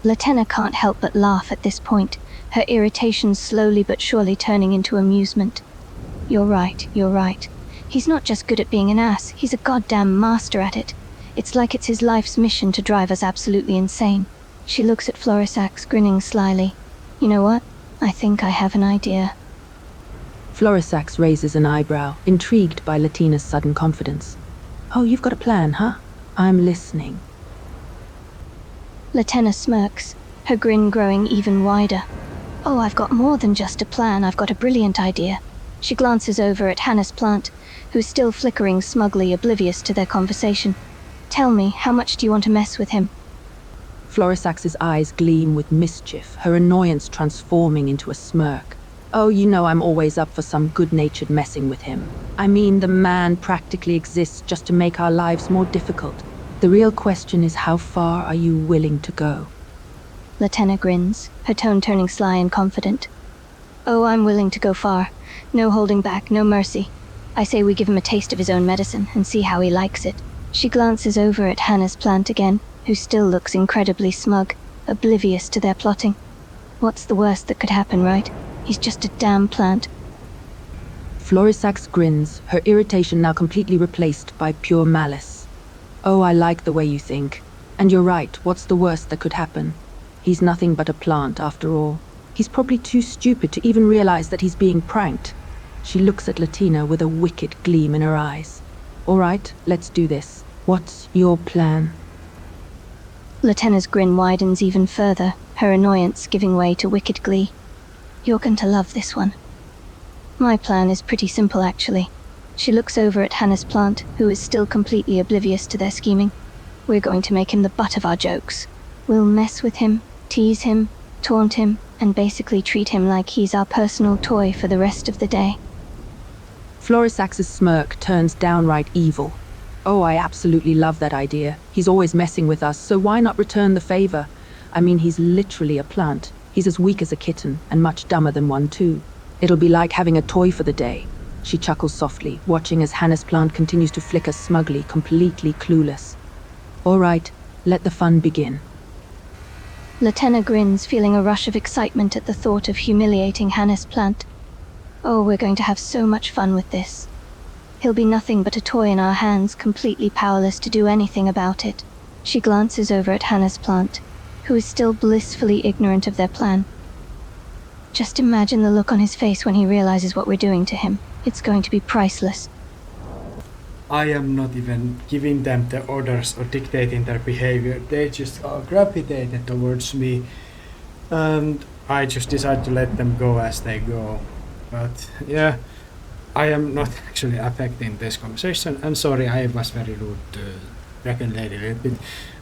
Latenna can't help but laugh at this point, her irritation slowly but surely turning into amusement. You're right. He's not just good at being an ass, he's a goddamn master at it. It's like it's his life's mission to drive us absolutely insane. She looks at Florisax, grinning slyly. You know what? I think I have an idea. Florisax raises an eyebrow, intrigued by Latina's sudden confidence. Oh, you've got a plan, huh? I'm listening. Latenna smirks, her grin growing even wider. Oh, I've got more than just a plan, I've got a brilliant idea. She glances over at Hannes Plant, who's still flickering smugly, oblivious to their conversation. Tell me, how much do you want to mess with him? Florisax's eyes gleam with mischief, her annoyance transforming into a smirk. Oh, you know I'm always up for some good-natured messing with him. I mean, the man practically exists just to make our lives more difficult. The real question is, how far are you willing to go? Latenna grins, her tone turning sly and confident. Oh, I'm willing to go far. No holding back, no mercy. I say we give him a taste of his own medicine and see how he likes it. She glances over at Hannes Plant again, who still looks incredibly smug, oblivious to their plotting. What's the worst that could happen, right? He's just a damn plant. Florisax grins, her irritation now completely replaced by pure malice. Oh, I like the way you think. And you're right, what's the worst that could happen? He's nothing but a plant, after all. He's probably too stupid to even realize that he's being pranked. She looks at Latina with a wicked gleam in her eyes. All right, let's do this. What's your plan? Latenna's grin widens even further, her annoyance giving way to wicked glee. You're going to love this one. My plan is pretty simple, actually. She looks over at Hannes Plant, who is still completely oblivious to their scheming. We're going to make him the butt of our jokes. We'll mess with him, tease him, taunt him, and basically treat him like he's our personal toy for the rest of the day. Florisax's smirk turns downright evil. Oh, I absolutely love that idea. He's always messing with us, so why not return the favor? I mean, he's literally a plant. He's as weak as a kitten, and much dumber than one, too. It'll be like having a toy for the day. She chuckles softly, watching as Hannes Plant continues to flicker smugly, completely clueless. All right, let the fun begin. Latenna grins, feeling a rush of excitement at the thought of humiliating Hannes Plant. Oh, we're going to have so much fun with this. He'll be nothing but a toy in our hands, completely powerless to do anything about it. She glances over at Hannes Plant, who is still blissfully ignorant of their plan. Just imagine the look on his face when he realizes what we're doing to him. It's going to be priceless. I am not even giving them the orders or dictating their behavior. They just gravitated towards me, and I just decided to let them go as they go. But yeah, I am not actually affecting this conversation. I'm sorry, I was very rude to Dragon Lady a little bit.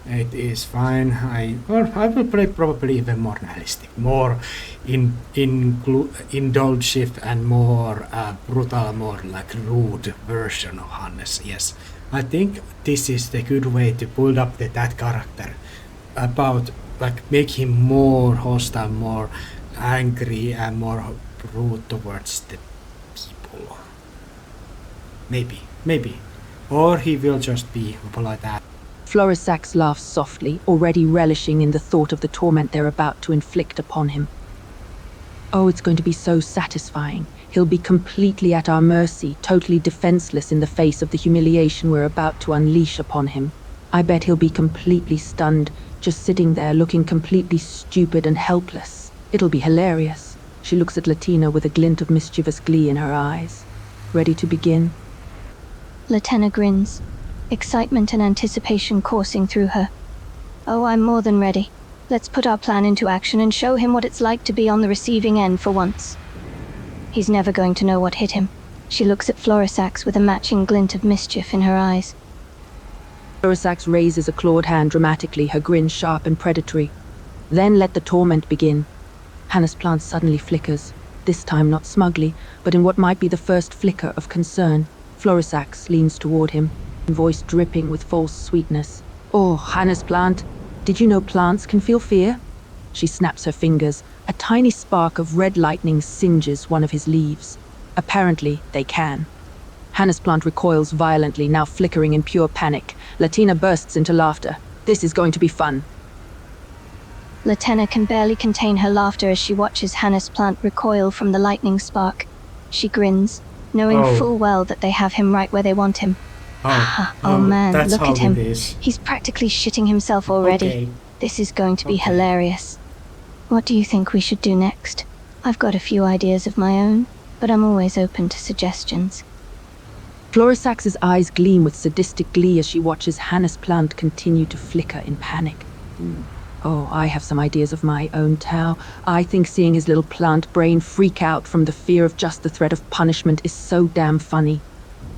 It is fine. I will play probably even more nihilistic, more indulgent and more brutal, more like rude version of Hannes. Yes, I think this is the good way to build up that character, about like make him more hostile, more angry, and more rude towards the people. Maybe, or he will just be polite. Florisax laughs softly, already relishing in the thought of the torment they're about to inflict upon him. Oh, it's going to be so satisfying. He'll be completely at our mercy, totally defenseless in the face of the humiliation we're about to unleash upon him. I bet he'll be completely stunned, just sitting there looking completely stupid and helpless. It'll be hilarious. She looks at Latina with a glint of mischievous glee in her eyes. Ready to begin? Latenna grins, excitement and anticipation coursing through her. Oh, I'm more than ready. Let's put our plan into action and show him what it's like to be on the receiving end for once. He's never going to know what hit him. She looks at Florisax with a matching glint of mischief in her eyes. Florisax raises a clawed hand dramatically, her grin sharp and predatory. Then let the torment begin. Hannah's plant suddenly flickers, this time not smugly, but in what might be the first flicker of concern. Florisax leans toward him, voice dripping with false sweetness. Oh, Hannah's plant, did you know plants can feel fear? She snaps her fingers. A tiny spark of red lightning singes one of his leaves. Apparently, they can. Hannah's plant recoils violently, now flickering in pure panic. Latina bursts into laughter. This is going to be fun. Latenna can barely contain her laughter as she watches Hannah's plant recoil from the lightning spark. She grins, knowing full well that they have him right where they want him. Oh man, that's look how at him. it is. He's practically shitting himself already. Okay. This is going to be hilarious. What do you think we should do next? I've got a few ideas of my own, but I'm always open to suggestions. Florisax's eyes gleam with sadistic glee as she watches Hannah's plant continue to flicker in panic. Oh, I have some ideas of my own, Tao. I think seeing his little plant brain freak out from the fear of just the threat of punishment is so damn funny.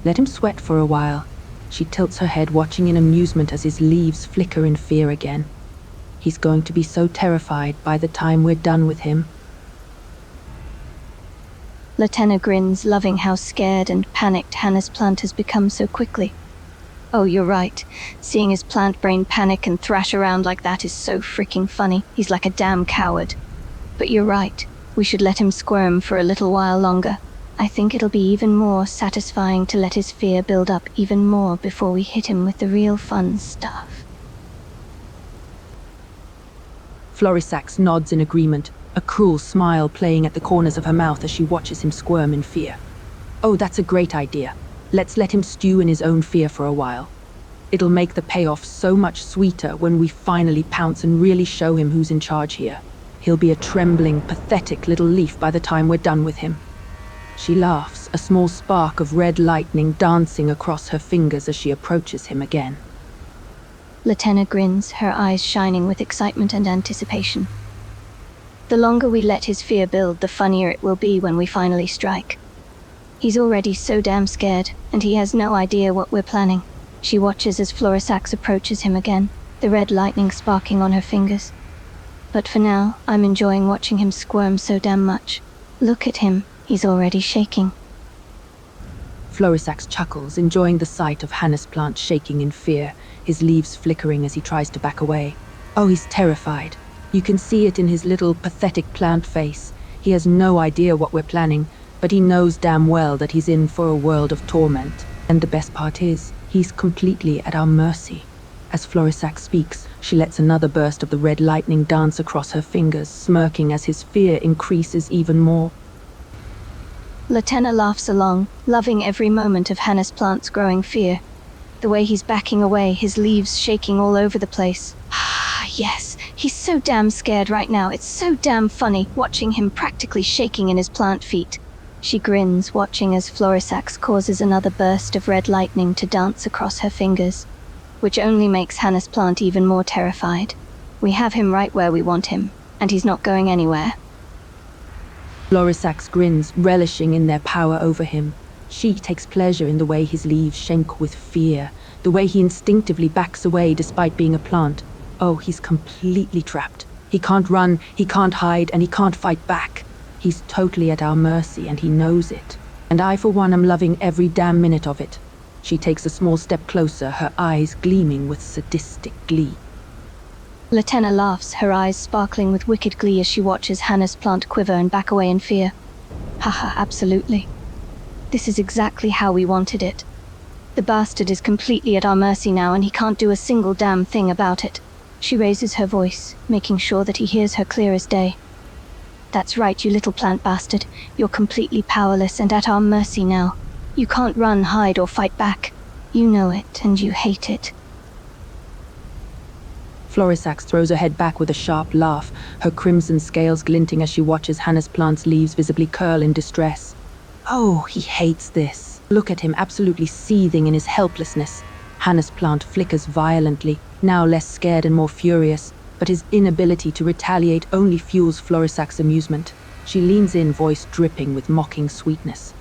Let him sweat for a while. She tilts her head, watching in amusement as his leaves flicker in fear again. He's going to be so terrified by the time we're done with him. Latenna grins, loving how scared and panicked Hannah's plant has become so quickly. Oh, you're right. Seeing his plant brain panic and thrash around like that is so freaking funny. He's like a damn coward. But you're right. We should let him squirm for a little while longer. I think it'll be even more satisfying to let his fear build up even more before we hit him with the real fun stuff. Florisax nods in agreement, a cruel smile playing at the corners of her mouth as she watches him squirm in fear. Oh, that's a great idea. Let's let him stew in his own fear for a while. It'll make the payoff so much sweeter when we finally pounce and really show him who's in charge here. He'll be a trembling, pathetic little leaf by the time we're done with him. She laughs, a small spark of red lightning dancing across her fingers as she approaches him again. Latenna grins, her eyes shining with excitement and anticipation. The longer we let his fear build, the funnier it will be when we finally strike. He's already so damn scared, and he has no idea what we're planning. She watches as Florisax approaches him again, the red lightning sparking on her fingers. But for now, I'm enjoying watching him squirm so damn much. Look at him, he's already shaking. Florisax chuckles, enjoying the sight of Hannah's plant shaking in fear, his leaves flickering as he tries to back away. Oh, he's terrified. You can see it in his little, pathetic plant face. He has no idea what we're planning, but he knows damn well that he's in for a world of torment. And the best part is, he's completely at our mercy. As Florisax speaks, she lets another burst of the red lightning dance across her fingers, smirking as his fear increases even more. Latenna laughs along, loving every moment of Hannah's plant's growing fear. The way he's backing away, his leaves shaking all over the place. Ah, yes, he's so damn scared right now. It's so damn funny, watching him practically shaking in his plant feet. She grins, watching as Florisax causes another burst of red lightning to dance across her fingers, which only makes Hannah's plant even more terrified. We have him right where we want him, and he's not going anywhere. Florisax grins, relishing in their power over him. She takes pleasure in the way his leaves shake with fear, the way he instinctively backs away despite being a plant. Oh, he's completely trapped. He can't run, he can't hide, and he can't fight back. He's totally at our mercy, and he knows it. And I, for one, am loving every damn minute of it. She takes a small step closer, her eyes gleaming with sadistic glee. Latenna laughs, her eyes sparkling with wicked glee as she watches Hannah's plant quiver and back away in fear. Haha, absolutely. This is exactly how we wanted it. The bastard is completely at our mercy now, and he can't do a single damn thing about it. She raises her voice, making sure that he hears her clear as day. That's right, you little plant bastard. You're completely powerless and at our mercy now. You can't run, hide, or fight back. You know it, and you hate it. Florisax throws her head back with a sharp laugh, her crimson scales glinting as she watches Hannah's plant's leaves visibly curl in distress. Oh, he hates this. Look at him, absolutely seething in his helplessness. Hannah's plant flickers violently, now less scared and more furious, but his inability to retaliate only fuels Florisax's amusement. She leans in, voice dripping with mocking sweetness.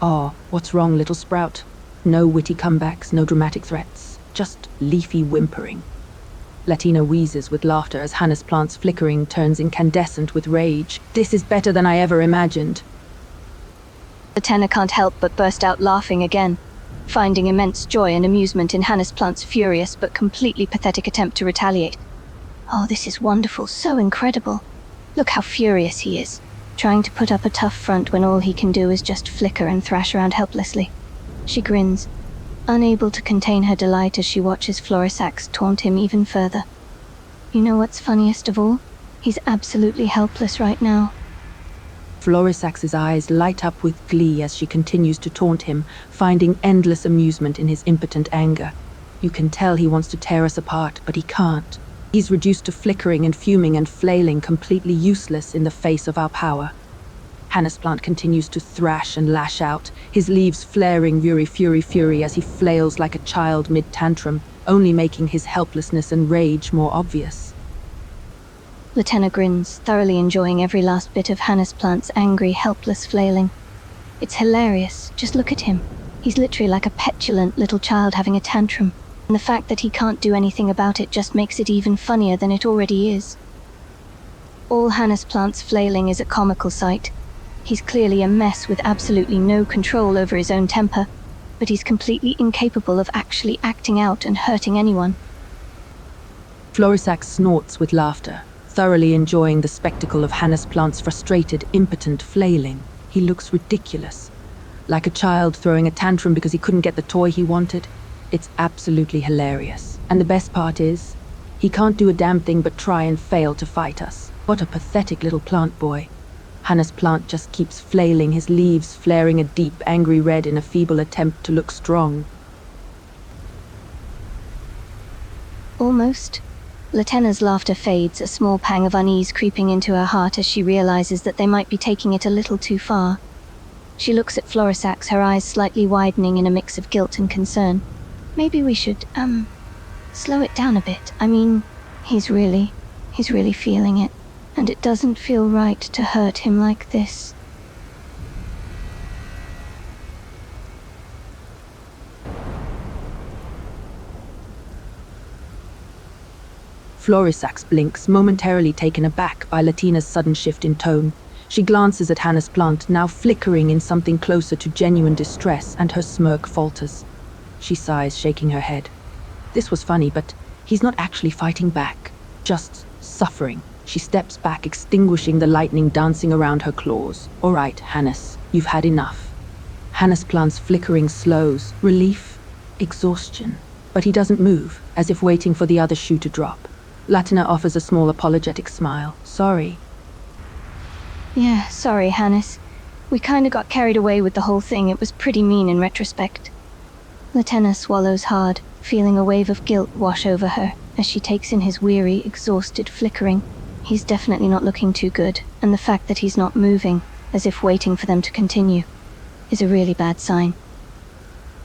"Oh, what's wrong, little sprout?" No witty comebacks, no dramatic threats, just leafy whimpering. Latina wheezes with laughter as Hannah's plant's flickering turns incandescent with rage. "This is better than I ever imagined." Latenna can't help but burst out laughing again, finding immense joy and amusement in Hannah's plant's furious but completely pathetic attempt to retaliate. "Oh, this is wonderful, so incredible. Look how furious he is, trying to put up a tough front when all he can do is just flicker and thrash around helplessly." She grins, unable to contain her delight as she watches Florisax taunt him even further. You know what's funniest of all? He's absolutely helpless right now. Florisax's eyes light up with glee as she continues to taunt him, finding endless amusement in his impotent anger. You can tell he wants to tear us apart, but he can't. He's reduced to flickering and fuming and flailing, completely useless in the face of our power. Hannah's plant continues to thrash and lash out, his leaves flaring fury as he flails like a child mid-tantrum, only making his helplessness and rage more obvious. Latenna grins, thoroughly enjoying every last bit of Hannah's plant's angry, helpless flailing. It's hilarious, just look at him. He's literally like a petulant little child having a tantrum, and the fact that he can't do anything about it just makes it even funnier than it already is. All Hannah's plant's flailing is a comical sight. He's clearly a mess with absolutely no control over his own temper, but he's completely incapable of actually acting out and hurting anyone. Florisax snorts with laughter, thoroughly enjoying the spectacle of Hannah's plant's frustrated, impotent flailing. He looks ridiculous, like a child throwing a tantrum because he couldn't get the toy he wanted. It's absolutely hilarious. And the best part is, he can't do a damn thing but try and fail to fight us. What a pathetic little plant boy. Hannah's plant just keeps flailing, his leaves flaring a deep, angry red in a feeble attempt to look strong. Almost. Latenna's laughter fades, a small pang of unease creeping into her heart as she realizes that they might be taking it a little too far. She looks at Florisax, her eyes slightly widening in a mix of guilt and concern. Maybe we should, slow it down a bit. I mean, he's really feeling it, and it doesn't feel right to hurt him like this. Florisax blinks, momentarily taken aback by Latina's sudden shift in tone. She glances at Hannah's plant, now flickering in something closer to genuine distress, and her smirk falters. She sighs, shaking her head. This was funny, but he's not actually fighting back, just suffering. She steps back, extinguishing the lightning dancing around her claws. "All right, Hannes, you've had enough." Hannah's plant's flickering slows, relief, exhaustion. But he doesn't move, as if waiting for the other shoe to drop. Latina offers a small apologetic smile. "Sorry." Yeah, sorry, Hannes. We kinda got carried away with the whole thing. It was pretty mean in retrospect. Latenna swallows hard, feeling a wave of guilt wash over her as she takes in his weary, exhausted flickering. He's definitely not looking too good, and the fact that he's not moving, as if waiting for them to continue, is a really bad sign.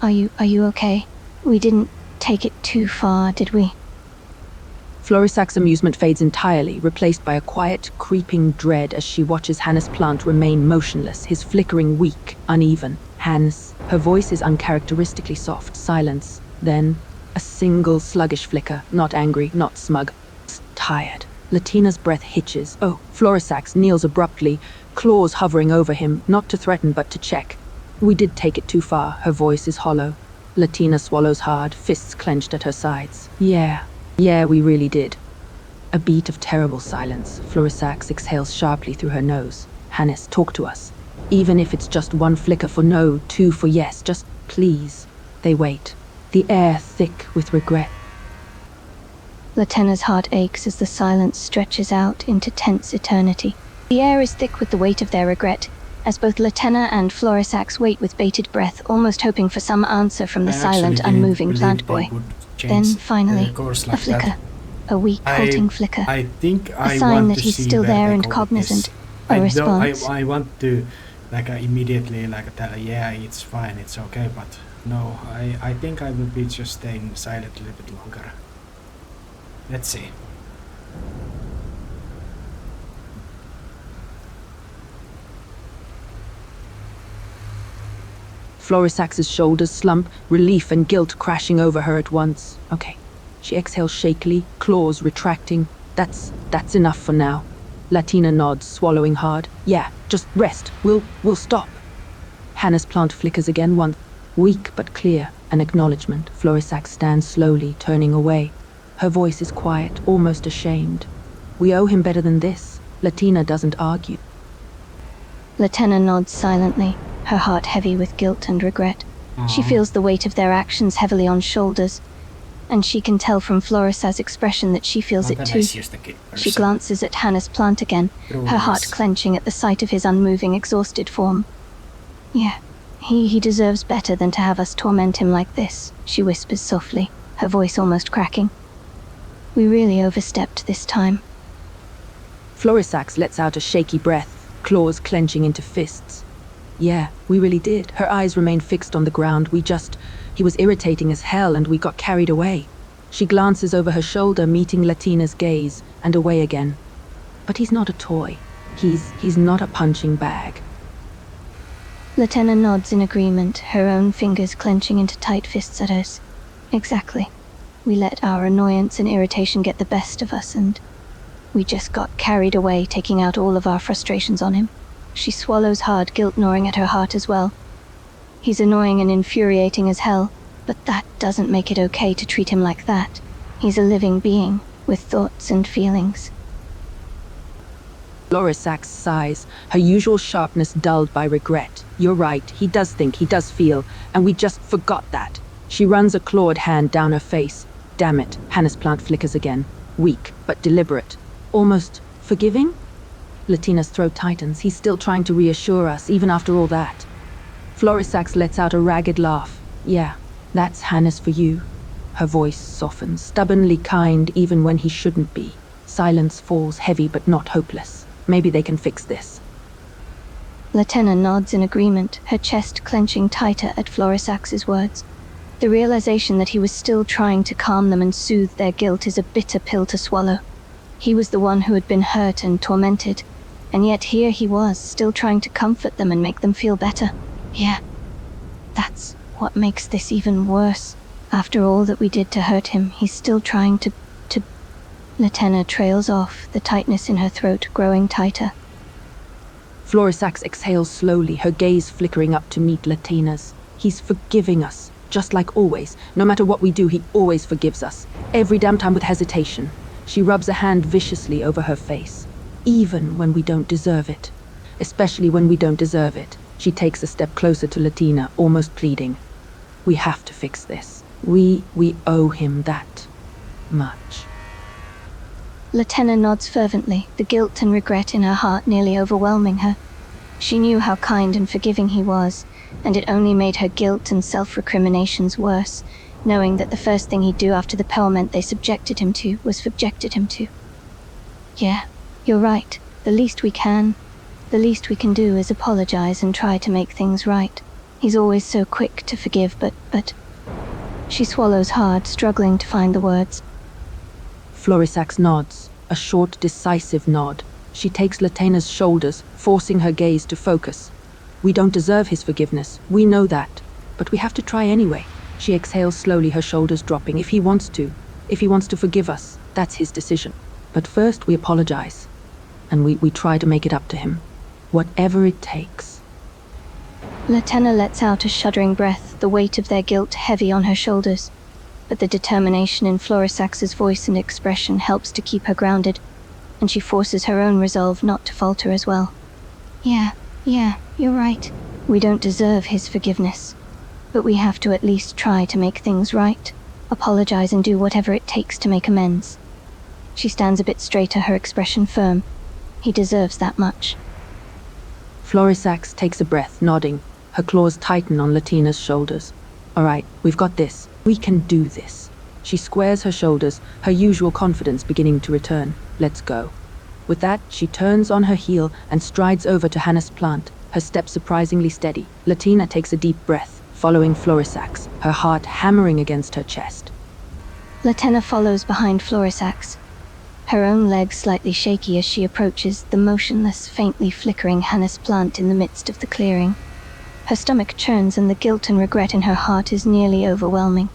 Are you okay? We didn't take it too far, did we? Florisax's amusement fades entirely, replaced by a quiet, creeping dread as she watches Hannah's plant remain motionless, his flickering weak, uneven. Hannes. Her voice is uncharacteristically soft. Silence. Then, a single sluggish flicker, not angry, not smug. Tired. Latina's breath hitches. Oh, Florisax kneels abruptly, claws hovering over him, not to threaten but to check. "We did take it too far." Her voice is hollow. Latina swallows hard, fists clenched at her sides. Yeah, we really did." A beat of terrible silence. Florisax exhales sharply through her nose. "Hannes, talk to us. Even if it's just one flicker for no, two for yes, just please." They wait, the air thick with regret. Latenna's heart aches as the silence stretches out into tense eternity. The air is thick with the weight of their regret, as both Latenna and Florisax wait with bated breath, almost hoping for some answer from the silent, unmoving plant boy. Then, finally, a flicker. A weak, halting flicker. I think I a sign want that to he's see still where there they and go with cognizant. this. A response. I want to immediately tell, yeah, it's fine, it's okay, but no, I think I will be just staying silent a little bit longer. Let's see. Florisax's shoulders slump, relief and guilt crashing over her at once. Okay. She exhales shakily, claws retracting. That's enough for now. Latina nods, swallowing hard. Yeah, just rest. We'll stop. Hannah's plant flickers again once. Weak but clear, an acknowledgement. Florisax stands slowly, turning away. Her voice is quiet, almost ashamed. We owe him better than this. Latina doesn't argue. Latenna nods silently, her heart heavy with guilt and regret. She feels the weight of their actions heavily on shoulders, and she can tell from Florissa's expression that she feels it too. She glances at Hannah's plant again, her heart clenching at the sight of his unmoving, exhausted form. Yeah, he deserves better than to have us torment him like this, she whispers softly, her voice almost cracking. We really overstepped this time. Florisax lets out a shaky breath, claws clenching into fists. Yeah, we really did. Her eyes remain fixed on the ground. He was irritating as hell and we got carried away. She glances over her shoulder, meeting Latina's gaze, and away again. But he's not a toy. He's not a punching bag. Latenna nods in agreement, her own fingers clenching into tight fists at hers. Exactly. We let our annoyance and irritation get the best of us, and we just got carried away, taking out all of our frustrations on him. She swallows hard, guilt gnawing at her heart as well. He's annoying and infuriating as hell, but that doesn't make it okay to treat him like that. He's a living being, with thoughts and feelings. Florisax sighs, her usual sharpness dulled by regret. You're right, he does think, he does feel, and we just forgot that. She runs a clawed hand down her face. Damn it, Hannah's plant flickers again. Weak, but deliberate. Almost forgiving? Latina's throat tightens. He's still trying to reassure us, even after all that. Florisax lets out a ragged laugh. Yeah, that's Hannah's for you. Her voice softens, stubbornly kind even when he shouldn't be. Silence falls heavy but not hopeless. Maybe they can fix this. Latenna nods in agreement, her chest clenching tighter at Florisax's words. The realization that he was still trying to calm them and soothe their guilt is a bitter pill to swallow. He was the one who had been hurt and tormented, and yet here he was, still trying to comfort them and make them feel better. Yeah, that's what makes this even worse. After all that we did to hurt him, he's still trying to... Latenna trails off, the tightness in her throat growing tighter. Florisax exhales slowly, her gaze flickering up to meet Latina's. He's forgiving us, just like always. No matter what we do, he always forgives us. Every damn time with hesitation. She rubs a hand viciously over her face. Even when we don't deserve it. Especially when we don't deserve it. She takes a step closer to Latina, almost pleading. We have to fix this. We owe him that much. Latenna nods fervently, the guilt and regret in her heart nearly overwhelming her. She knew how kind and forgiving he was, and it only made her guilt and self-recriminations worse, knowing that the first thing he'd do after the pelment they subjected him to was subjected him to. Yeah, you're right. The least we can do is apologize and try to make things right. He's always so quick to forgive, but... She swallows hard, struggling to find the words. Florisax nods, a short, decisive nod. She takes Latina's shoulders, forcing her gaze to focus. We don't deserve his forgiveness, we know that, but we have to try anyway. She exhales slowly, her shoulders dropping. If he wants to forgive us, that's his decision. But first we apologize, and we try to make it up to him. Whatever it takes. Latenna lets out a shuddering breath, the weight of their guilt heavy on her shoulders. But the determination in Florisax's voice and expression helps to keep her grounded, and she forces her own resolve not to falter as well. Yeah, you're right. We don't deserve his forgiveness, but we have to at least try to make things right, apologize and do whatever it takes to make amends. She stands a bit straighter, her expression firm. He deserves that much. Florisax takes a breath, nodding. Her claws tighten on Latina's shoulders. All right, we've got this. We can do this. She squares her shoulders, her usual confidence beginning to return. Let's go. With that, she turns on her heel and strides over to Hannah's plant, her step surprisingly steady. Latina takes a deep breath, following Florisax, her heart hammering against her chest. Latenna follows behind Florisax, her own legs slightly shaky as she approaches the motionless, faintly flickering Hannah's plant in the midst of the clearing. Her stomach churns and the guilt and regret in her heart is nearly overwhelming.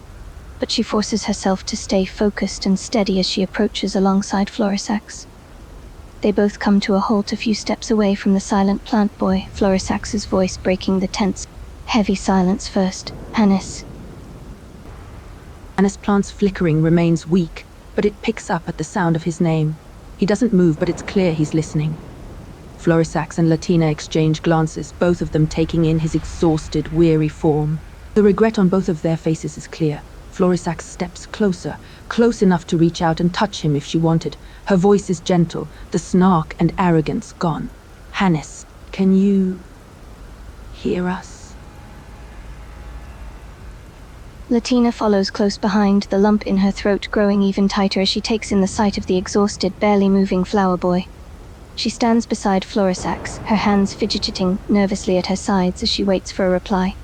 But she forces herself to stay focused and steady as she approaches alongside Florisax. They both come to a halt a few steps away from the silent plant boy, Florisax's voice breaking the tense, heavy silence first. Hannes. Hannes Plant's flickering remains weak, but it picks up at the sound of his name. He doesn't move, but it's clear he's listening. Florisax and Latina exchange glances, both of them taking in his exhausted, weary form. The regret on both of their faces is clear. Florisax steps closer, close enough to reach out and touch him if she wanted. Her voice is gentle, the snark and arrogance gone. Hannes, can you hear us? Latina follows close behind, the lump in her throat growing even tighter as she takes in the sight of the exhausted, barely moving flower boy. She stands beside Florisax, her hands fidgeting nervously at her sides as she waits for a reply.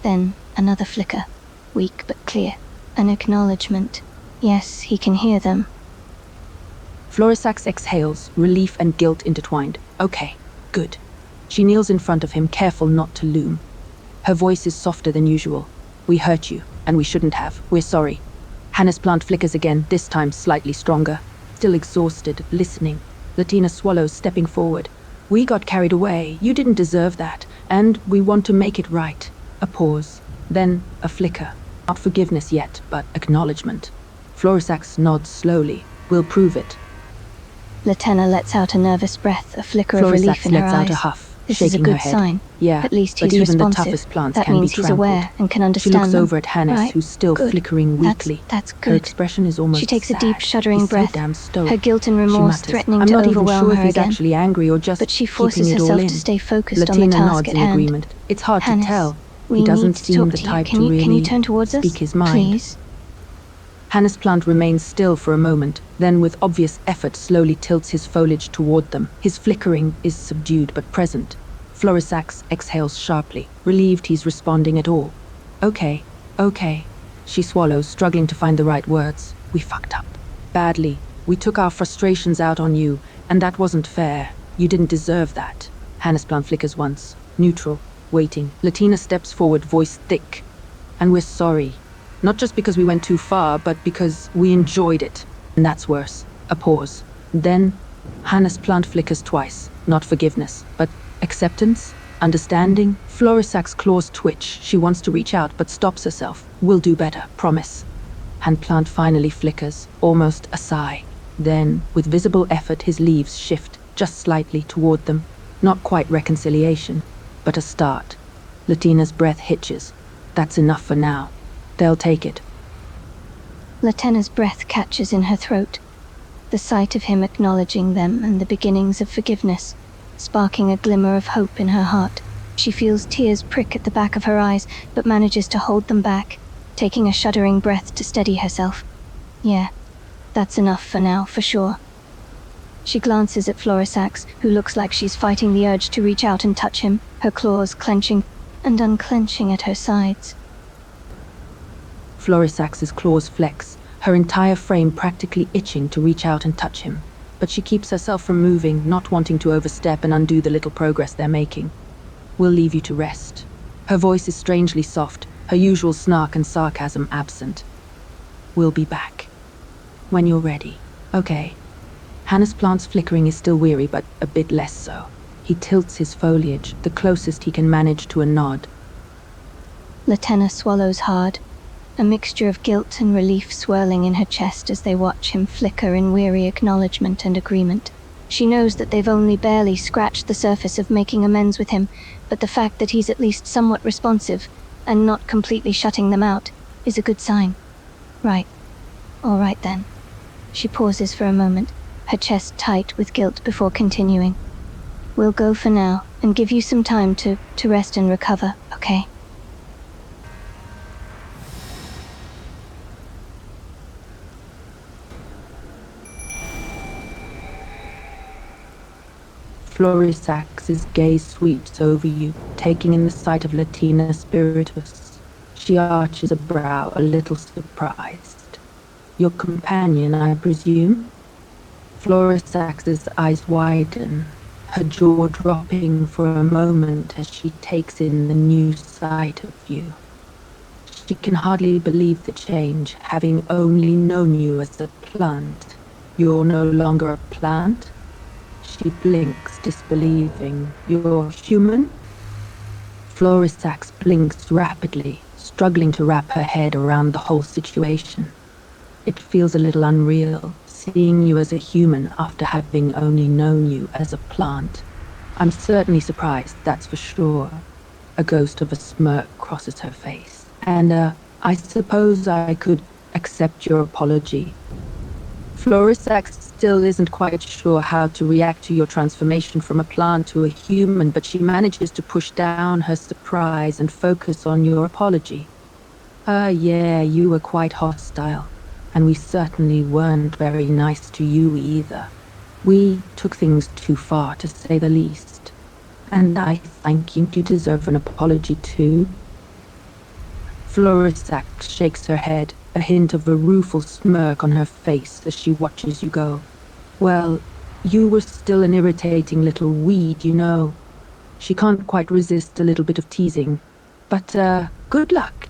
Then another flicker, weak but clear. An acknowledgement. Yes, he can hear them. Florisax exhales, relief and guilt intertwined. Okay, good. She kneels in front of him, careful not to loom. Her voice is softer than usual. We hurt you, and we shouldn't have. We're sorry. Hannes Plant flickers again, this time slightly stronger. Still exhausted, listening. Latina swallows, stepping forward. We got carried away. You didn't deserve that. And we want to make it right. A pause. Then a flicker. Not forgiveness yet, but acknowledgement. Florisax nods slowly. We'll prove it. Latina lets out a nervous breath, a flicker of relief in her eyes. Florisax lets out a huff, This is a shaking good her head. sign. Yeah, At least but he's even responsive. the toughest plants That can be means he's trampled. aware and can She understand looks them. over at Hannes, Right. who's still Good. flickering weakly. That's Her good. expression is almost She takes a sad. deep, shuddering He's breath, so damn stoked. her guilt and She remorse mutters, threatening I'm to not even overwhelm sure if her he's again. actually angry or just But she keeping forces it all herself in. to stay focused Latina on the task nods at in hand. agreement. It's hard Hannes, to tell. we He doesn't need to seem talk the to you. type Can to you really turn towards us? speak his mind. Please. Hannes Plant remains still for a moment, then with obvious effort slowly tilts his foliage toward them. His flickering is subdued but present. Florisax exhales sharply, relieved he's responding at all. Okay. She swallows, struggling to find the right words. We fucked up. Badly. We took our frustrations out on you, and that wasn't fair. You didn't deserve that. Hannes Plant flickers once. Neutral. Waiting. Latina steps forward, voice thick. And we're sorry. Not just because we went too far, but because we enjoyed it. And that's worse. A pause. Then, Hannes Plant flickers twice. Not forgiveness, but acceptance? Understanding? Florisax's claws twitch. She wants to reach out, but stops herself. We'll do better, promise. Hand Plant finally flickers, almost a sigh. Then, with visible effort, his leaves shift, just slightly, toward them. Not quite reconciliation, but a start. Latina's breath hitches. That's enough for now. They'll take it. Latina's breath catches in her throat. The sight of him acknowledging them and the beginnings of forgiveness, sparking a glimmer of hope in her heart. She feels tears prick at the back of her eyes, but manages to hold them back, taking a shuddering breath to steady herself. Yeah, that's enough for now, for sure. She glances at Florisax, who looks like she's fighting the urge to reach out and touch him, her claws clenching and unclenching at her sides. Florisax's claws flex, her entire frame practically itching to reach out and touch him. But she keeps herself from moving, not wanting to overstep and undo the little progress they're making. We'll leave you to rest. Her voice is strangely soft, her usual snark and sarcasm absent. We'll be back. When you're ready. Okay. Hannes Plant's flickering is still weary, but a bit less so. He tilts his foliage, the closest he can manage to a nod. Latina swallows hard, a mixture of guilt and relief swirling in her chest as they watch him flicker in weary acknowledgement and agreement. She knows that they've only barely scratched the surface of making amends with him, but the fact that he's at least somewhat responsive, and not completely shutting them out, is a good sign. Right. All right then. She pauses for a moment, her chest tight with guilt before continuing. We'll go for now, and give you some time to rest and recover, okay? Florisax's gaze sweeps over you, taking in the sight of Latina Spiritus. She arches a brow, a little surprised. Your companion, I presume? Florisax's eyes widen, her jaw dropping for a moment as she takes in the new sight of you. She can hardly believe the change, having only known you as a plant. You're no longer a plant? She blinks, disbelieving. You're human? Florisax blinks rapidly, struggling to wrap her head around the whole situation. It feels a little unreal, seeing you as a human after having only known you as a plant. I'm certainly surprised, that's for sure. A ghost of a smirk crosses her face. And, I suppose I could accept your apology. Florisax still isn't quite sure how to react to your transformation from a plant to a human, but she manages to push down her surprise and focus on your apology. Yeah, you were quite hostile, and we certainly weren't very nice to you either. We took things too far, to say the least. And I think you deserve an apology too. Florisax shakes her head, a hint of a rueful smirk on her face as she watches you go. Well, you were still an irritating little weed, you know. She can't quite resist a little bit of teasing. But, good luck.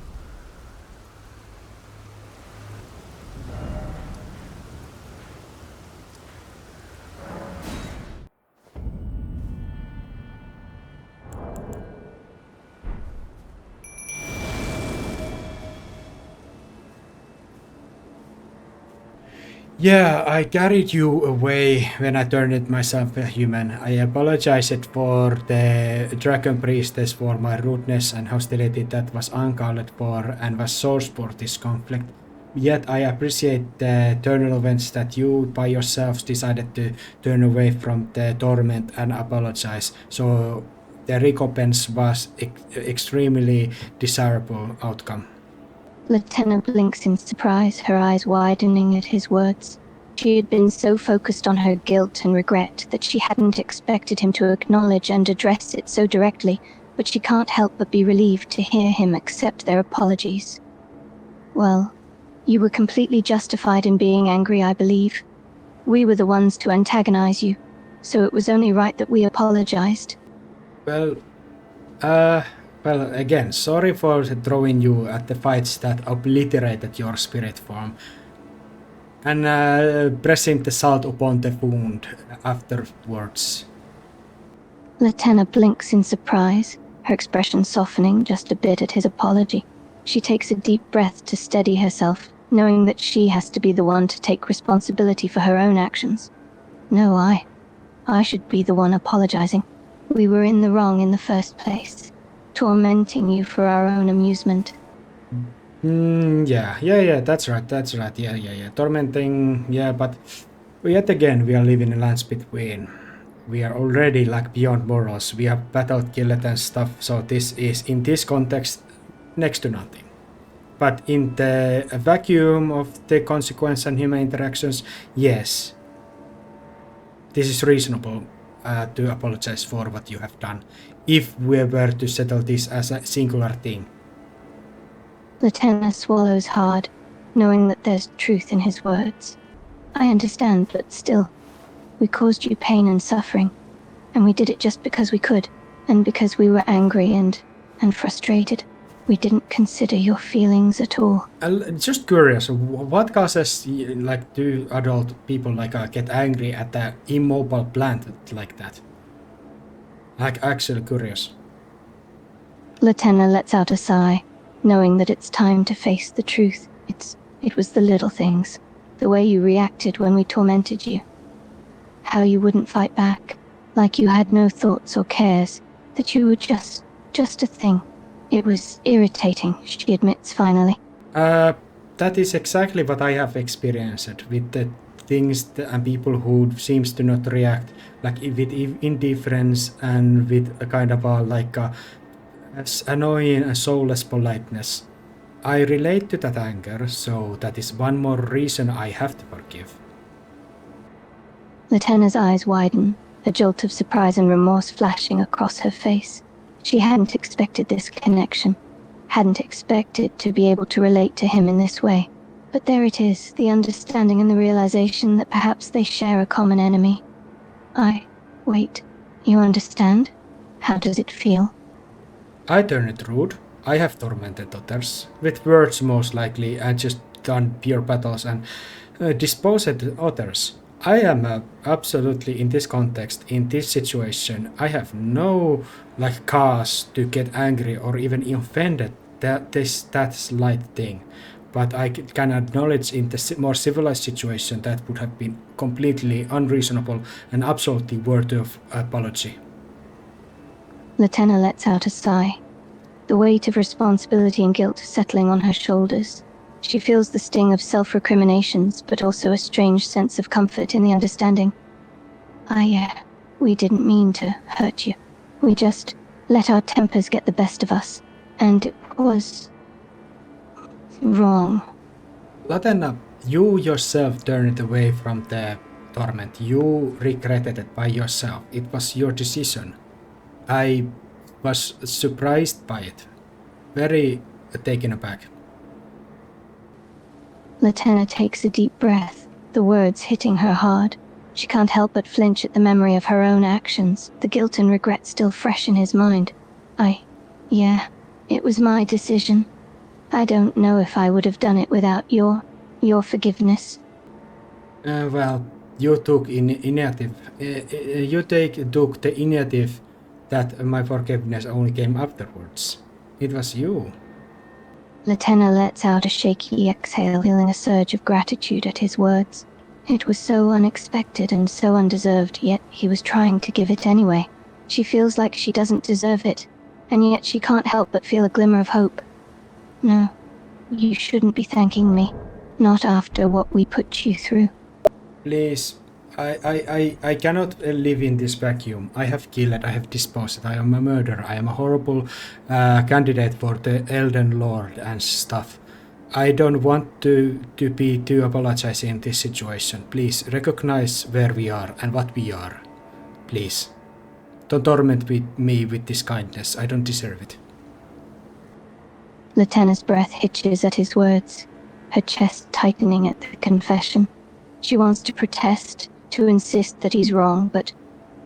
Yeah, I carried you away when I turned myself a human. I apologized for the Dragon Priestess for my rudeness and hostility that was uncalled for and was source for this conflict. Yet I appreciate the eternal events that you by yourselves decided to turn away from the torment and apologize. So the recompense was extremely desirable outcome. Lieutenant blinks in surprise, her eyes widening at his words. She had been so focused on her guilt and regret that she hadn't expected him to acknowledge and address it so directly, but she can't help but be relieved to hear him accept their apologies. Well, you were completely justified in being angry, I believe. We were the ones to antagonize you, so it was only right that we apologized. Well, again, sorry for throwing you at the fights that obliterated your spirit form, and pressing the salt upon the wound afterwards. Lieutenant blinks in surprise, her expression softening just a bit at his apology. She takes a deep breath to steady herself, knowing that she has to be the one to take responsibility for her own actions. No, I should be the one apologizing. We were in the wrong in the first place, tormenting you for our own amusement. Yeah, that's right, yeah. Tormenting, yeah, but yet again, we are living in lands between. We are already like beyond morals. We have battled, killed and stuff, so this is, in this context, next to nothing. But in the vacuum of the consequence and human interactions, yes, this is reasonable to apologize for what you have done, if we were to settle this as a singular thing. Lieutenant swallows hard, knowing that there's truth in his words. I understand, but still, we caused you pain and suffering, and we did it just because we could, and because we were angry and frustrated. We didn't consider your feelings at all. Just curious, what causes like two adult people like get angry at the immobile plant like that? Like, actually curious. Lieutenant lets out a sigh, knowing that it's time to face the truth. It was the little things, the way you reacted when we tormented you. How you wouldn't fight back, like you had no thoughts or cares, that you were just a thing. It was irritating, she admits finally. That is exactly what I have experienced with the things and people who seems to not react like with indifference and with a kind of as annoying and soulless politeness. I relate to that anger, so that is one more reason I have to forgive. Lieutenant's eyes widen, a jolt of surprise and remorse flashing across her face. She hadn't expected this connection, hadn't expected to be able to relate to him in this way. But there it is, the understanding and the realization that perhaps they share a common enemy. Wait, You understand? How does it feel? I turn it rude. I have tormented others, with words most likely, and just done pure battles and disposed others. I am absolutely in this context, in this situation. I have no cause to get angry or even offended. That slight thing, but I can acknowledge in the more civilized situation that would have been completely unreasonable and absolutely worthy of apology. Latenna lets out a sigh, the weight of responsibility and guilt settling on her shoulders. She feels the sting of self-recriminations, but also a strange sense of comfort in the understanding. We didn't mean to hurt you. We just let our tempers get the best of us, and it was wrong. Latenna, you yourself turned away from the torment. You regretted it by yourself. It was your decision. I was surprised by it. Very taken aback. Latenna takes a deep breath, the words hitting her hard. She can't help but flinch at the memory of her own actions, the guilt and regret still fresh in his mind. It was my decision. I don't know if I would have done it without your forgiveness. Well, you took initiative. Took the initiative that my forgiveness only came afterwards. It was you. Latenna lets out a shaky exhale, feeling a surge of gratitude at his words. It was so unexpected and so undeserved, yet he was trying to give it anyway. She feels like she doesn't deserve it, and yet she can't help but feel a glimmer of hope. No, you shouldn't be thanking me. Not after what we put you through. Please, I cannot live in this vacuum. I have killed, I have disposed, I am a murderer, I am a horrible candidate for the Elden Lord and stuff. I don't want to be too apologizing in this situation. Please recognize where we are and what we are. Please. Don't torment me with this kindness. I don't deserve it. Latenna's breath hitches at his words, her chest tightening at the confession. She wants to protest, to insist that he's wrong, but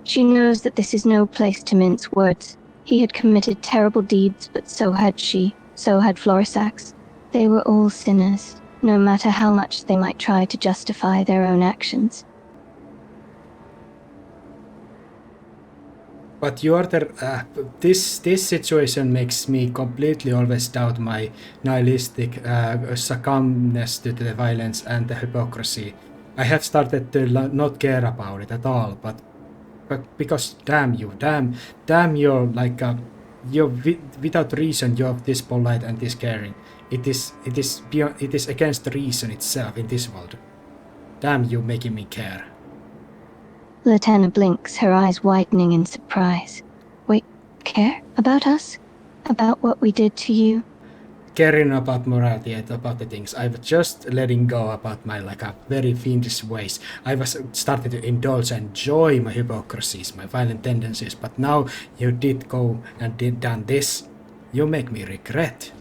she knows that this is no place to mince words. He had committed terrible deeds, but so had she, so had Florisax. They were all sinners, no matter how much they might try to justify their own actions. But you are this situation makes me completely always doubt my nihilistic succumbness to the violence and the hypocrisy. I have started to not care about it at all, but because damn you, you're without reason you're this polite and this caring. It is against reason itself in this world. Damn you, making me care. Latenna blinks, her eyes widening in surprise. Wait, care? About us? About what we did to you? Caring about morality and about the things. I was just letting go about my very fiendish ways. I was started to indulge and enjoy my hypocrisies, my violent tendencies, but now you did go and done this. You make me regret.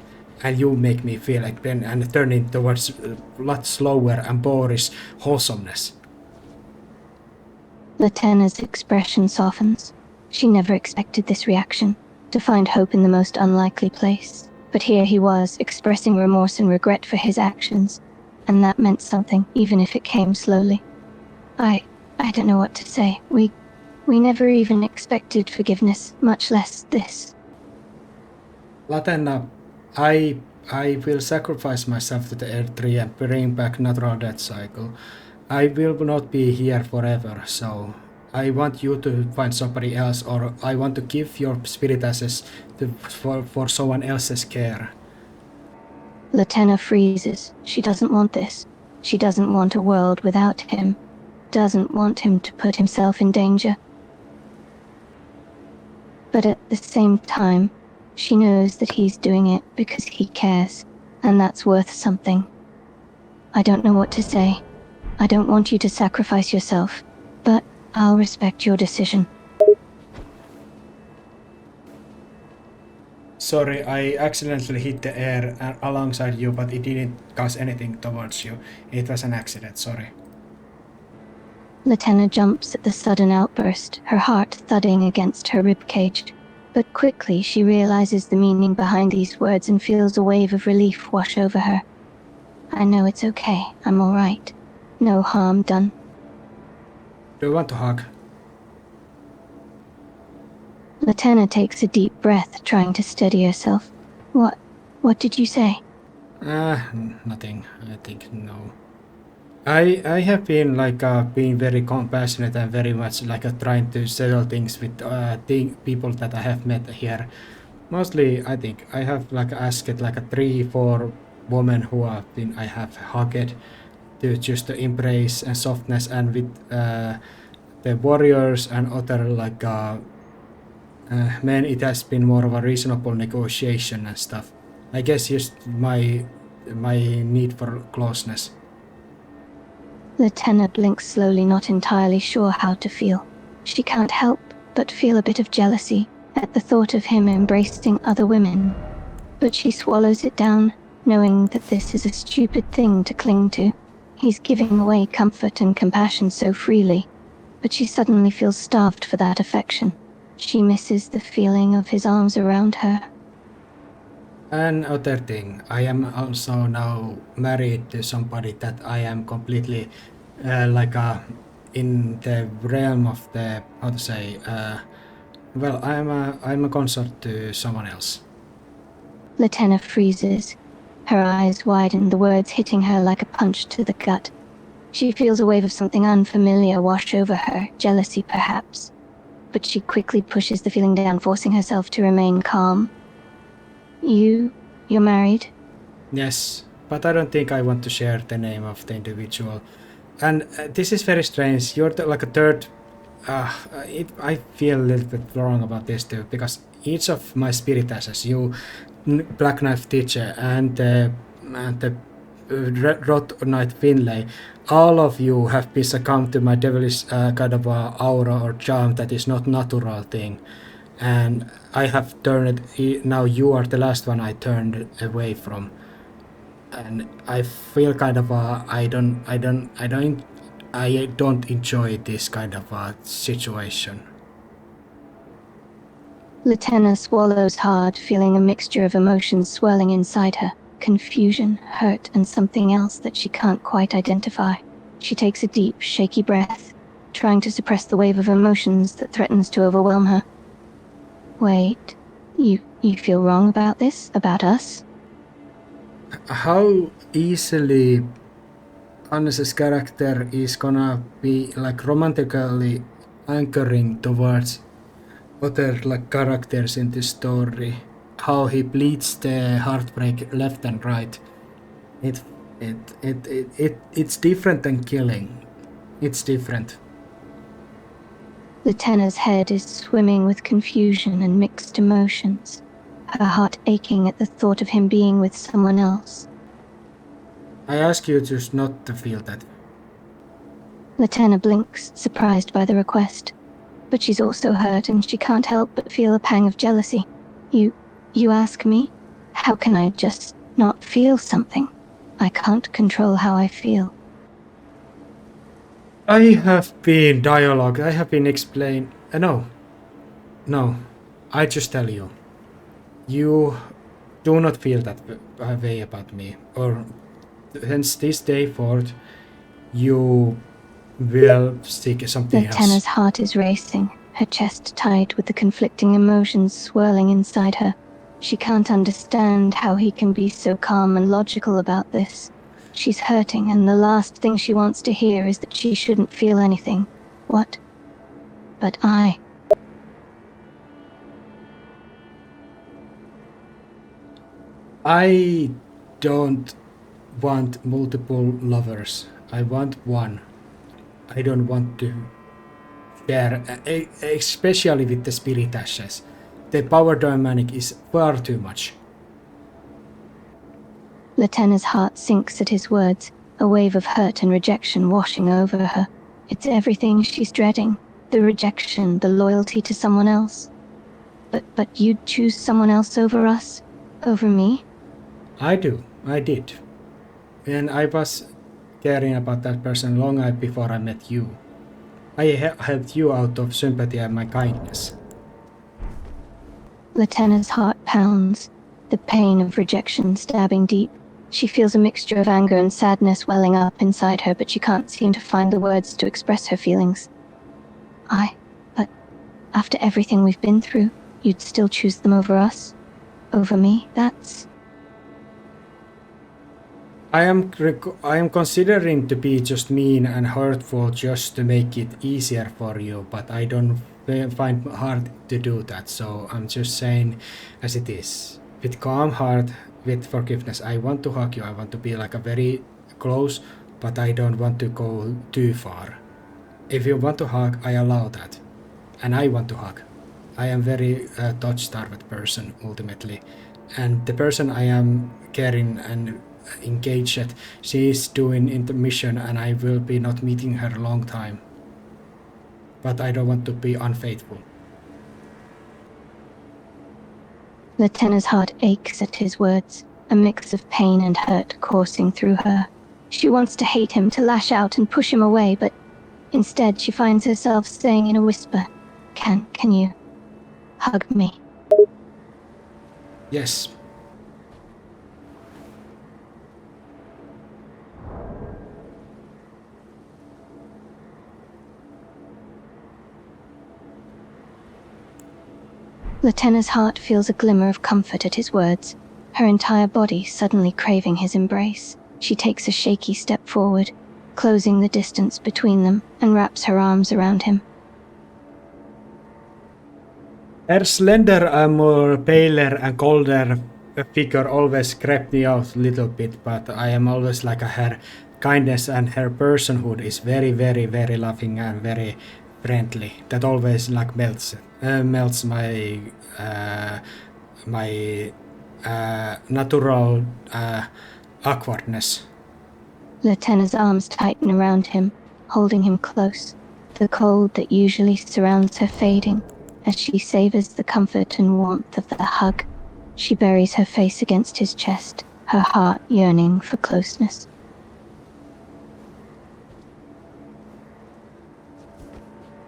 And you make me feel like then and turning towards a lot slower and boorish wholesomeness. Latenna's expression softens. She never expected this reaction, to find hope in the most unlikely place. But here he was, expressing remorse and regret for his actions, and that meant something, even if it came slowly. I don't know what to say. We never even expected forgiveness, much less this. Latenna, I will sacrifice myself to the Earth Tree and bring back natural death cycle. I will not be here forever, so I want you to find somebody else, or I want to give your spirit ashes for someone else's care. Latenna freezes. She doesn't want this. She doesn't want a world without him. Doesn't want him to put himself in danger. But at the same time, she knows that he's doing it because he cares, and that's worth something. I don't know what to say. I don't want you to sacrifice yourself, but I'll respect your decision. Sorry, I accidentally hit the air alongside you, but it didn't cause anything towards you. It was an accident, sorry. Latenna jumps at the sudden outburst, her heart thudding against her ribcage. But quickly she realizes the meaning behind these words and feels a wave of relief wash over her. I know it's okay. I'm all right. No harm done. Do you want to hug? Latenna takes a deep breath, trying to steady herself. What did you say? Nothing. I think no. I have been being very compassionate and very much trying to settle things with people that I have met here. Mostly, I think I have asked 3-4 women who I have hugged to just the embrace and softness, and with the warriors and other men, it has been more of a reasonable negotiation and stuff. I guess just my need for closeness. Latenna blinks slowly, not entirely sure how to feel. She can't help but feel a bit of jealousy at the thought of him embracing other women. But she swallows it down, knowing that this is a stupid thing to cling to. He's giving away comfort and compassion so freely, but she suddenly feels starved for that affection. She misses the feeling of his arms around her. Another thing, I am also now married to somebody that I am completely in the realm of the I'm a consort to someone else. Latenna freezes. Her eyes widen, the words hitting her like a punch to the gut. She feels a wave of something unfamiliar wash over her, jealousy perhaps. But she quickly pushes the feeling down, forcing herself to remain calm. You're married? Yes, but I don't think I want to share the name of the individual. And this is very strange. You're a third. I feel a little bit wrong about this too, because each of my spirit assets, you, Black Knife Teacher, and the Rot Knight Finlay, all of you have been succumbed to my devilish kind of aura or charm that is not natural thing. And I have turned it. Now you are the last one I turned away from, and I feel kind of I don't enjoy this kind of situation. Latenna swallows hard, feeling a mixture of emotions swirling inside her. Confusion, hurt, and something else that she can't quite identify. She takes a deep, shaky breath, trying to suppress the wave of emotions that threatens to overwhelm her. Wait, you feel wrong about this? About us? How easily Hannes's character is gonna be romantically anchoring towards other characters in this story? How he bleeds the heartbreak left and right. It's different than killing. It's different. Latenna's head is swimming with confusion and mixed emotions, her heart aching at the thought of him being with someone else. I ask you just not to feel that. Latenna blinks, surprised by the request. But she's also hurt, and she can't help but feel a pang of jealousy. You ask me? How can I just not feel something? I can't control how I feel. I have been dialogue. I have been explained. No. I just tell you. You do not feel that way about me. Or hence this day forth, you will seek something else. Latenna's heart is racing, her chest tight with the conflicting emotions swirling inside her. She can't understand how he can be so calm and logical about this. She's hurting, and the last thing she wants to hear is that she shouldn't feel anything. What? But I don't want multiple lovers. I want one. I don't want to share, especially with the spirit ashes. The power dynamic is far too much. Latenna's heart sinks at his words, a wave of hurt and rejection washing over her. It's everything she's dreading, the rejection, the loyalty to someone else. But you'd choose someone else over us? Over me? I did. And I was caring about that person long before I met you. I helped you out of sympathy and my kindness. Latenna's heart pounds, the pain of rejection stabbing deep. She feels a mixture of anger and sadness welling up inside her, but she can't seem to find the words to express her feelings. But after everything we've been through, you'd still choose them over us? Over me? That's... I am considering to be just mean and hurtful just to make it easier for you, but I don't find hard to do that, so I'm just saying as it is. With calm heart, with forgiveness, I want to hug you, I want to be like a very close, but I don't want to go too far. If you want to hug, I allow that. And I want to hug. I am very touch-starved person, ultimately. And the person I am caring and engaged, she is doing intermission and I will be not meeting her a long time. But I don't want to be unfaithful. Latenna's heart aches at his words, a mix of pain and hurt coursing through her. She wants to hate him, to lash out and push him away, but instead she finds herself saying in a whisper, Can you hug me? Yes. Latenna's heart feels a glimmer of comfort at his words, her entire body suddenly craving his embrace. She takes a shaky step forward, closing the distance between them, and wraps her arms around him. Her slender and more paler and colder figure always crept me out a little bit, but I am always like her kindness and her personhood is very, very, very loving and very friendly. That always like melts my natural awkwardness. Latenna's arms tighten around him, holding him close, the cold that usually surrounds her fading as she savors the comfort and warmth of the hug. She buries her face against his chest, her heart yearning for closeness.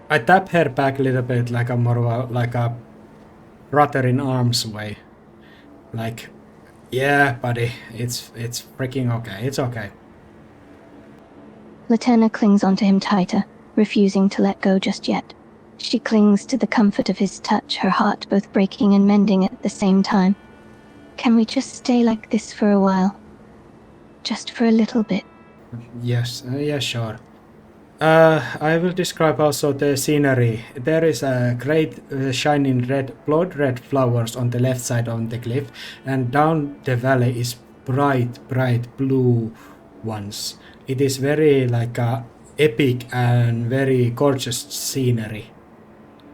I tap her back a little bit like a more of a brother in arms way. Like, yeah, buddy, it's freaking okay. It's okay. Latenna clings onto him tighter, refusing to let go just yet. She clings to the comfort of his touch, her heart both breaking and mending at the same time. Can we just stay like this for a while? Just for a little bit. Yes, yeah, sure. I will describe also the scenery. There is a great shining blood red flowers on the left side of the cliff, and down the valley is bright blue ones. It is very like a epic and very gorgeous scenery.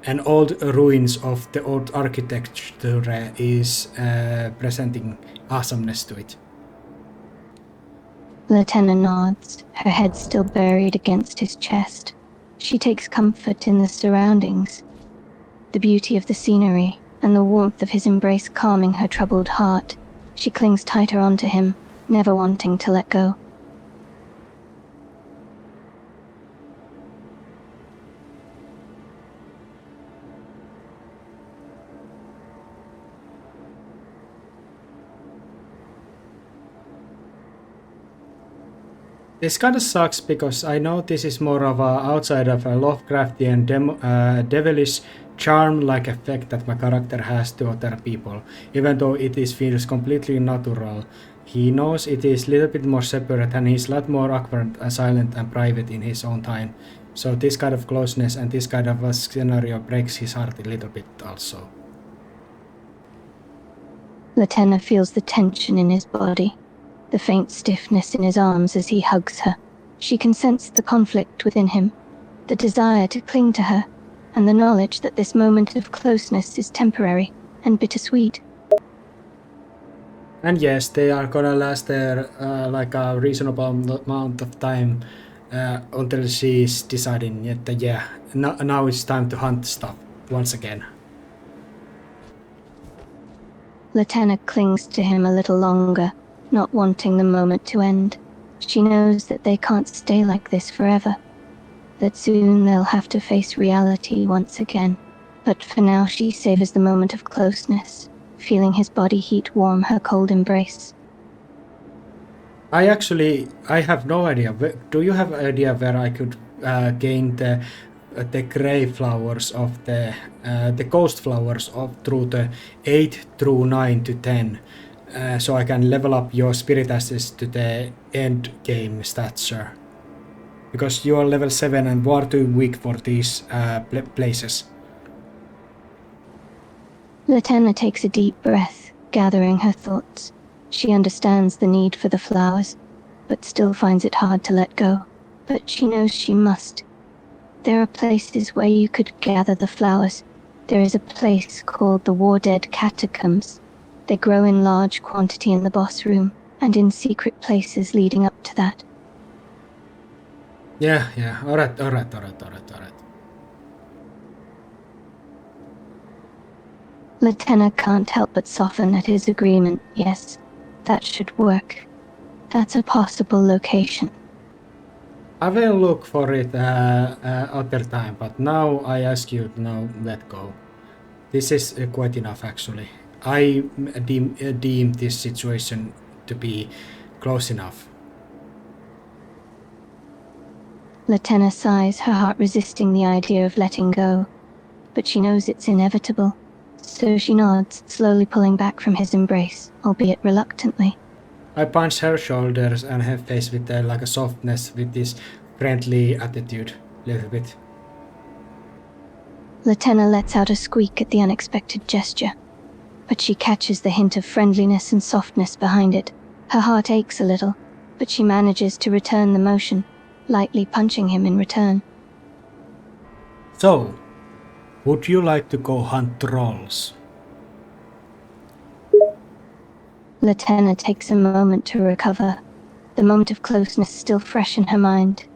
And old ruins of the old architecture is presenting awesomeness to it. Latenna nods, her head still buried against his chest. She takes comfort in the surroundings, the beauty of the scenery, and the warmth of his embrace calming her troubled heart. She clings tighter onto him, never wanting to let go. This kind of sucks because I know this is more of a outside of a Lovecraftian devilish charm-like effect that my character has to other people, even though it feels completely natural. He knows it is a little bit more separate and he's a lot more awkward and silent and private in his own time. So this kind of closeness and this kind of a scenario breaks his heart a little bit also. Latenna feels the tension in his body, the faint stiffness in his arms as he hugs her. She can sense the conflict within him, the desire to cling to her, and the knowledge that this moment of closeness is temporary and bittersweet. And yes, they are gonna last there like a reasonable amount of time until she's deciding that yeah, now it's time to hunt stuff once again. Latenna clings to him a little longer, not wanting the moment to end. She knows that they can't stay like this forever. that soon they'll have to face reality once again. But for now, she savors the moment of closeness, feeling his body heat warm her cold embrace. I have no idea. Do you have an idea where I could gain the gray flowers of the ghost flowers of through the 8 through 9 to 10, so I can level up your spirit assets to the end game stature? Because you are level 7 and you are too weak for these places. Latenna takes a deep breath, gathering her thoughts. She understands the need for the flowers, but still finds it hard to let go. But she knows she must. There are places where you could gather the flowers. There is a place called the War Dead Catacombs. They grow in large quantity in the boss room, and in secret places leading up to that. Yeah. Alright. Latenna can't help but soften at his agreement. Yes, that should work. That's a possible location. I will look for it other time, but now I ask you to now let go. This is quite enough, actually. I deem this situation to be close enough. Latenna sighs, her heart resisting the idea of letting go. But she knows it's inevitable. So she nods, slowly pulling back from his embrace, albeit reluctantly. I punch her shoulders and her face with like a softness, with this friendly attitude, little bit. Latenna lets out a squeak at the unexpected gesture, but she catches the hint of friendliness and softness behind it. Her heart aches a little, but she manages to return the motion, lightly punching him in return. So, would you like to go hunt trolls? Latenna takes a moment to recover, the moment of closeness still fresh in her mind.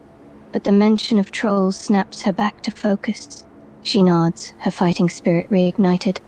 But the mention of trolls snaps her back to focus. She nods, her fighting spirit reignited.